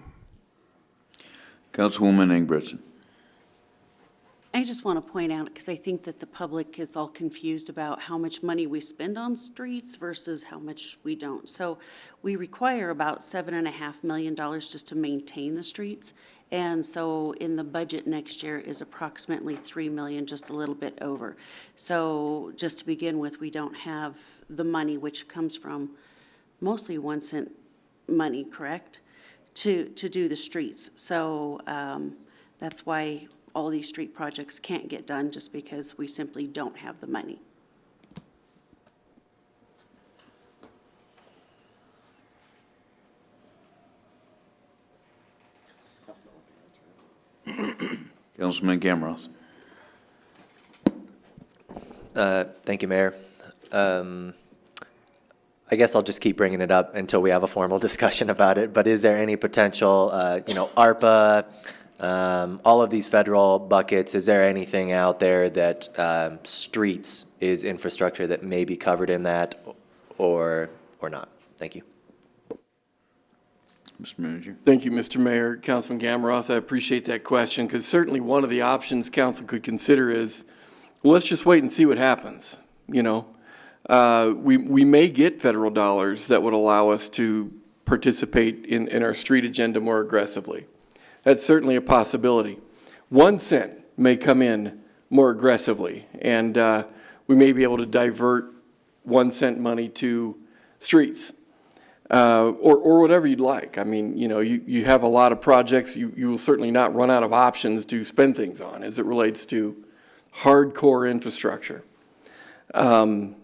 Councilwoman Ingebretson. I just want to point out, because I think that the public is all confused about how much money we spend on streets versus how much we don't. So we require about $7.5 million just to maintain the streets. And so in the budget next year is approximately $3 million, just a little bit over. So just to begin with, we don't have the money, which comes from mostly 1 cent money, correct? To do the streets. So that's why all these street projects can't get done, just because we simply don't have the money. Councilman Gamroth. Thank you, Mayor. I guess I'll just keep bringing it up until we have a formal discussion about it, but is there any potential, ARPA, all of these federal buckets, is there anything out there that streets is infrastructure that may be covered in that or not? Thank you. Mr. Manager. Thank you, Mr. Mayor. Councilman Gamroth, I appreciate that question, because certainly one of the options council could consider is, well, let's just wait and see what happens. We may get federal dollars that would allow us to participate in our street agenda more aggressively. That's certainly a possibility. 1 cent may come in more aggressively, and we may be able to divert 1 cent money to streets, or whatever you'd like. I mean, you have a lot of projects. You will certainly not run out of options to spend things on as it relates to hardcore infrastructure. The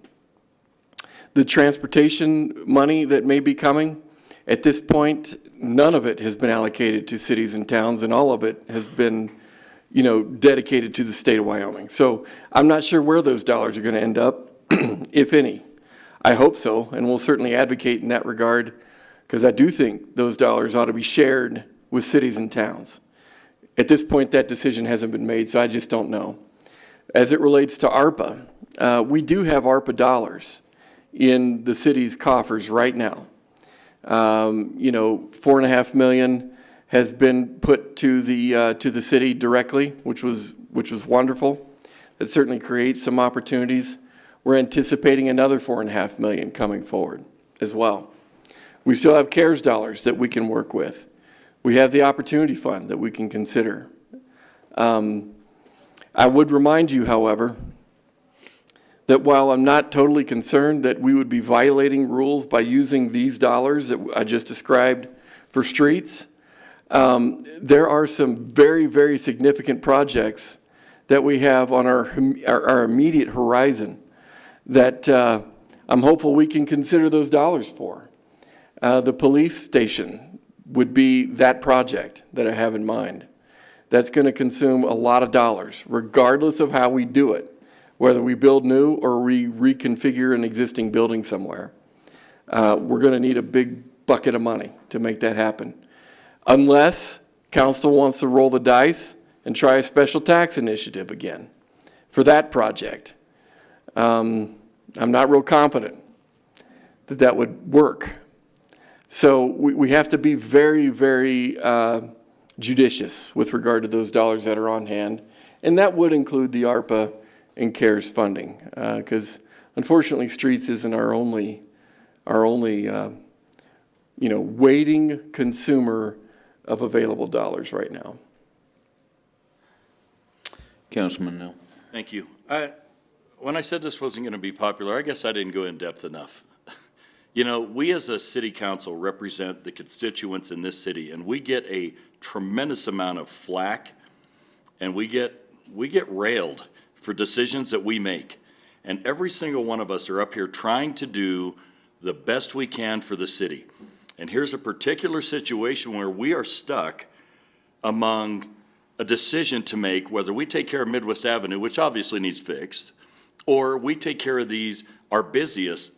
transportation money that may be coming, at this point, none of it has been allocated to cities and towns, and all of it has been, dedicated to the state of Wyoming. So I'm not sure where those dollars are going to end up, if any. I hope so, and we'll certainly advocate in that regard, because I do think those dollars ought to be shared with cities and towns. At this point, that decision hasn't been made, so I just don't know. As it relates to ARPA, we do have ARPA dollars in the city's coffers right now. $4.5 million has been put to the city directly, which was wonderful. That certainly creates some opportunities. We're anticipating another $4.5 million coming forward as well. We still have CARES dollars that we can work with. We have the Opportunity Fund that we can consider. I would remind you, however, that while I'm not totally concerned that we would be violating rules by using these dollars that I just described for streets, there are some very, very significant projects that we have on our immediate horizon that I'm hopeful we can consider those dollars for. The police station would be that project that I have in mind. That's going to consume a lot of dollars, regardless of how we do it. Whether we build new or we reconfigure an existing building somewhere. We're going to need a big bucket of money to make that happen. Unless council wants to roll the dice and try a special tax initiative again for that project. I'm not real confident that that would work. So we have to be very, very judicious with regard to those dollars that are on hand. And that would include the ARPA and CARES funding, because unfortunately streets isn't our only waiting consumer of available dollars right now. Councilman Nell. Thank you. When I said this wasn't going to be popular, I guess I didn't go in depth enough. We as a city council represent the constituents in this city, and we get a tremendous amount of flack, and we get railed for decisions that we make. And every single one of us are up here trying to do the best we can for the city. And here's a particular situation where we are stuck among a decision to make whether we take care of Midwest Avenue, which obviously needs fixed, or we take care of our busiest,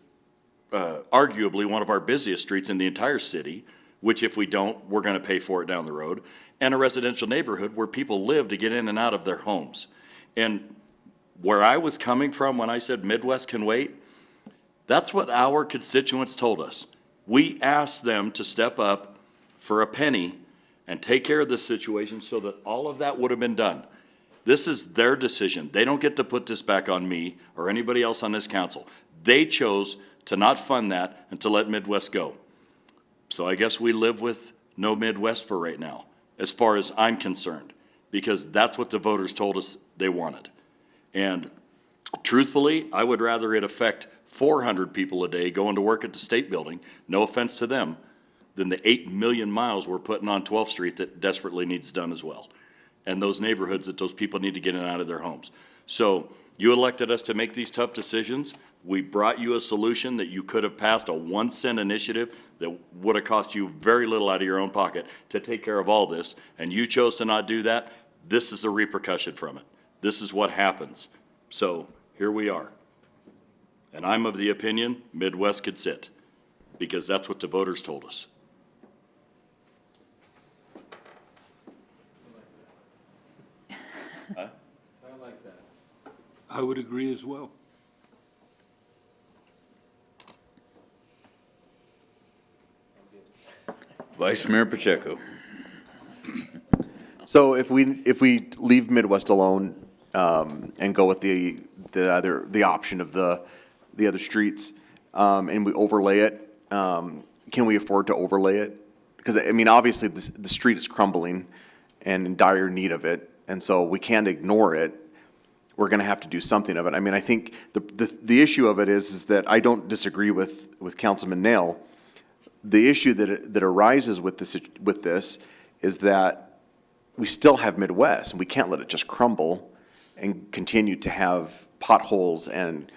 arguably one of our busiest streets in the entire city, which if we don't, we're going to pay for it down the road, and a residential neighborhood where people live to get in and out of their homes. And where I was coming from when I said Midwest can wait, that's what our constituents told us. We asked them to step up for a penny and take care of this situation so that all of that would have been done. This is their decision. They don't get to put this back on me or anybody else on this council. They chose to not fund that and to let Midwest go. So I guess we live with no Midwest for right now, as far as I'm concerned, because that's what the voters told us they wanted. And truthfully, I would rather it affect 400 people a day going to work at the state building, no offense to them, than the 8 million miles we're putting on 12th Street that desperately needs done as well. And those neighborhoods that those people need to get in and out of their homes. So you elected us to make these tough decisions. We brought you a solution that you could have passed, a 1 cent initiative that would have cost you very little out of your own pocket to take care of all this, and you chose to not do that. This is the repercussion from it. This is what happens. So here we are. And I'm of the opinion Midwest could sit, because that's what the voters told us. Huh? I like that. I would agree as well. Vice Mayor Pacheco. So if we leave Midwest alone, and go with the option of the other streets, and we overlay it, can we afford to overlay it? Because, I mean, obviously, the street is crumbling and in dire need of it, and so we can't ignore it. We're gonna have to do something of it. I mean, I think the issue of it is that I don't disagree with Councilman Nail. The issue that arises with this is that we still have Midwest, and we can't let it just crumble and continue to have potholes and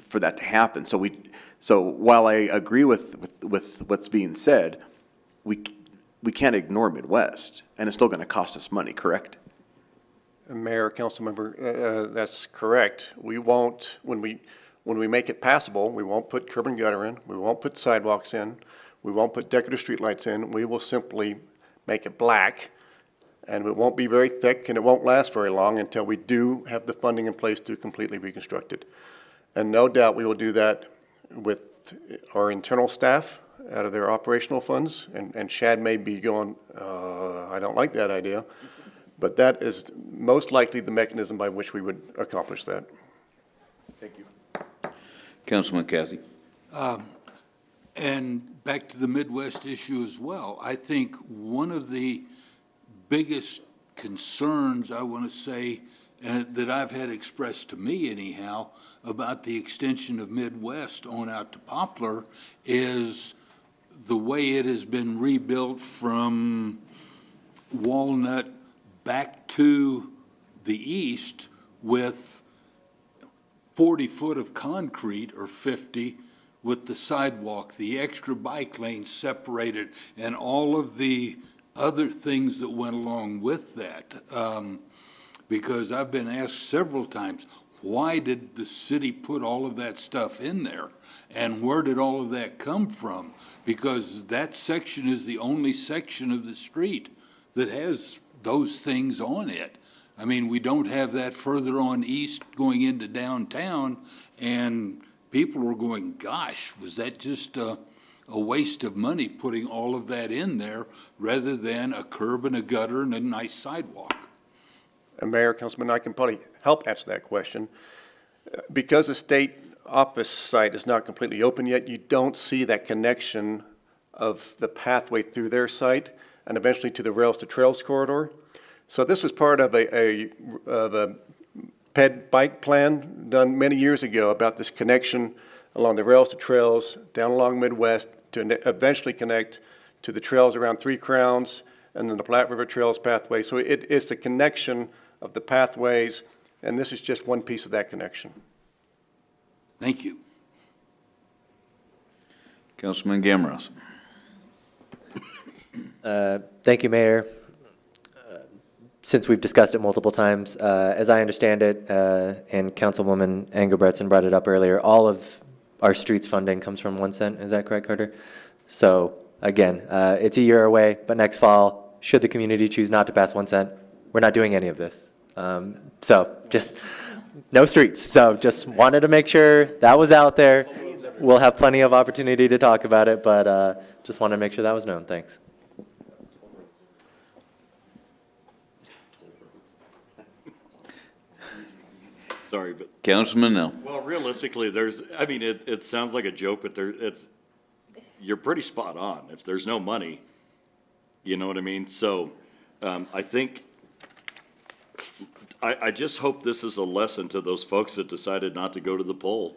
for that to happen. So while I agree with what's being said, we can't ignore Midwest, and it's still going to cost us money, correct? Mayor, Councilmember, that's correct. We won't, when we make it passable, we won't put curb and gutter in, we won't put sidewalks in, we won't put decorative streetlights in, we will simply make it black, and it won't be very thick, and it won't last very long until we do have the funding in place to completely reconstruct it. And no doubt we will do that with our internal staff out of their operational funds, and Chad may be going, I don't like that idea, but that is most likely the mechanism by which we would accomplish that. Thank you. Councilman Kathy. And back to the Midwest issue as well. I think one of the biggest concerns, I want to say, that I've had expressed to me anyhow, about the extension of Midwest on out to Poplar is the way it has been rebuilt from Walnut back to the east with 40 foot of concrete or 50 with the sidewalk, the extra bike lanes separated, and all of the other things that went along with that. Because I've been asked several times, why did the city put all of that stuff in there? And where did all of that come from? Because that section is the only section of the street that has those things on it. I mean, we don't have that further on east going into downtown, and people are going, gosh, was that just a waste of money putting all of that in there rather than a curb and a gutter and a nice sidewalk? And Mayor, Councilman, I can probably help answer that question. Because the state office site is not completely open yet, you don't see that connection of the pathway through their site and eventually to the Rails to Trails corridor. So this was part of a PED bike plan done many years ago about this connection along the Rails to Trails, down along Midwest, to eventually connect to the trails around Three Crowns and then the Platte River Trails pathway. So it's the connection of the pathways, and this is just one piece of that connection. Thank you. Councilman Gamros. Thank you, Mayor. Since we've discussed it multiple times, as I understand it, and Councilwoman Engelbretson brought it up earlier, all of our streets funding comes from 1 cent. Is that correct, Carter? So again, it's a year away, but next fall, should the community choose not to pass 1 cent, we're not doing any of this. So just, no streets. So just wanted to make sure that was out there. We'll have plenty of opportunity to talk about it, but just wanted to make sure that was known. Thanks. Sorry, but. Councilman Nell. Well, realistically, I mean, it sounds like a joke, but you're pretty spot on. If there's no money, you know what I mean? So, I think, I just hope this is a lesson to those folks that decided not to go to the poll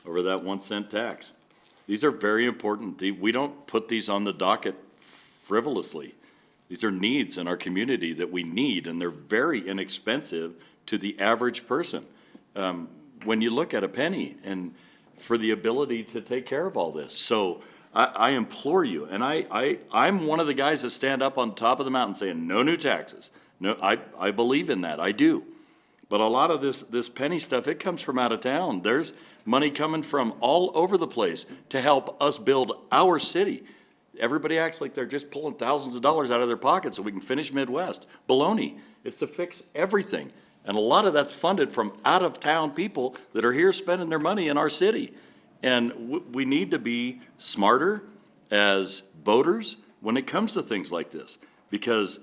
over that 1 cent tax. These are very important. We don't put these on the docket frivolously. These are needs in our community that we need, and they're very inexpensive to the average person. When you look at a penny and for the ability to take care of all this. So I implore you, and I'm one of the guys that stand up on top of the mountain saying, no new taxes. No, I believe in that, I do. But a lot of this penny stuff, it comes from out of town. There's money coming from all over the place to help us build our city. Everybody acts like they're just pulling thousands of dollars out of their pockets so we can finish Midwest. Baloney. It's to fix everything. And a lot of that's funded from out-of-town people that are here spending their money in our city. And we need to be smarter as voters when it comes to things like this. Because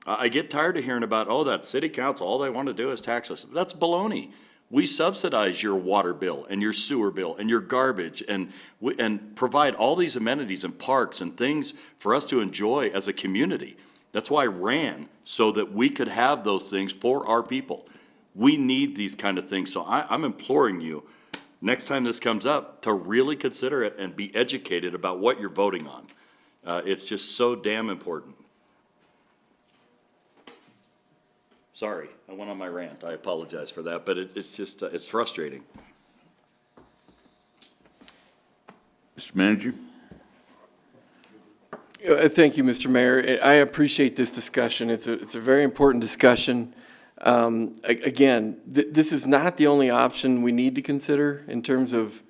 I get tired of hearing about, oh, that city council, all they want to do is tax us. That's baloney. We subsidize your water bill and your sewer bill and your garbage and provide all these amenities and parks and things for us to enjoy as a community. That's why I ran, so that we could have those things for our people. We need these kind of things. So I'm imploring you, next time this comes up, to really consider it and be educated about what you're voting on. It's just so damn important. Sorry, I went on my rant. I apologize for that, but it's just, it's frustrating. Mr. Manager? Thank you, Mr. Mayor. I appreciate this discussion. It's a very important discussion. Again, this is not the only option we need to consider in terms of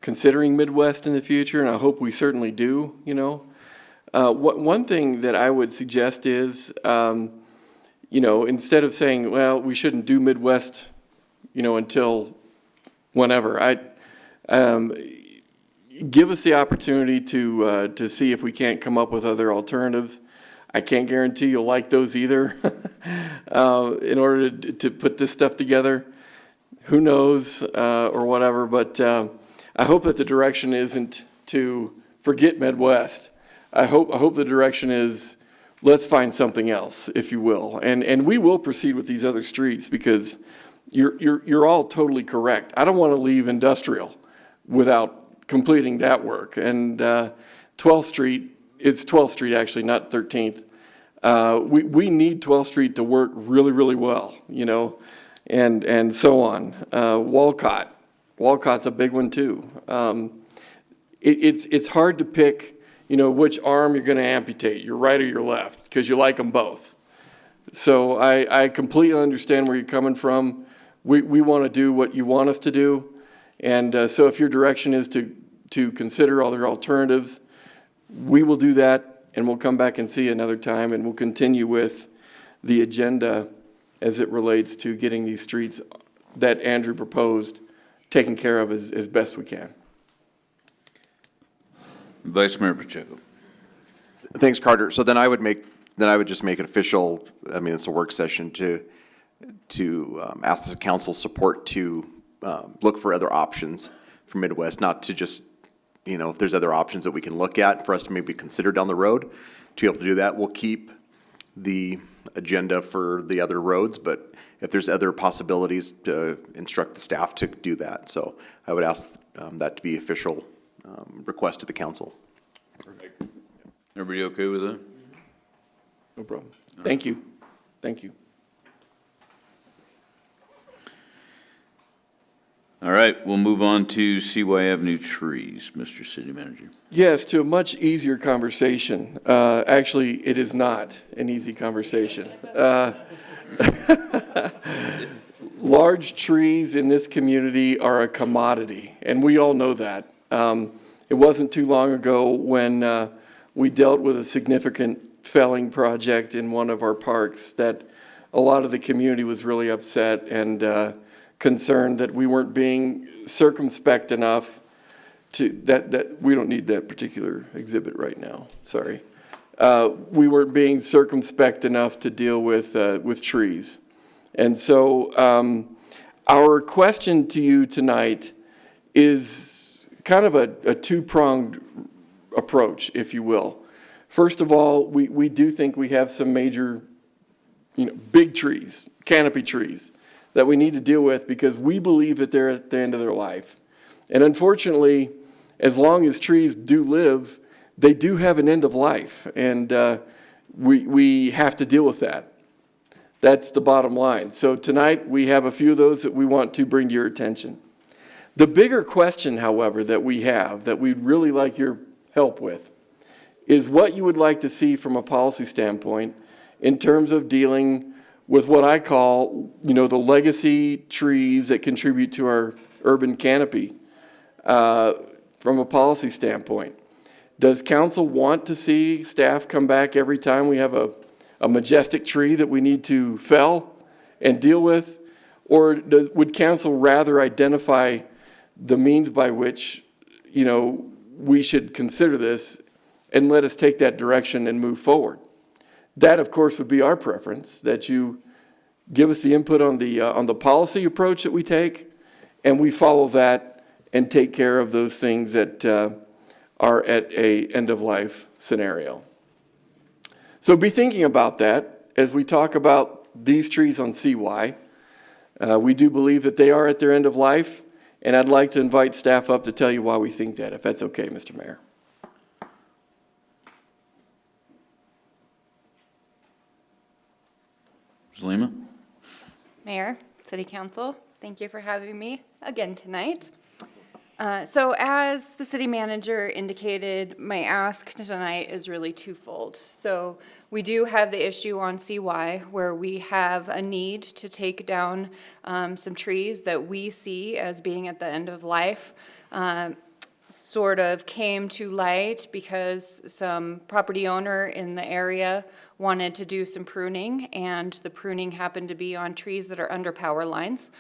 considering Midwest in the future, and I hope we certainly do, you know. One thing that I would suggest is, you know, instead of saying, well, we shouldn't do Midwest, you know, until whenever, give us the opportunity to see if we can't come up with other alternatives. I can't guarantee you'll like those either. In order to put this stuff together, who knows, or whatever. But I hope that the direction isn't to forget Midwest. I hope the direction is, let's find something else, if you will. And we will proceed with these other streets, because you're all totally correct. I don't want to leave industrial without completing that work. And 12th Street, it's 12th Street actually, not 13th. We need 12th Street to work really, really well, you know, and so on. Walcott's a big one too. It's hard to pick, you know, which arm you're going to amputate, your right or your left, because you like them both. So I completely understand where you're coming from. We want to do what you want us to do. And so if your direction is to consider other alternatives, we will do that, and we'll come back and see you another time, and we'll continue with the agenda as it relates to getting these streets that Andrew proposed taken care of as best we can. Vice Mayor Pacheco. Thanks, Carter. So then I would just make it official. I mean, it's a work session to ask the council support to look for other options for Midwest, not to just, you know, if there's other options that we can look at for us to maybe consider down the road to be able to do that. We'll keep the agenda for the other roads, but if there's other possibilities, to instruct the staff to do that. So I would ask that to be official request to the council. Everybody okay with that? No problem. Thank you. Thank you. All right, we'll move on to CY Avenue trees, Mr. City Manager. Yes, to a much easier conversation. Actually, it is not an easy conversation. Large trees in this community are a commodity, and we all know that. It wasn't too long ago when we dealt with a significant felling project in one of our parks that a lot of the community was really upset and concerned that we weren't being circumspect enough that we don't need that particular exhibit right now, sorry. We weren't being circumspect enough to deal with trees. And so our question to you tonight is kind of a two-pronged approach, if you will. First of all, we do think we have some major, big trees, canopy trees, that we need to deal with because we believe that they're at the end of their life. And unfortunately, as long as trees do live, they do have an end of life, and we have to deal with that. That's the bottom line. So tonight, we have a few of those that we want to bring to your attention. The bigger question, however, that we have, that we'd really like your help with, is what you would like to see from a policy standpoint in terms of dealing with what I call, the legacy trees that contribute to our urban canopy from a policy standpoint. Does council want to see staff come back every time we have a majestic tree that we need to fell and deal with? Or would council rather identify the means by which, we should consider this and let us take that direction and move forward? That, of course, would be our preference, that you give us the input on the policy approach that we take, and we follow that and take care of those things that are at a end-of-life scenario. So be thinking about that as we talk about these trees on CY. We do believe that they are at their end of life, and I'd like to invite staff up to tell you why we think that, if that's okay, Mr. Mayor. Zalima? Mayor, City Council, thank you for having me again tonight. So as the city manager indicated, my ask tonight is really twofold. So we do have the issue on CY where we have a need to take down some trees that we see as being at the end of life. Sort of came to light because some property owner in the area wanted to do some pruning, and the pruning happened to be on trees that are under power lines.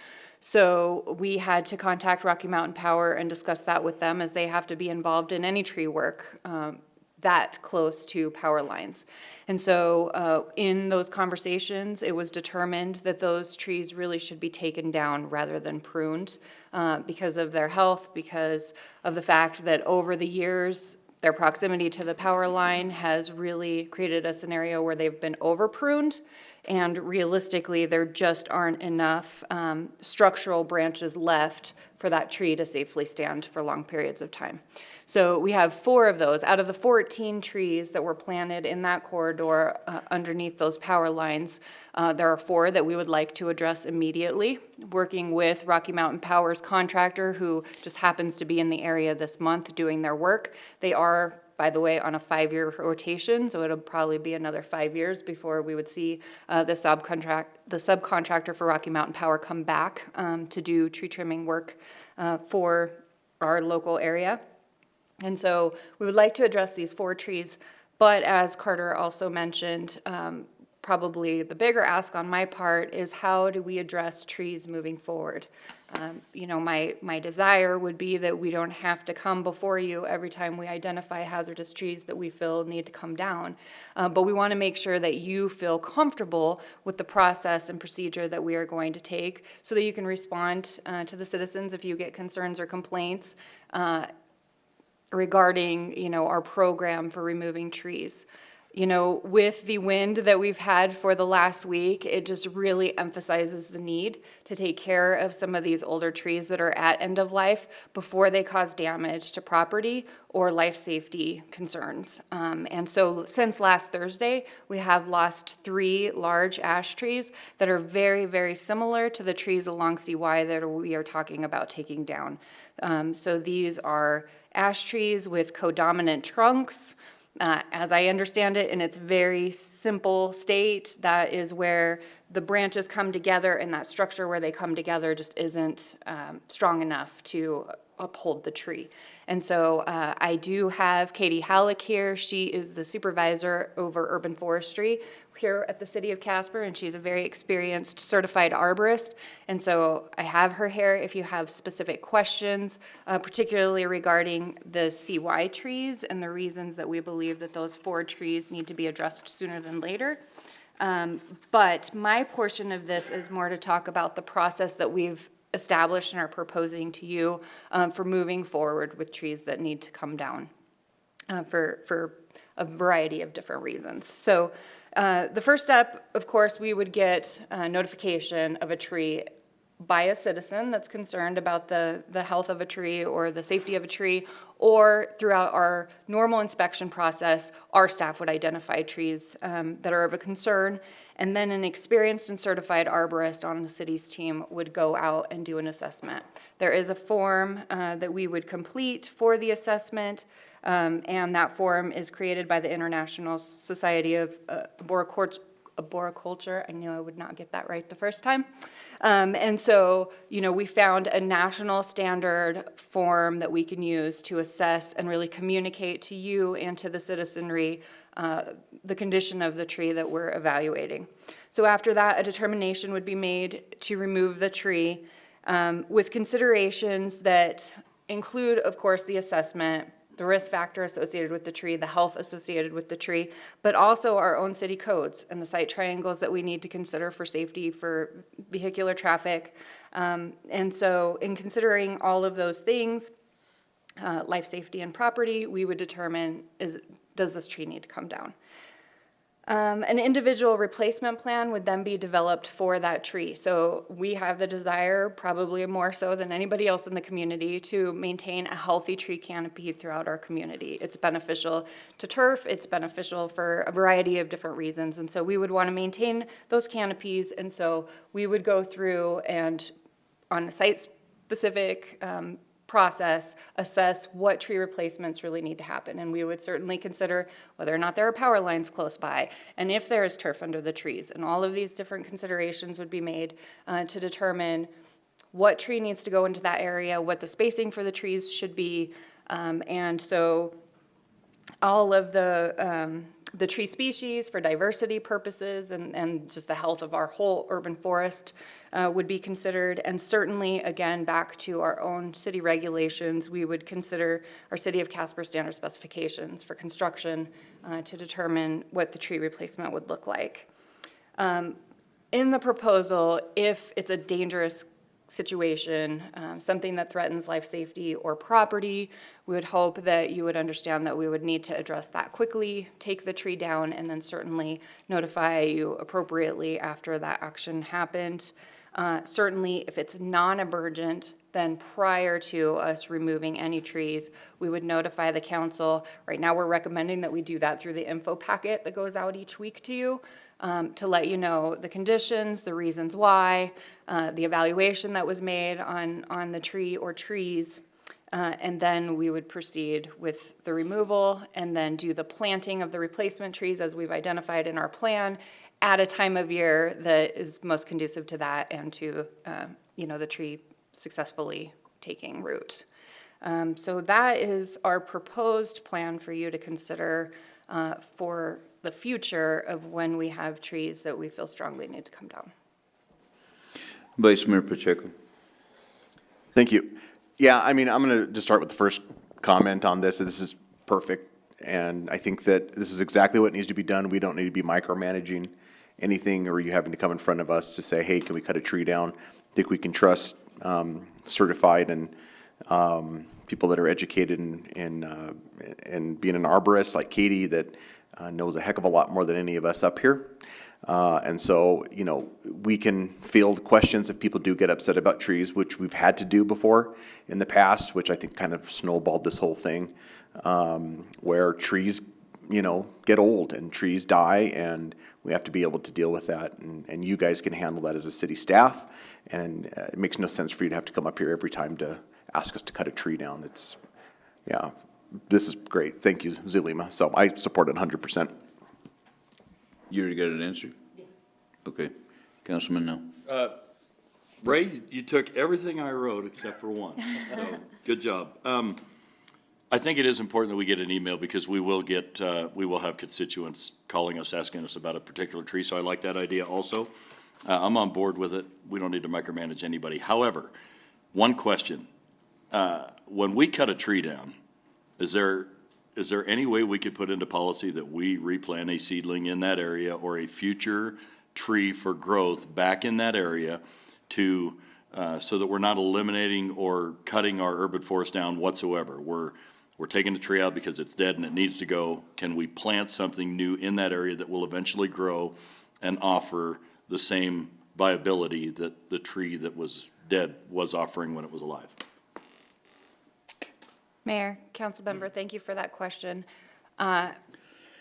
So we had to contact Rocky Mountain Power and discuss that with them, as they have to be involved in any tree work that close to power lines. And so in those conversations, it was determined that those trees really should be taken down rather than pruned because of their health, because of the fact that over the years, their proximity to the power line has really created a scenario where they've been over pruned, and realistically, there just aren't enough structural branches left for that tree to safely stand for long periods of time. So we have 4 of those. Out of the 14 trees that were planted in that corridor underneath those power lines, there are 4 that we would like to address immediately, working with Rocky Mountain Power's contractor, who just happens to be in the area this month doing their work. They are, by the way, on a 5-year rotation, so it'll probably be another 5 years before we would see the subcontractor for Rocky Mountain Power come back to do tree trimming work for our local area. And so we would like to address these 4 trees, but as Carter also mentioned, probably the bigger ask on my part is, how do we address trees moving forward? My desire would be that we don't have to come before you every time we identify hazardous trees that we feel need to come down. But we want to make sure that you feel comfortable with the process and procedure that we are going to take, so that you can respond to the citizens if you get concerns or complaints regarding, our program for removing trees. With the wind that we've had for the last week, it just really emphasizes the need to take care of some of these older trees that are at end of life before they cause damage to property or life safety concerns. And so since last Thursday, we have lost 3 large ash trees that are very, very similar to the trees along CY that we are talking about taking down. So these are ash trees with codominant trunks. As I understand it, in its very simple state, that is where the branches come together, and that structure where they come together just isn't strong enough to uphold the tree. And so I do have Katie Halleck here. She is the supervisor over urban forestry here at the city of Casper, and she's a very experienced certified arborist. And so I have her here if you have specific questions, particularly regarding the CY trees and the reasons that we believe that those 4 trees need to be addressed sooner than later. But my portion of this is more to talk about the process that we've established and are proposing to you for moving forward with trees that need to come down for a variety of different reasons. So the first step, of course, we would get notification of a tree by a citizen that's concerned about the health of a tree or the safety of a tree, or throughout our normal inspection process, our staff would identify trees that are of a concern, and then an experienced and certified arborist on the city's team would go out and do an assessment. There is a form that we would complete for the assessment, and that form is created by the International Society of Arboriculture. I knew I would not get that right the first time. And so, we found a national standard form that we can use to assess and really communicate to you and to the citizenry the condition of the tree that we're evaluating. So after that, a determination would be made to remove the tree with considerations that include, of course, the assessment, the risk factor associated with the tree, the health associated with the tree, but also our own city codes and the site triangles that we need to consider for safety for vehicular traffic. And so in considering all of those things, life safety and property, we would determine, does this tree need to come down? An individual replacement plan would then be developed for that tree. So we have the desire, probably more so than anybody else in the community, to maintain a healthy tree canopy throughout our community. It's beneficial to turf, it's beneficial for a variety of different reasons, and so we would want to maintain those canopies, and so we would go through and, on a site-specific process, assess what tree replacements really need to happen. And we would certainly consider whether or not there are power lines close by, and if there is turf under the trees. And all of these different considerations would be made to determine what tree needs to go into that area, what the spacing for the trees should be. And so all of the tree species for diversity purposes and just the health of our whole urban forest would be considered. And certainly, again, back to our own city regulations, we would consider our City of Casper standard specifications for construction to determine what the tree replacement would look like. In the proposal, if it's a dangerous situation, something that threatens life safety or property, we would hope that you would understand that we would need to address that quickly, take the tree down, and then certainly notify you appropriately after that action happened. Certainly, if it's non-emergent, then prior to us removing any trees, we would notify the council. Right now, we're recommending that we do that through the info packet that goes out each week to you, to let you know the conditions, the reasons why, the evaluation that was made on the tree or trees, and then we would proceed with the removal and then do the planting of the replacement trees as we've identified in our plan at a time of year that is most conducive to that and to the tree successfully taking root. So that is our proposed plan for you to consider for the future of when we have trees that we feel strongly need to come down. Vice Mayor Pacheco. Thank you. Yeah, I mean, I'm going to just start with the first comment on this. This is perfect, and I think that this is exactly what needs to be done. We don't need to be micromanaging anything, or you having to come in front of us to say, hey, can we cut a tree down? I think we can trust certified and people that are educated in being an arborist like Katie that knows a heck of a lot more than any of us up here. And so, we can field questions if people do get upset about trees, which we've had to do before in the past, which I think kind of snowballed this whole thing, where trees, get old and trees die, and we have to be able to deal with that. And you guys can handle that as a city staff, and it makes no sense for you to have to come up here every time to ask us to cut a tree down. This is great. Thank you, Zulima. So I support it 100%. You already got an answer? Yeah. Okay. Councilman, now. Ray, you took everything I wrote except for one, so good job. I think it is important that we get an email because we will have constituents calling us, asking us about a particular tree, so I like that idea also. I'm on board with it. We don't need to micromanage anybody. However, one question. When we cut a tree down, is there any way we could put into policy that we replant a seedling in that area or a future tree for growth back in that area to, so that we're not eliminating or cutting our urban forest down whatsoever? We're taking the tree out because it's dead and it needs to go. Can we plant something new in that area that will eventually grow and offer the same viability that the tree that was dead was offering when it was alive? Mayor, council member, thank you for that question.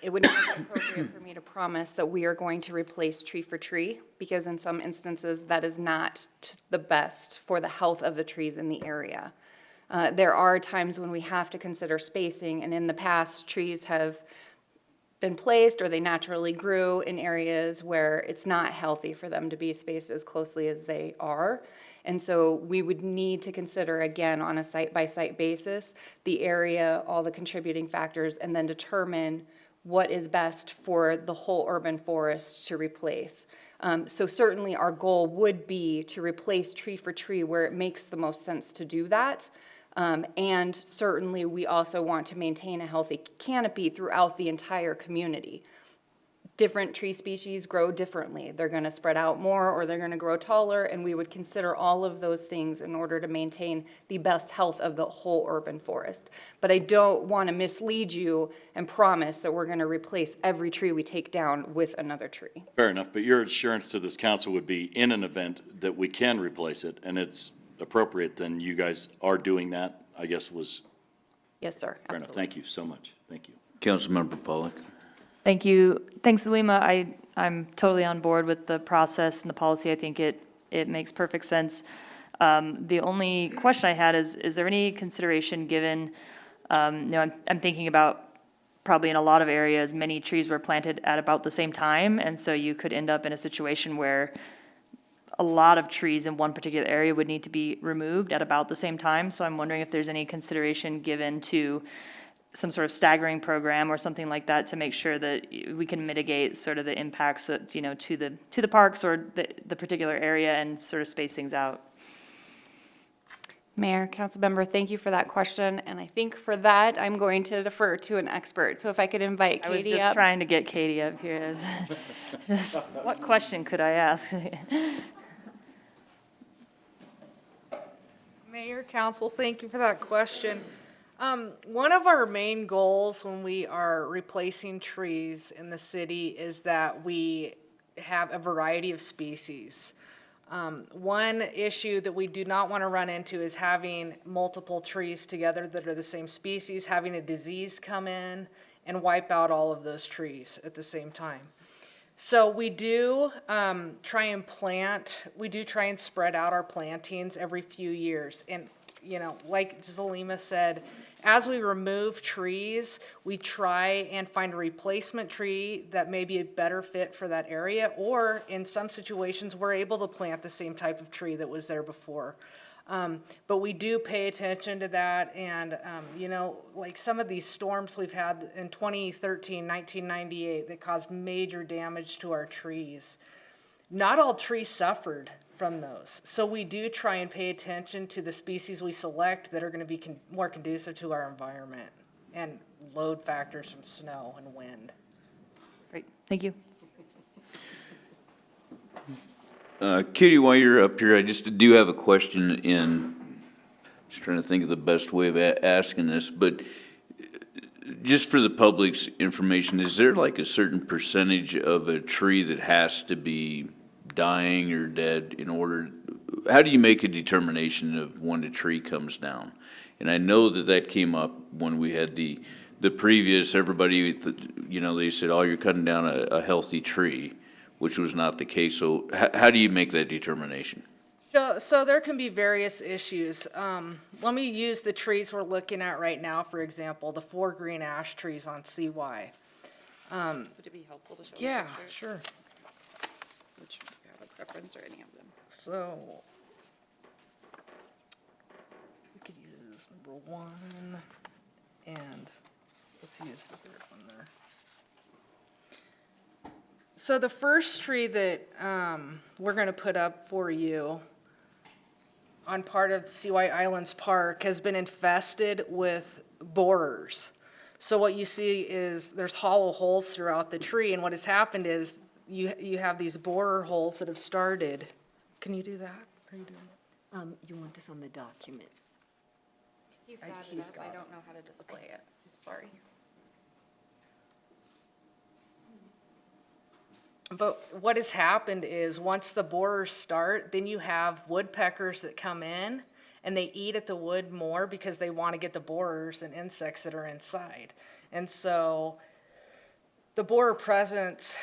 It would not be appropriate for me to promise that we are going to replace tree for tree, because in some instances that is not the best for the health of the trees in the area. There are times when we have to consider spacing, and in the past, trees have been placed or they naturally grew in areas where it's not healthy for them to be spaced as closely as they are. And so we would need to consider, again, on a site-by-site basis, the area, all the contributing factors, and then determine what is best for the whole urban forest to replace. So certainly our goal would be to replace tree for tree where it makes the most sense to do that. And certainly we also want to maintain a healthy canopy throughout the entire community. Different tree species grow differently. They're going to spread out more or they're going to grow taller, and we would consider all of those things in order to maintain the best health of the whole urban forest. But I don't want to mislead you and promise that we're going to replace every tree we take down with another tree. Fair enough, but your assurance to this council would be in an event that we can replace it and it's appropriate, then you guys are doing that, I guess was. Yes, sir. Fair enough. Thank you so much. Thank you. Councilmember Pollock. Thank you. Thanks, Salima. I'm totally on board with the process and the policy. I think it makes perfect sense. The only question I had is there any consideration given, I'm thinking about probably in a lot of areas, many trees were planted at about the same time, and so you could end up in a situation where a lot of trees in one particular area would need to be removed at about the same time. So I'm wondering if there's any consideration given to some sort of staggering program or something like that to make sure that we can mitigate sort of the impacts that, to the parks or the particular area and sort of space things out. Mayor, council member, thank you for that question. And I think for that, I'm going to defer to an expert. So if I could invite Katie up. I was just trying to get Katie up here. What question could I ask? Mayor, council, thank you for that question. One of our main goals when we are replacing trees in the city is that we have a variety of species. One issue that we do not want to run into is having multiple trees together that are the same species, having a disease come in and wipe out all of those trees at the same time. So we do try and spread out our plantings every few years. And, like Zalima said, as we remove trees, we try and find a replacement tree that may be a better fit for that area, or in some situations, we're able to plant the same type of tree that was there before. But we do pay attention to that, and, like some of these storms we've had in 2013, 1998, that caused major damage to our trees. Not all trees suffered from those. So we do try and pay attention to the species we select that are going to be more conducive to our environment and load factors from snow and wind. Great, thank you. Kitty, while you're up here, I just do have a question just trying to think of the best way of asking this, but just for the public's information, is there like a certain percentage of a tree that has to be dying or dead in order, how do you make a determination of when a tree comes down? And I know that came up when we had the previous, everybody, they said, oh, you're cutting down a healthy tree, which was not the case. So how do you make that determination? So there can be various issues. Let me use the trees we're looking at right now, for example, the 4 green ash trees on CY. Would it be helpful to show Yeah, pictures? sure. Which, do you have a preference or any of them? So is number 1, and let's use the third one there. So the first tree that we're going to put up for you on part of Seawhite Islands Park has been infested with borers. So what you see is there's hollow holes throughout the tree, and what has happened is you have these borer holes that have started. Can you do that? Are you doing it? You want this on the document. He's got it up. I don't know how to display it. Sorry. But what has happened is once the borers start, then you have woodpeckers that come in and they eat at the wood more because they want to get the borers and insects that are inside. And so the borer presence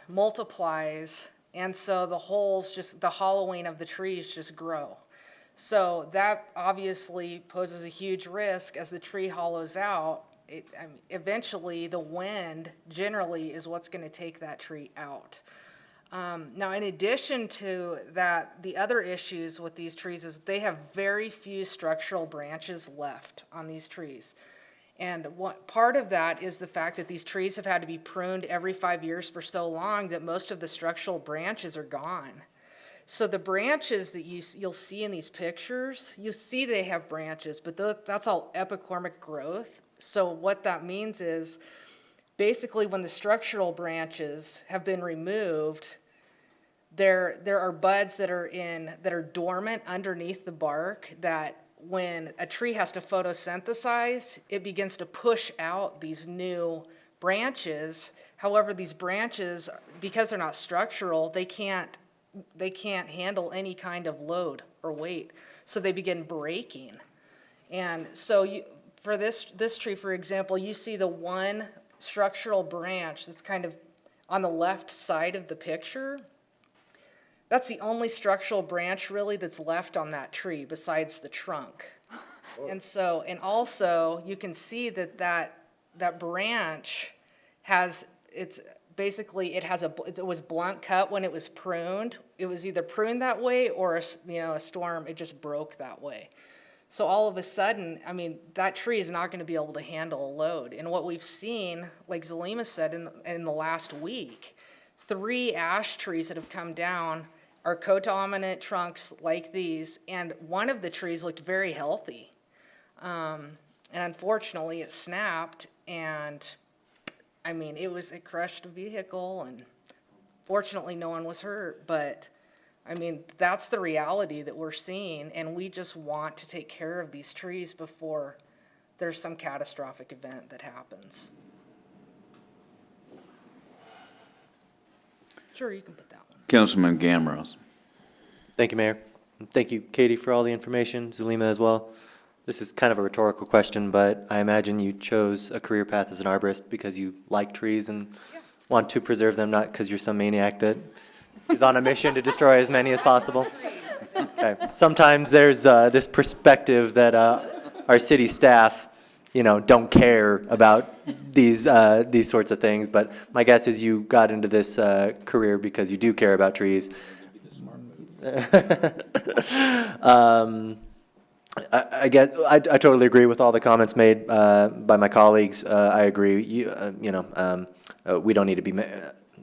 multiplies, and so the holes, just the hollowing of the trees just grow. So that obviously poses a huge risk as the tree hollows out. Eventually the wind generally is what's going to take that tree out. Now, in addition to that, the other issues with these trees is they have very few structural branches left on these trees. And part of that is the fact that these trees have had to be pruned every 5 years for so long that most of the structural branches are gone. So the branches that you'll see in these pictures, you see they have branches, but that's all epicormic growth. So what that means is basically when the structural branches have been removed, there are buds that are dormant underneath the bark that when a tree has to photosynthesize, it begins to push out these new branches. However, these branches, because they're not structural, they can't handle any kind of load or weight. So they begin breaking. And so for this tree, for example, you see the one structural branch that's kind of on the left side of the picture. That's the only structural branch really that's left on that tree besides the trunk. And also you can see that branch has, it was blunt cut when it was pruned. It was either pruned that way or a storm, it just broke that way. So all of a sudden, that tree is not going to be able to handle a load. And what we've seen, like Zalima said in the last week, 3 ash trees that have come down are codominant trunks like these, and one of the trees looked very healthy. And unfortunately it snapped, and it crushed a vehicle, and fortunately no one was hurt, but that's the reality that we're seeing, and we just want to take care of these trees before there's some catastrophic event that happens. Sure, you can put that one. Councilman Gamroth. Thank you, Mayor. And thank you, Katie, for all the information, Zulima as well. This is kind of a rhetorical question, but I imagine you chose a career path as an arborist because you like trees and want to preserve them, not because you're some maniac that is on a mission to destroy as many as possible. Okay. Sometimes there's this perspective that our city staff, don't care about these sorts of things. But my guess is you got into this career because you do care about trees. I guess I totally agree with all the comments made by my colleagues. I agree. We don't need to be.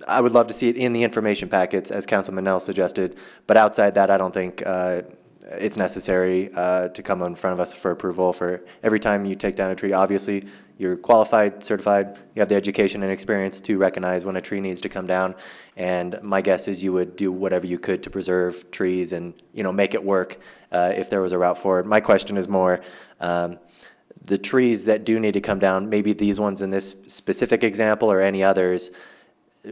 I would love to see it in the information packets, as Councilman Nell suggested. But outside that, I don't think it's necessary to come in front of us for approval. For every time you take down a tree, obviously you're qualified, certified, you have the education and experience to recognize when a tree needs to come down. And my guess is you would do whatever you could to preserve trees and make it work if there was a route forward. My question is more the trees that do need to come down, maybe these ones in this specific example or any others.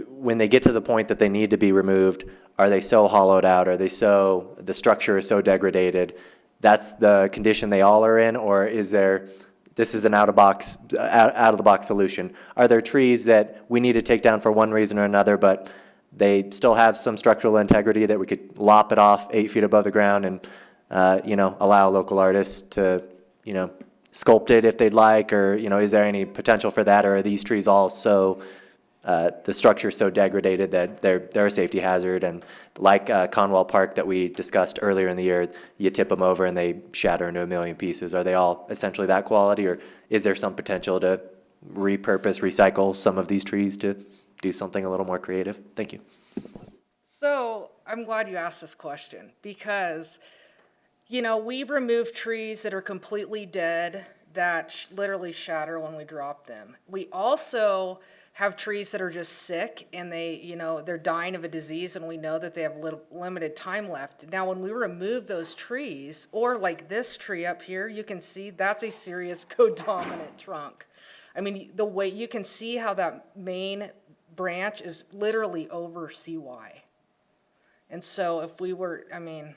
When they get to the point that they need to be removed, are they so hollowed out? Are they the structure is so degraded? That's the condition they all are in, or is this is an out of the box solution? Are there trees that we need to take down for one reason or another, but they still have some structural integrity that we could lop it off 8 feet above the ground and allow local artists to sculpt it if they'd like, or is there any potential for that, or are these trees all so the structure's so degraded that they're a safety hazard. And like Conwell Park that we discussed earlier in the year, you tip them over and they shatter into a million pieces. Are they all essentially that quality, or is there some potential to repurpose, recycle some of these trees to do something a little more creative? Thank you. So I'm glad you asked this question because, you know, we remove trees that are completely dead that literally shatter when we drop them. We also have trees that are just sick and they're dying of a disease and we know that they have limited time left. Now, when we remove those trees, or like this tree up here, you can see that's a serious codominant trunk. I mean, the way you can see how that main branch is literally over CY. And so if we were, I mean,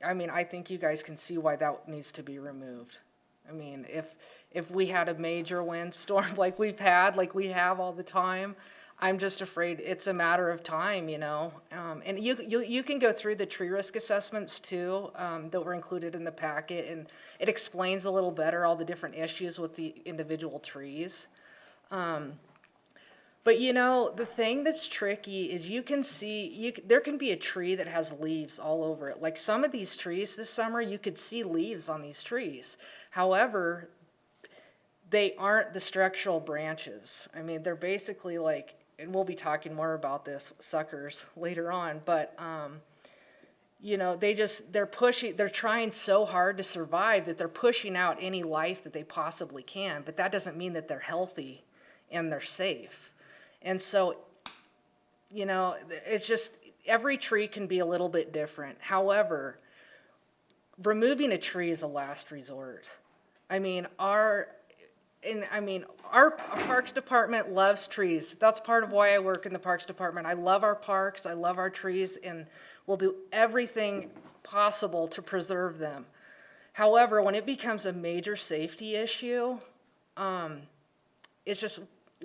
I think you guys can see why that needs to be removed. I mean, if we had a major windstorm like we have all the time, I'm just afraid it's a matter of time, you know. And you can go through the tree risk assessments too that were included in the packet, and it explains a little better all the different issues with the individual trees. But you know, the thing that's tricky is you can see, there can be a tree that has leaves all over it. Like some of these trees this summer, you could see leaves on these trees. However, they aren't the structural branches. I mean, they're basically like, and we'll be talking more about this, suckers, later on, but you know, they're trying so hard to survive that they're pushing out any life that they possibly can, but that doesn't mean that they're healthy and they're safe. And so, you know, it's just, every tree can be a little bit different. However, removing a tree is a last resort. I mean, our Parks Department loves trees. That's part of why I work in the Parks Department. I love our parks, I love our trees, and we'll do everything possible to preserve them. However, when it becomes a major safety issue, it's just,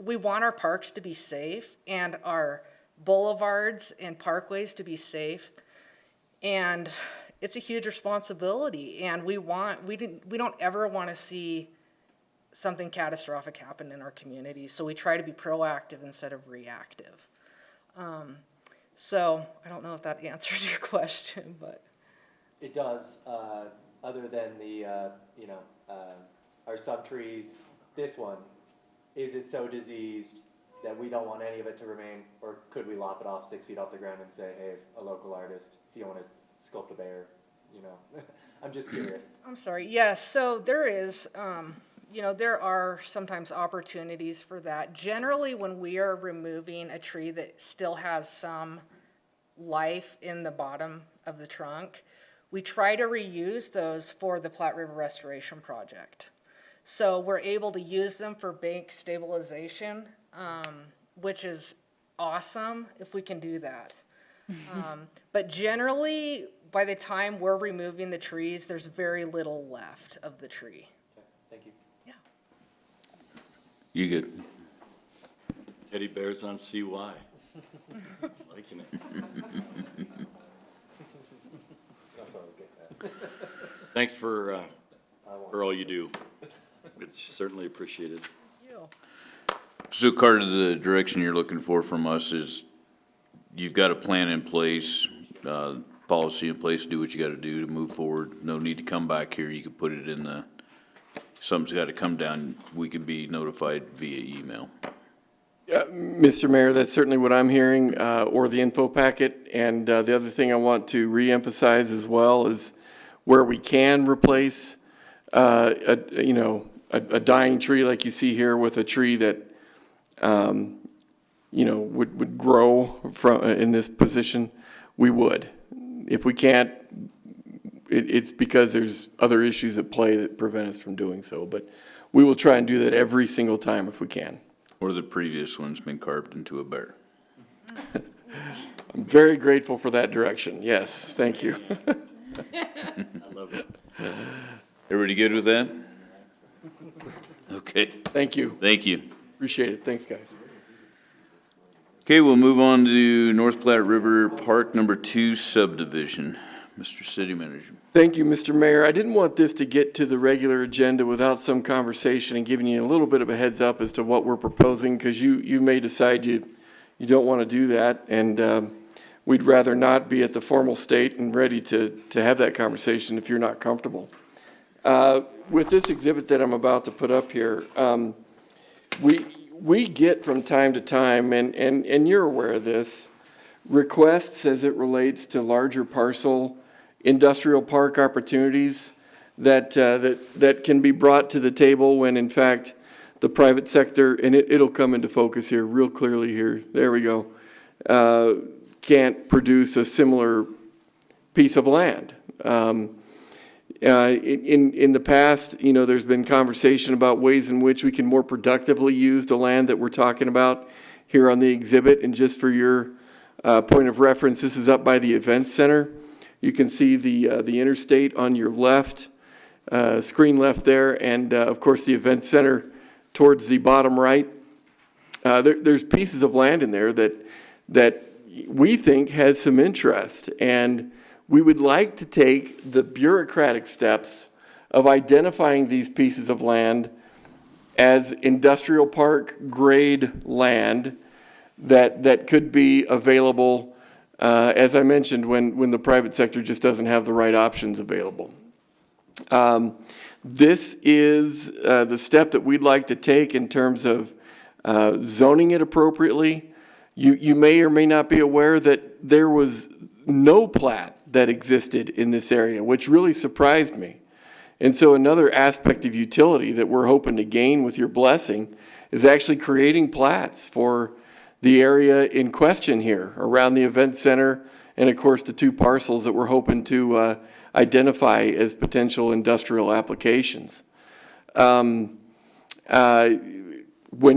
we want our parks to be safe and our boulevards and parkways to be safe. And it's a huge responsibility, and we don't ever want to see something catastrophic happen in our community. So we try to be proactive instead of reactive. So I don't know if that answers your question, but. It does, other than the, are some trees, this one, is it so diseased that we don't want any of it to remain, or could we lop it off 6 feet off the ground and say, hey, a local artist, if you want to sculpt a bear, you know? I'm just curious. I'm sorry. Yes, so there is, there are sometimes opportunities for that. Generally, when we are removing a tree that still has some life in the bottom of the trunk, we try to reuse those for the Platte River Restoration Project. So we're able to use them for bank stabilization, which is awesome if we can do that. But generally, by the time we're removing the trees, there's very little left of the tree. Okay, thank you. Yeah. You good? Teddy bears on CY. Liking it. Thanks for all you do. It's certainly appreciated. Thank you. So Carter, the direction you're looking for from us is you've got a plan in place, policy in place, do what you gotta do to move forward. No need to come back here. You can put it in something's gotta come down. We can be notified via email. Mr. Mayor, that's certainly what I'm hearing, or the info packet. And the other thing I want to reemphasize as well is where we can replace, a dying tree like you see here with a tree that, would grow in this position, we would. If we can't, it's because there's other issues at play that prevent us from doing so. But we will try and do that every single time if we can. Or the previous one's been carved into a bear. I'm very grateful for that direction. Yes, thank you. I love it. Everybody good with that? Okay. Thank you. Thank you. Appreciate it. Thanks, guys. Okay, we'll move on to North Platte River Park Number 2 subdivision. Mr. City Manager. Thank you, Mr. Mayor. I didn't want this to get to the regular agenda without some conversation and giving you a little bit of a heads up as to what we're proposing, because you may decide you don't want to do that, and we'd rather not be at the formal state and ready to have that conversation if you're not comfortable. With this exhibit that I'm about to put up here, we get from time to time, and you're aware of this, requests as it relates to larger parcel industrial park opportunities that can be brought to the table when in fact the private sector, and it'll come into focus here real clearly here, there we go, can't produce a similar piece of land. In the past, you know, there's been conversation about ways in which we can more productively use the land that we're talking about here on the exhibit. And just for your point of reference, this is up by the event center. You can see the interstate on your left, screen left there, and of course the event center towards the bottom right. There's pieces of land in there that we think has some interest, and we would like to take the bureaucratic steps of identifying these pieces of land as industrial park grade land that could be available, as I mentioned, when the private sector just doesn't have the right options available. This is the step that we'd like to take in terms of zoning it appropriately. You may or may not be aware that there was no plat that existed in this area, which really surprised me. And so another aspect of utility that we're hoping to gain with your blessing is actually creating plats for the area in question here around the event center, and of course the two parcels that we're hoping to identify as potential industrial applications. When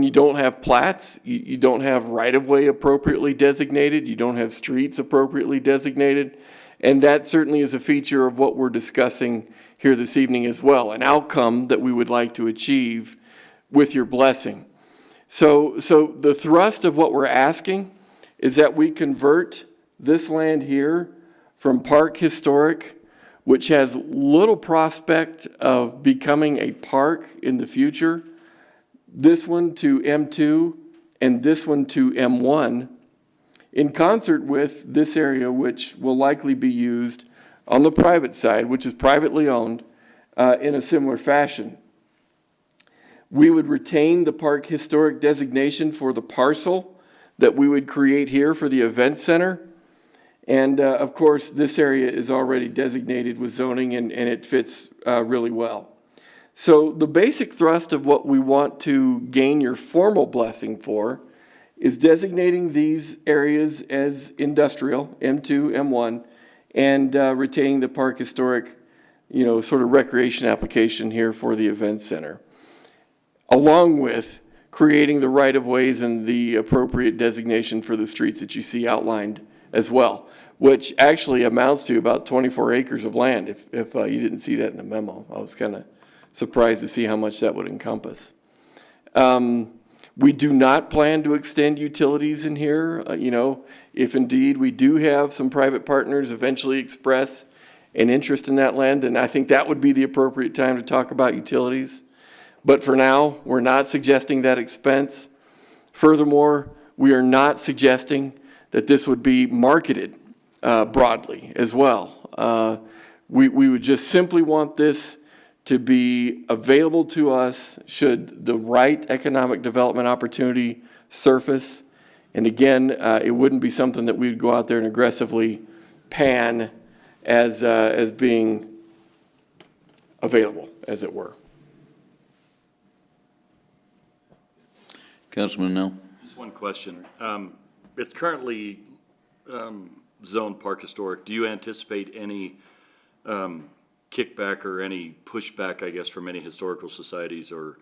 you don't have plats, you don't have right-of-way appropriately designated, you don't have streets appropriately designated, and that certainly is a feature of what we're discussing here this evening as well, an outcome that we would like to achieve with your blessing. So the thrust of what we're asking is that we convert this land here from Park Historic, which has little prospect of becoming a park in the future, this one to M2 and this one to M1, in concert with this area, which will likely be used on the private side, which is privately owned, in a similar fashion. We would retain the Park Historic designation for the parcel that we would create here for the event center. And of course, this area is already designated with zoning, and it fits really well. So the basic thrust of what we want to gain your formal blessing for is designating these areas as industrial, M2, M1, and retaining the Park Historic, you know, sort of recreation application here for the event center, along with creating the right-of-ways and the appropriate designation for the streets that you see outlined as well, which actually amounts to about 24 acres of land, if you didn't see that in the memo. I was kind of surprised to see how much that would encompass. We do not plan to extend utilities in here. You know, if indeed we do have some private partners eventually express an interest in that land, then I think that would be the appropriate time to talk about utilities. But for now, we're not suggesting that expense. Furthermore, we are not suggesting that this would be marketed broadly as well. We would just simply want this to be available to us should the right economic development opportunity surface. And again, it wouldn't be something that we'd go out there and aggressively pan as being available, as it were. Councilman Nell. Just one question. It's currently zoned Park Historic. Do you anticipate any kickback or any pushback, I guess, from any historical societies or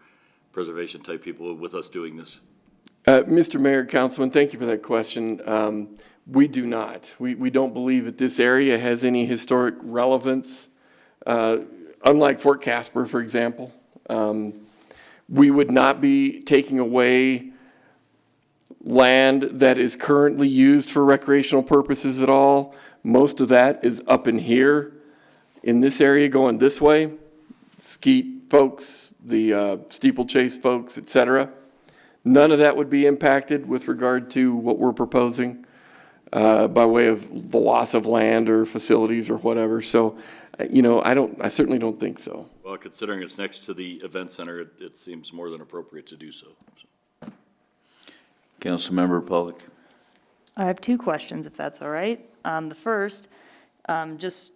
preservation type people with us doing this? Mr. Mayor, Councilman, thank you for that question. We do not. We don't believe that this area has any historic relevance, unlike Fort Casper, for example. We would not be taking away land that is currently used for recreational purposes at all. Most of that is up in here, in this area going this way. Skeet folks, the steeplechase folks, et cetera. None of that would be impacted with regard to what we're proposing by way of the loss of land or facilities or whatever. So, I certainly don't think so. Well, considering it's next to the event center, it seems more than appropriate to do so. Councilmember Pollock. I have two questions, if that's all right. The first, just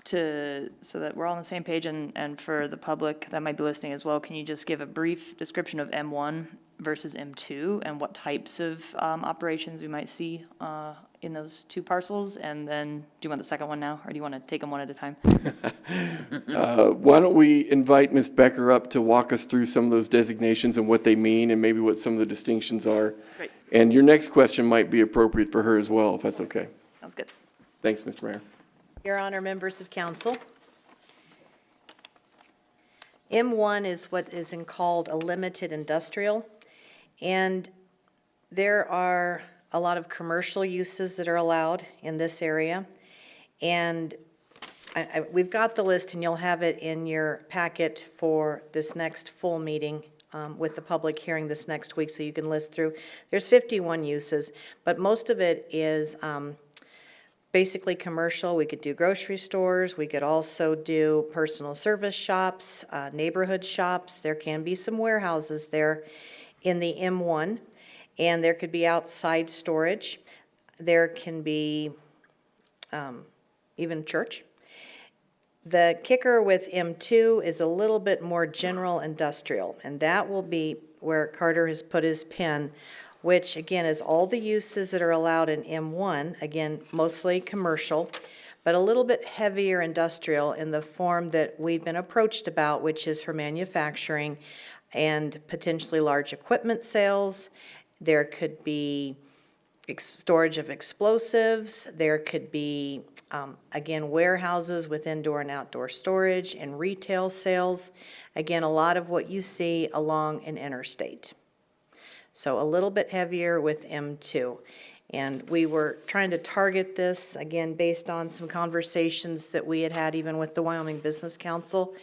so that we're all on the same page and for the public that might be listening as well, can you just give a brief description of M1 versus M2 and what types of operations we might see in those two parcels? And then, do you want the second one now, or do you want to take them one at a time? Why don't we invite Ms. Becker up to walk us through some of those designations and what they mean and maybe what some of the distinctions are. Great. And your next question might be appropriate for her as well, if that's okay. Sounds good. Thanks, Mr. Mayor. Your Honor, members of council. M1 is what is called a limited industrial, and there are a lot of commercial uses that are allowed in this area. And we've got the list, and you'll have it in your packet for this next full meeting with the public hearing this next week, so you can list through. There's 51 uses, but most of it is basically commercial. We could do grocery stores. We could also do personal service shops, neighborhood shops. There can be some warehouses there in the M1, and there could be outside storage. There can be even church. The kicker with M2 is a little bit more general industrial, and that will be where Carter has put his pin, which again is all the uses that are allowed in M1, again, mostly commercial, but a little bit heavier industrial in the form that we've been approached about, which is for manufacturing and potentially large equipment sales. There could be storage of explosives. There could be, again, warehouses with indoor and outdoor storage and retail sales. Again, a lot of what you see along an interstate. So a little bit heavier with M2. And we were trying to target this, again, based on some conversations that we had had even with the Wyoming Business Council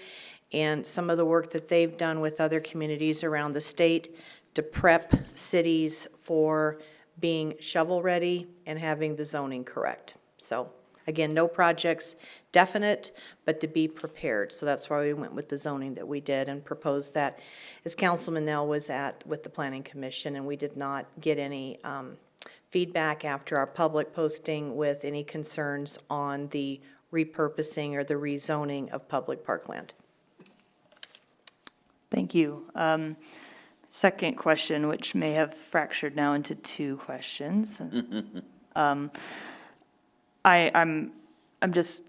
and some of the work that they've done with other communities around the state to prep cities for being shovel-ready and having the zoning correct. So again, no projects definite, but to be prepared. So that's why we went with the zoning that we did and proposed that, as Councilman Nell was at with the Planning Commission, and we did not get any feedback after our public posting with any concerns on the repurposing or the rezoning of public parkland. Thank you. Second question, which may have fractured now into two questions. I'm just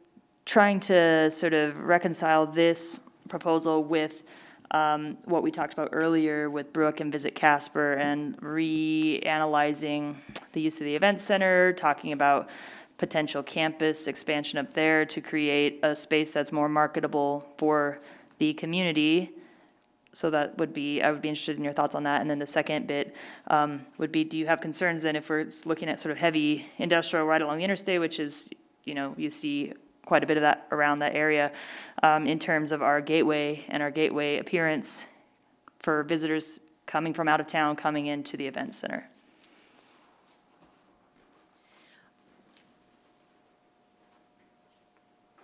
trying to sort of reconcile this proposal with what we talked about earlier with Brooke and Visit Casper and reanalyzing the use of the event center, talking about potential campus expansion up there to create a space that's more marketable for the community. So that would be, I would be interested in your thoughts on that. And then the second bit would be, do you have concerns then if we're looking at sort of heavy industrial right along the interstate, which is, you see quite a bit of that around that area in terms of our gateway and our gateway appearance for visitors coming from out of town, coming into the event center?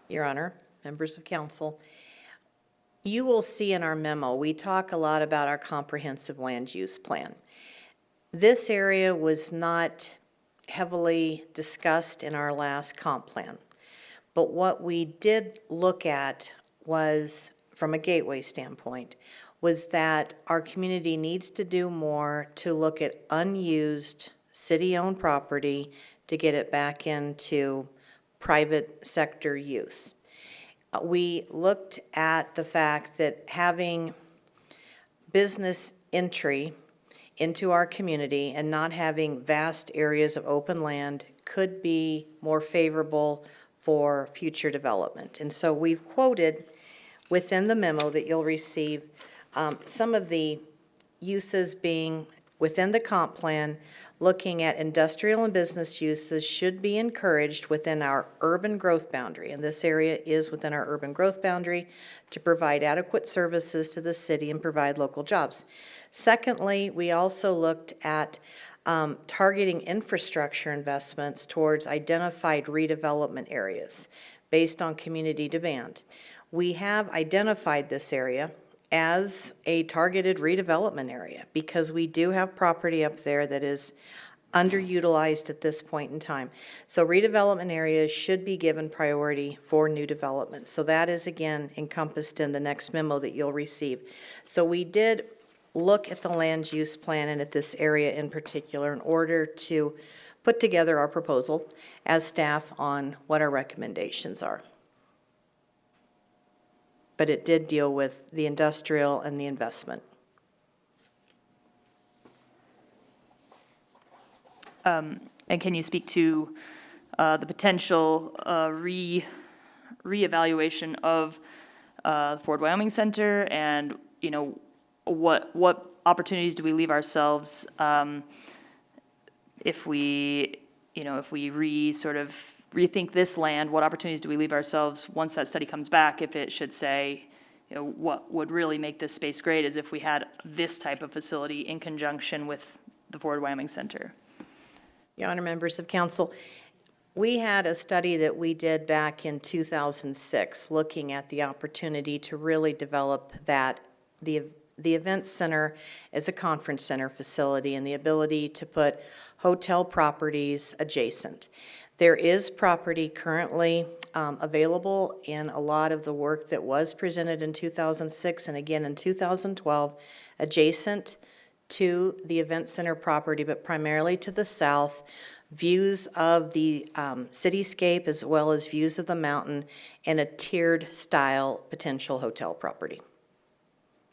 Your Honor, members of council, you will see in our memo, we talk a lot about our comprehensive land use plan. This area was not heavily discussed in our last comp plan. But what we did look at was, from a gateway standpoint, was that our community needs to do more to look at unused city-owned property to get it back into private sector use. We looked at the fact that having business entry into our community and not having vast areas of open land could be more favorable for future development. And so we've quoted within the memo that you'll receive some of the uses being within the comp plan, looking at industrial and business uses should be encouraged within our urban growth boundary. And this area is within our urban growth boundary to provide adequate services to the city and provide local jobs. Secondly, we also looked at targeting infrastructure investments towards identified redevelopment areas based on community demand. We have identified this area as a targeted redevelopment area because we do have property up there that is underutilized at this point in time. So redevelopment areas should be given priority for new development. So that is again encompassed in the next memo that you'll receive. So we did look at the land use plan and at this area in particular in order to put together our proposal as staff on what our recommendations are. But it did deal with the industrial and the investment. And can you speak to the potential reevaluation of Ford Wyoming Center, and what opportunities do we leave ourselves if we rethink this land? What opportunities do we leave ourselves once that study comes back? If it should say, what would really make this space great is if we had this type of facility in conjunction with the Ford Wyoming Center. Your Honor, members of council, we had a study that we did back in 2006 looking at the opportunity to really develop that, the event center as a conference center facility and the ability to put hotel properties adjacent. There is property currently available in a lot of the work that was presented in 2006 and again in 2012 adjacent to the event center property, but primarily to the south, views of the cityscape as well as views of the mountain and a tiered style potential hotel property.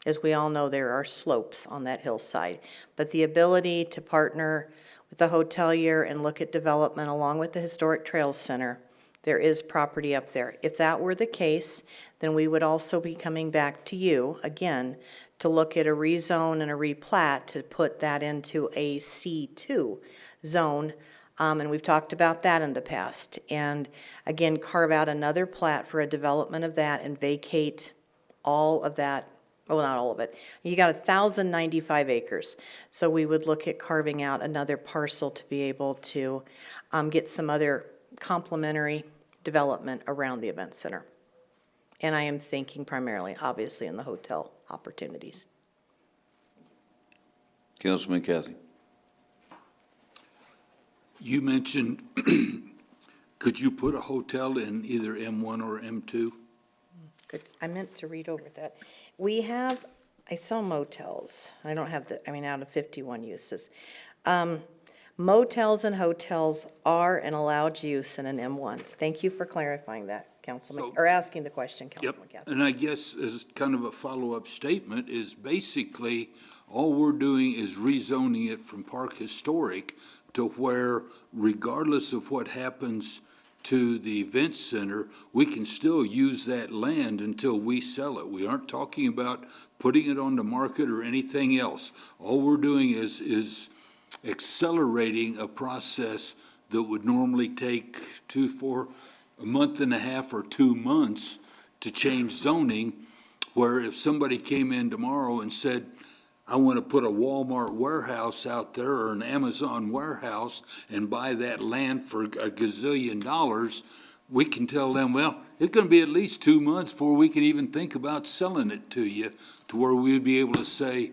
As we all know, there are slopes on that hillside, but the ability to partner with the hotelier and look at development along with the Historic Trails Center, there is property up there. If that were the case, then we would also be coming back to you again to look at a rezone and a replat to put that into a C2 zone. And we've talked about that in the past. And again, carve out another plat for a development of that and vacate all of that. Well, not all of it. You got 1,095 acres. So we would look at carving out another parcel to be able to get some other complementary development around the event center. And I am thinking primarily, obviously, in the hotel opportunities. Councilman Cathy. You mentioned, could you put a hotel in either M1 or M2? Good. I meant to read over that. We have, I saw motels. I don't have the, out of 51 uses. Motels and hotels are an allowed use in an M1. Thank you for clarifying that, Councilman, or asking the question, Councilman Cathy. And I guess as kind of a follow-up statement is basically all we're doing is rezoning it from Park Historic to where regardless of what happens to the event center, we can still use that land until we sell it. We aren't talking about putting it on the market or anything else. All we're doing is accelerating a process that would normally take a month and a half or 2 months to change zoning, where if somebody came in tomorrow and said, I want to put a Walmart warehouse out there or an Amazon warehouse and buy that land for a gazillion dollars, we can tell them, well, it's going to be at least 2 months before we can even think about selling it to you, to where we would be able to say,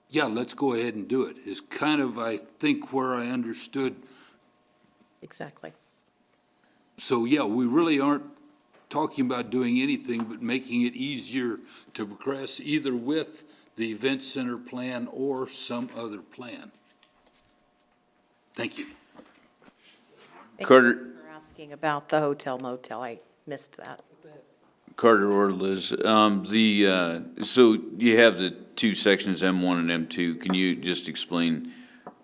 yeah, let's go ahead and do it, is kind of, I think, where I understood. Exactly. So, yeah, we really aren't talking about doing anything but making it easier to progress either with the event center plan or some other plan. Thank you. Carter. Thank you for asking about the hotel motel. I missed that. Carter or Liz, so you have the two sections, M1 and M2. Can you just explain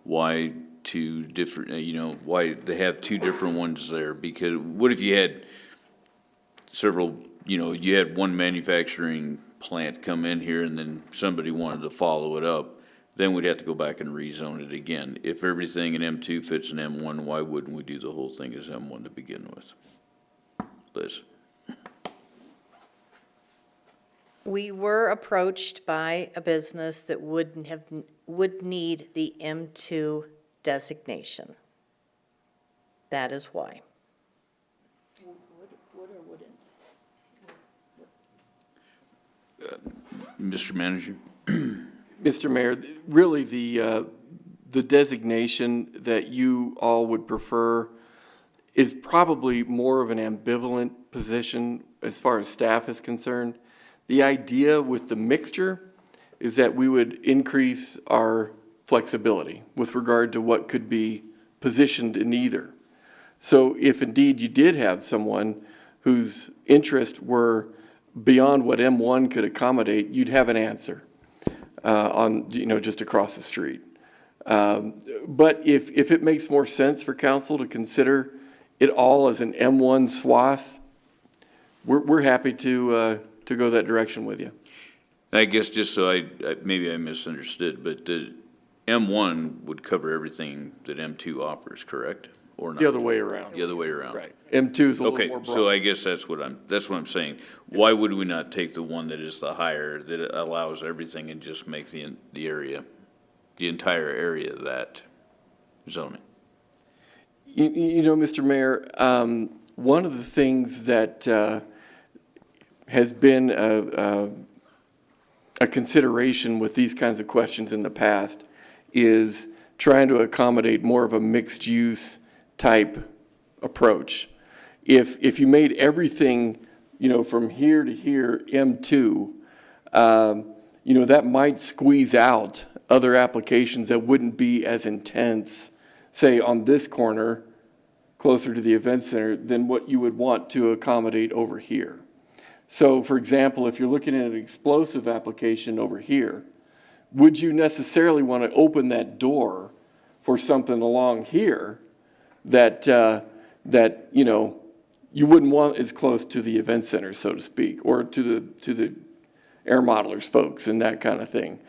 why two different, why they have two different ones there? Because what if you had several, you had one manufacturing plant come in here and then somebody wanted to follow it up? then we'd have to go back and rezone it again. If everything in M2 fits in M1, why wouldn't we do the whole thing as M1 to begin with? Liz? We were approached by a business that would need the M2 designation. That is why. Would or wouldn't? Mr. Manager? Mr. Mayor, really the designation that you all would prefer is probably more of an ambivalent position as far as staff is concerned. The idea with the mixture is that we would increase our flexibility with regard to what could be positioned in either. So if indeed you did have someone whose interests were beyond what M1 could accommodate, you'd have an answer on, just across the street. But if it makes more sense for council to consider it all as an M1 swath, we're happy to go that direction with you. I guess just so maybe I misunderstood, but M1 would cover everything that M2 offers, correct? Or not? The other way around. The other way around. Right. M2 is a little more broad. So I guess that's what I'm saying. Why would we not take the one that is the higher, that allows everything and just make the entire area that zoning? Mr. Mayor, one of the things that has been a consideration with these kinds of questions in the past is trying to accommodate more of a mixed use type approach. If you made everything, from here to here M2, that might squeeze out other applications that wouldn't be as intense, say on this corner, closer to the event center, than what you would want to accommodate over here. So for example, if you're looking at an explosive application over here, would you necessarily want to open that door for something along here that you wouldn't want as close to the event center, so to speak, or to the air modelers folks and that kind of thing?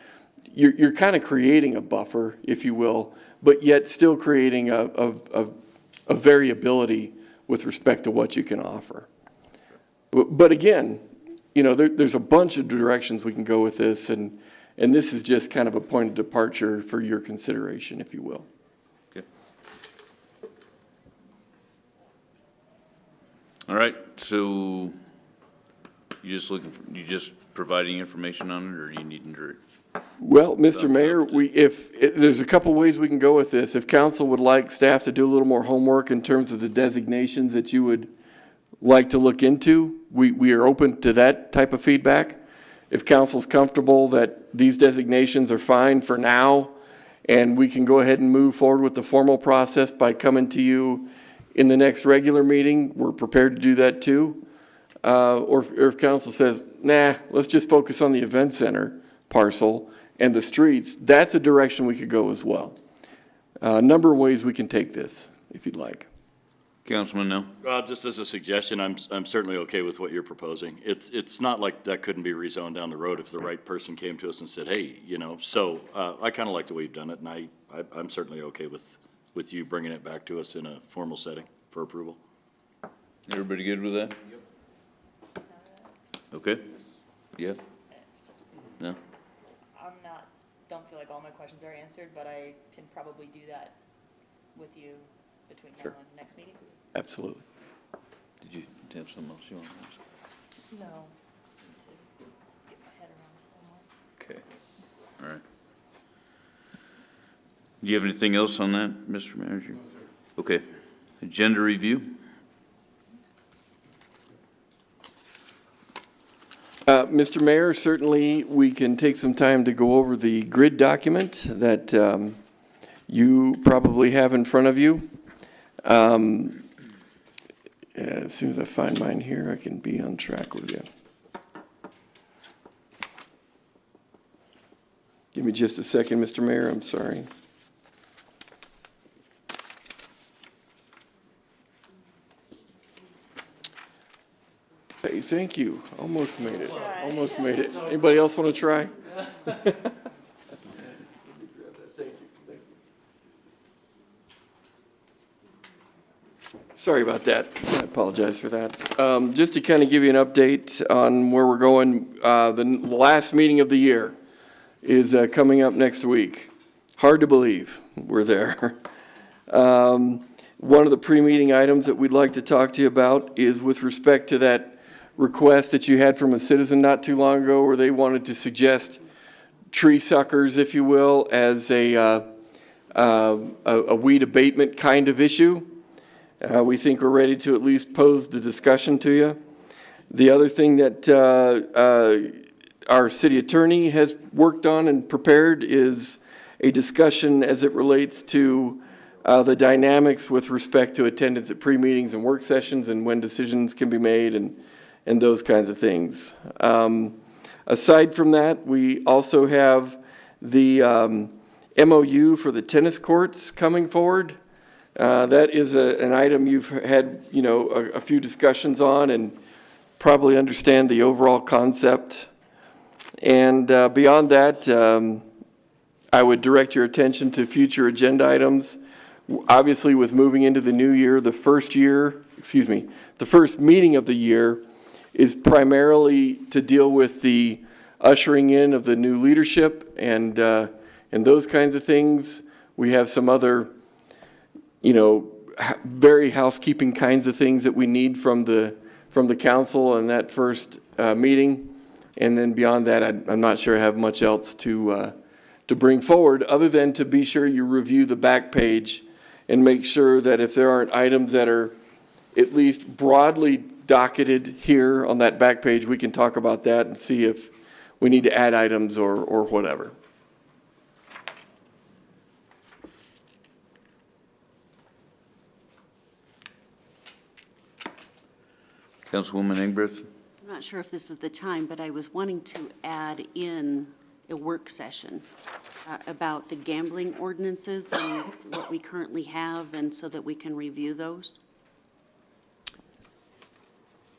You're kind of creating a buffer, if you will, but yet still creating a variability with respect to what you can offer. But again, there's a bunch of directions we can go with this, and this is just kind of a point of departure for your consideration, if you will. Okay. All right, so you just providing information on it, or you need to? Well, Mr. Mayor, there's a couple ways we can go with this. If council would like staff to do a little more homework in terms of the designations that you would like to look into, we are open to that type of feedback. If council's comfortable that these designations are fine for now, and we can go ahead and move forward with the formal process by coming to you in the next regular meeting, we're prepared to do that too. Or if council says, nah, let's just focus on the event center parcel and the streets, that's a direction we could go as well. A number of ways we can take this, if you'd like. Councilman, no? Just as a suggestion, I'm certainly okay with what you're proposing. It's not like that couldn't be rezoned down the road if the right person came to us and said, hey, so I kind of like the way you've done it, and I'm certainly okay with you bringing it back to us in a formal setting for approval. Everybody good with that? Yep. Okay? Yeah? No? Don't feel like all my questions are answered, but I can probably do that with you between now and next meeting. Absolutely. Did you have something else you want to ask? No, just need to get my head around it more. Okay. All right. Do you have anything else on that, Mr. Manager? Okay. Agenda review? Mr. Mayor, certainly we can take some time to go over the grid document that you probably have in front of you. As soon as I find mine here, I can be on track with you. Give me just a second, Mr. Mayor, I'm sorry. Hey, thank you. Almost made it. Almost made it. Anybody else want to try? Sorry about that. I apologize for that. Just to kind of give you an update on where we're going, the last meeting of the year is coming up next week. Hard to believe we're there. One of the pre-meeting items that we'd like to talk to you about is with respect to that request that you had from a citizen not too long ago where they wanted to suggest tree suckers, if you will, as a weed abatement kind of issue. We think we're ready to at least pose the discussion to you. The other thing that our city attorney has worked on and prepared is a discussion as it relates to the dynamics with respect to attendance at pre-meetings and work sessions and when decisions can be made and those kinds of things. Aside from that, we also have the MOU for the tennis courts coming forward. That is an item you've had, a few discussions on and probably understand the overall concept. And beyond that, I would direct your attention to future agenda items. Obviously, with moving into the new year, the first meeting of the year is primarily to deal with the ushering in of the new leadership and those kinds of things. We have some other, very housekeeping kinds of things that we need from the council in that first meeting. And then beyond that, I'm not sure I have much else to bring forward other than to be sure you review the back page and make sure that if there aren't items that are at least broadly docketed here on that back page, we can talk about that and see if we need to add items or whatever. Councilwoman Ingbreth? I'm not sure if this is the time, but I was wanting to add in a work session about the gambling ordinances and what we currently have, and so that we can review those.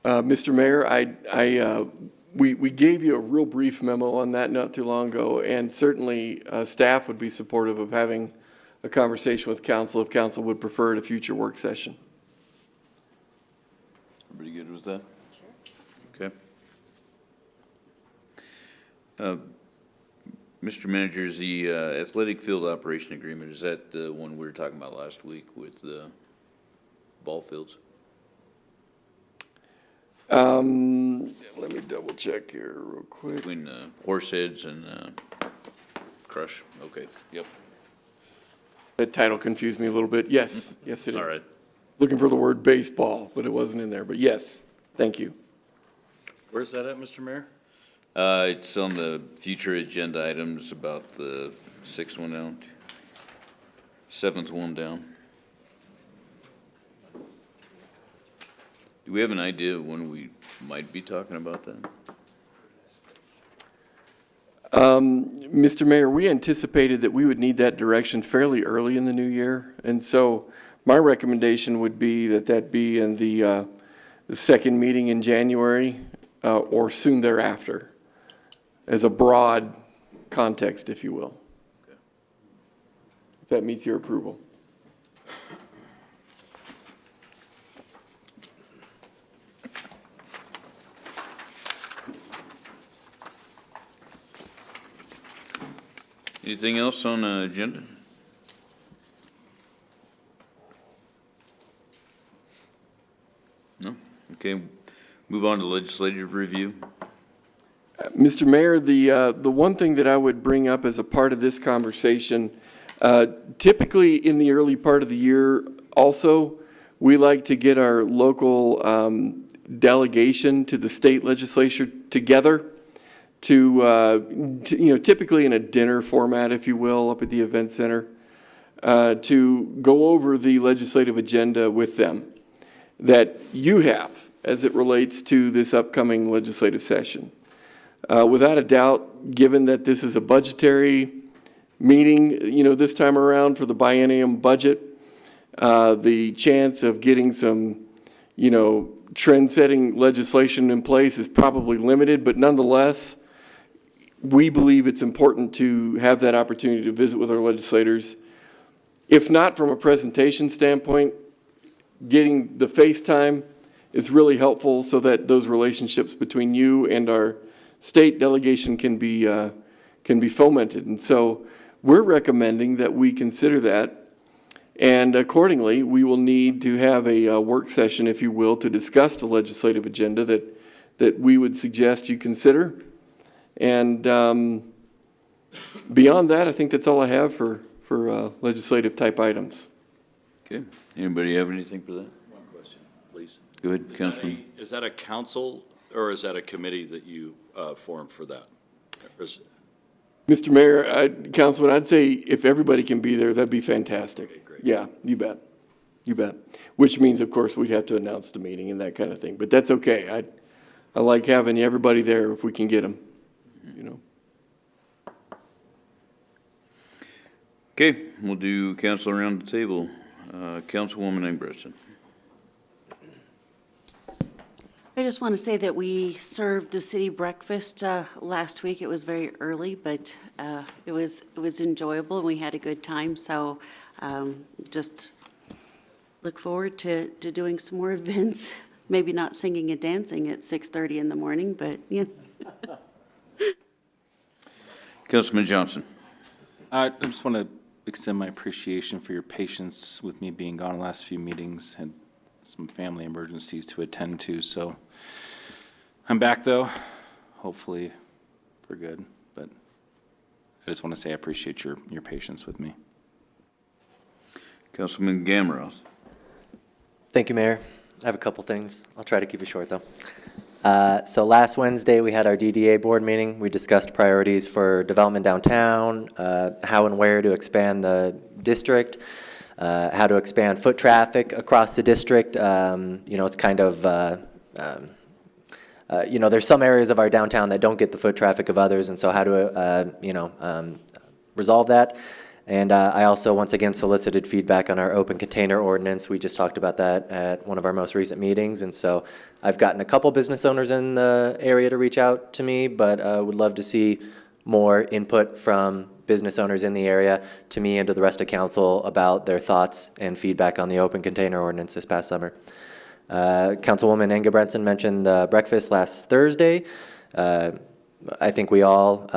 Mr. Mayor, we gave you a real brief memo on that not too long ago, and certainly staff would be supportive of having a conversation with council if council would prefer at a future work session. Everybody good with that? Sure. Okay. Mr. Manager, is the athletic field operation agreement, is that the one we were talking about last week with the ball fields? Let me double check here real quick. Between Horseheads and Crush, okay, yep. That title confused me a little bit. Yes, yes it is. All right. Looking for the word baseball, but it wasn't in there, but yes, thank you. Where's that at, Mr. Mayor? It's on the future agenda items, about the sixth one down, seventh one down. Do we have an idea of when we might be talking about that? Mr. Mayor, we anticipated that we would need that direction fairly early in the new year, and so my recommendation would be that be in the second meeting in January or soon thereafter, as a broad context, if you will. Okay. If that meets your approval. Anything else on the agenda? No? Okay, move on to legislative review. Mr. Mayor, the one thing that I would bring up as a part of this conversation, typically in the early part of the year also, we like to get our local delegation to the state legislature together to typically in a dinner format, if you will, up at the event center, to go over the legislative agenda with them that you have as it relates to this upcoming legislative session. Without a doubt, given that this is a budgetary meeting, this time around for the biennium budget, the chance of getting some, trend-setting legislation in place is probably limited, but nonetheless, we believe it's important to have that opportunity to visit with our legislators. If not from a presentation standpoint, getting the FaceTime is really helpful so that those relationships between you and our state delegation can be fomented. And so we're recommending that we consider that. And accordingly, we will need to have a work session, if you will, to discuss the legislative agenda that we would suggest you consider. And beyond that, I think that's all I have for legislative type items. Okay. Anybody have anything for that? One question, please. Go ahead, Councilman. Is that a council or is that a committee that you formed for that? Or is- Mr. Mayor, Councilman, I'd say if everybody can be there, that'd be fantastic. Okay, great. Yeah, you bet. You bet. Which means, of course, we'd have to announce the meeting and that kind of thing. But that's okay. I like having everybody there if we can get them, you know. Okay, we'll do council around the table. Councilwoman Ingebrigtsen. I just want to say that we served the city breakfast last week. It was very early, but it was enjoyable, and we had a good time. So just look forward to doing some more events. Maybe not singing and dancing at 6:30 in the morning, but yeah. Councilman Johnson. I just want to extend my appreciation for your patience with me being gone the last few meetings. Had some family emergencies to attend to, so I'm back though, hopefully for good, but I just want to say I appreciate your patience with me. Councilman Gamroth. Thank you, Mayor. I have a couple things. I'll try to keep it short, though. So last Wednesday, we had our DDA board meeting. We discussed priorities for development downtown, how and where to expand the district, how to expand foot traffic across the district. You know, it's kind of, you know, there's some areas of our downtown that don't get the foot traffic of others, and so how to, you know, resolve that. And I also, once again, solicited feedback on our open container ordinance. We just talked about that at one of our most recent meetings. And so I've gotten a couple business owners in the area to reach out to me, but would love to see more input from business owners in the area to me and to the rest of council about their thoughts and feedback on the open container ordinance this past summer. Councilwoman Ingebrigtsen mentioned the breakfast last Thursday. I think we all,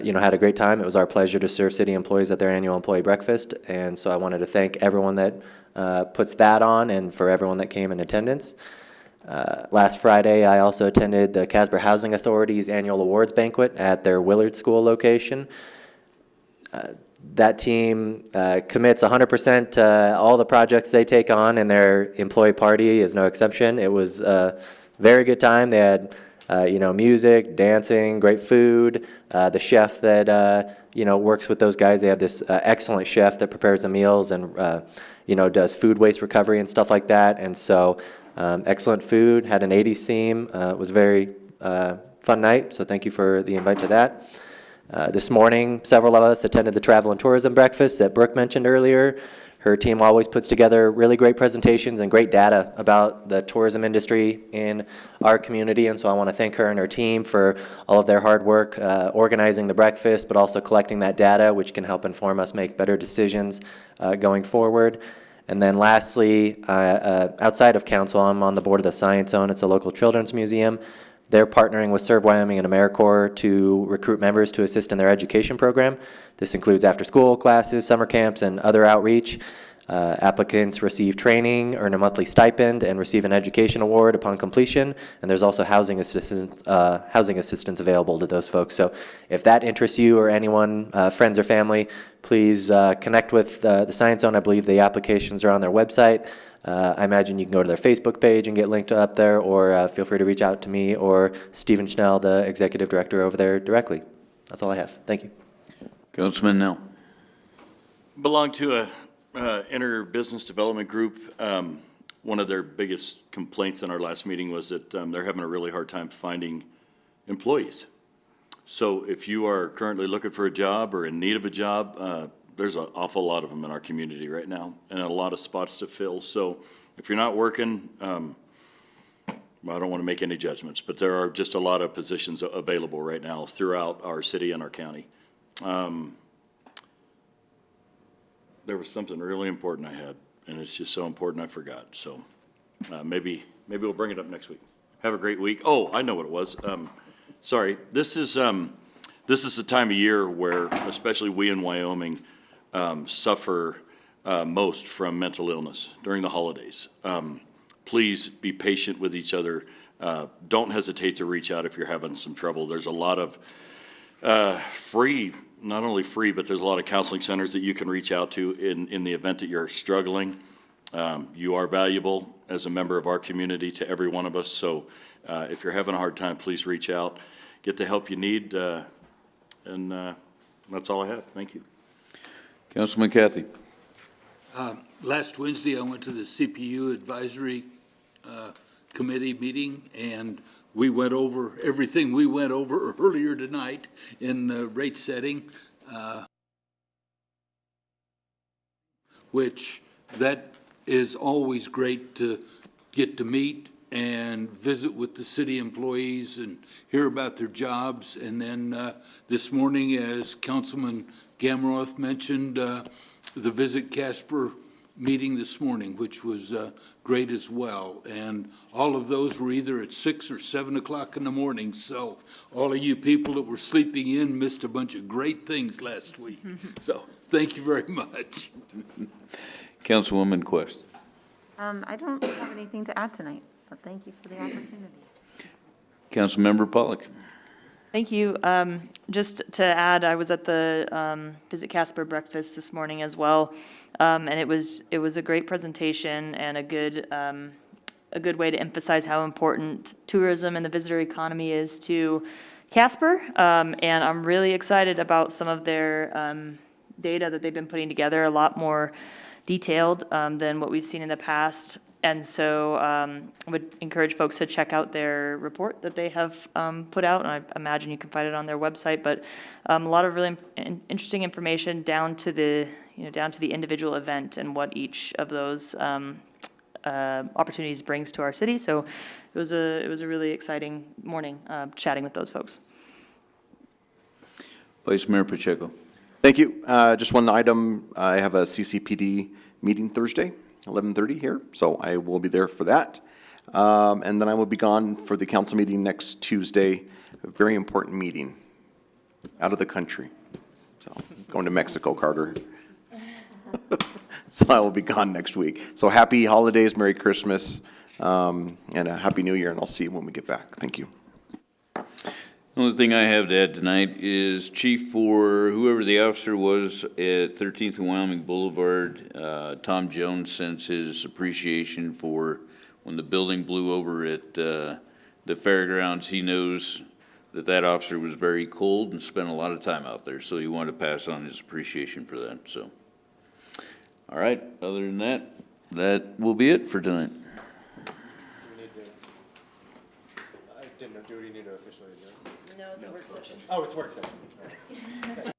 you know, had a great time. It was our pleasure to serve city employees at their annual employee breakfast, and so I wanted to thank everyone that puts that on and for everyone that came in attendance. Last Friday, I also attended the Casper Housing Authority's annual awards banquet at their Willard School location. That team commits 100% to all the projects they take on, and their employee party is no exception. It was a very good time. They had you know, music, dancing, great food. The chef that, you know, works with those guys, they have this excellent chef that prepares the meals and, you know, does food waste recovery and stuff like that. And so excellent food, had an 80s theme. It was a very fun night, so thank you for the invite to that. This morning, several of us attended the travel and tourism breakfast that Brooke mentioned earlier. Her team always puts together really great presentations and great data about the tourism industry in our community, and so I want to thank her and her team for all of their hard work organizing the breakfast, but also collecting that data, which can help inform us make better decisions going forward. And then lastly, outside of council, I'm on the board of the Science Zone. It's a local children's museum. They're partnering with Serve Wyoming and AmeriCorps to recruit members to assist in their education program. This includes after-school classes, summer camps, and other outreach. Applicants receive training, earn a monthly stipend, and receive an education award upon completion. And there's also housing assistance available to those folks. So if that interests you or anyone, friends or family, please connect with the Science Zone. I believe the applications are on their website. I imagine you can go to their Facebook page and get linked up there, or feel free to reach out to me or Stephen Schnell, the executive director over there, directly. That's all I have. Thank you. Councilman Nell. Belong to a inter-business development group. One of their biggest complaints in our last meeting was that they're having a really hard time finding employees. So if you are currently looking for a job or in need of a job, there's an awful lot of them in our community right now and a lot of spots to fill. So if you're not working, well, I don't want to make any judgments, but there are just a lot of positions available right now throughout our city and our county. There was something really important I had. and it's just so important I forgot. So maybe we'll bring it up next week. Have a great week. Oh, I know what it was. Sorry, this is the time of year where, especially we in Wyoming, suffer most from mental illness during the holidays. Please be patient with each other. Don't hesitate to reach out if you're having some trouble. There's a lot of not only free, but there's a lot of counseling centers that you can reach out to in the event that you're struggling. You are valuable as a member of our community to every one of us. So if you're having a hard time, please reach out, get the help you need, and that's all I have. Thank you. Councilman Cathy. Last Wednesday, I went to the CPU Advisory Committee meeting, and we went over everything we went over earlier tonight in the rate setting, which that is always great to get to meet and visit with the city employees and hear about their jobs. And then this morning, as Councilman Gamroth mentioned, the Visit Casper meeting this morning, which was great as well. And all of those were either at 6 or 7 o'clock in the morning. So all of you people that were sleeping in missed a bunch of great things last week. So thank you very much. Councilwoman Quest. I don't have anything to add tonight, but thank you for the opportunity. Councilmember Pollock. Thank you. Just to add, I was at the Visit Casper breakfast this morning as well, and it was a great presentation and a good way to emphasize how important tourism and the visitor economy is to Casper. And I'm really excited about some of their data that they've been putting together, a lot more detailed than what we've seen in the past. And so I would encourage folks to check out their report that they have put out, and I imagine you can find it on their website. But a lot of really interesting information down to the individual event and what each of those opportunities brings to our city. So it was a really exciting morning chatting with those folks. Vice Mayor Pacheco. Thank you. Just one item. I have a CCPD meeting Thursday, 11:30 here, so I will be there for that. And then I will be gone for the council meeting next Tuesday, a very important meeting out of the country. So going to Mexico, Carter. So I will be gone next week. So happy holidays, Merry Christmas, and a Happy New Year, and I'll see you when we get back. Thank you. The only thing I have to add tonight is Chief, for whoever the officer was at 13th and Wyoming Boulevard, Tom Jones sends his appreciation for when the building blew over at the fairgrounds. He knows that officer was very cold and spent a lot of time out there, so he wanted to pass on his appreciation for that. So, all right, other than that, that will be it for tonight. Do we need to officially adjourn? No, it's a work session. Oh, it's work session.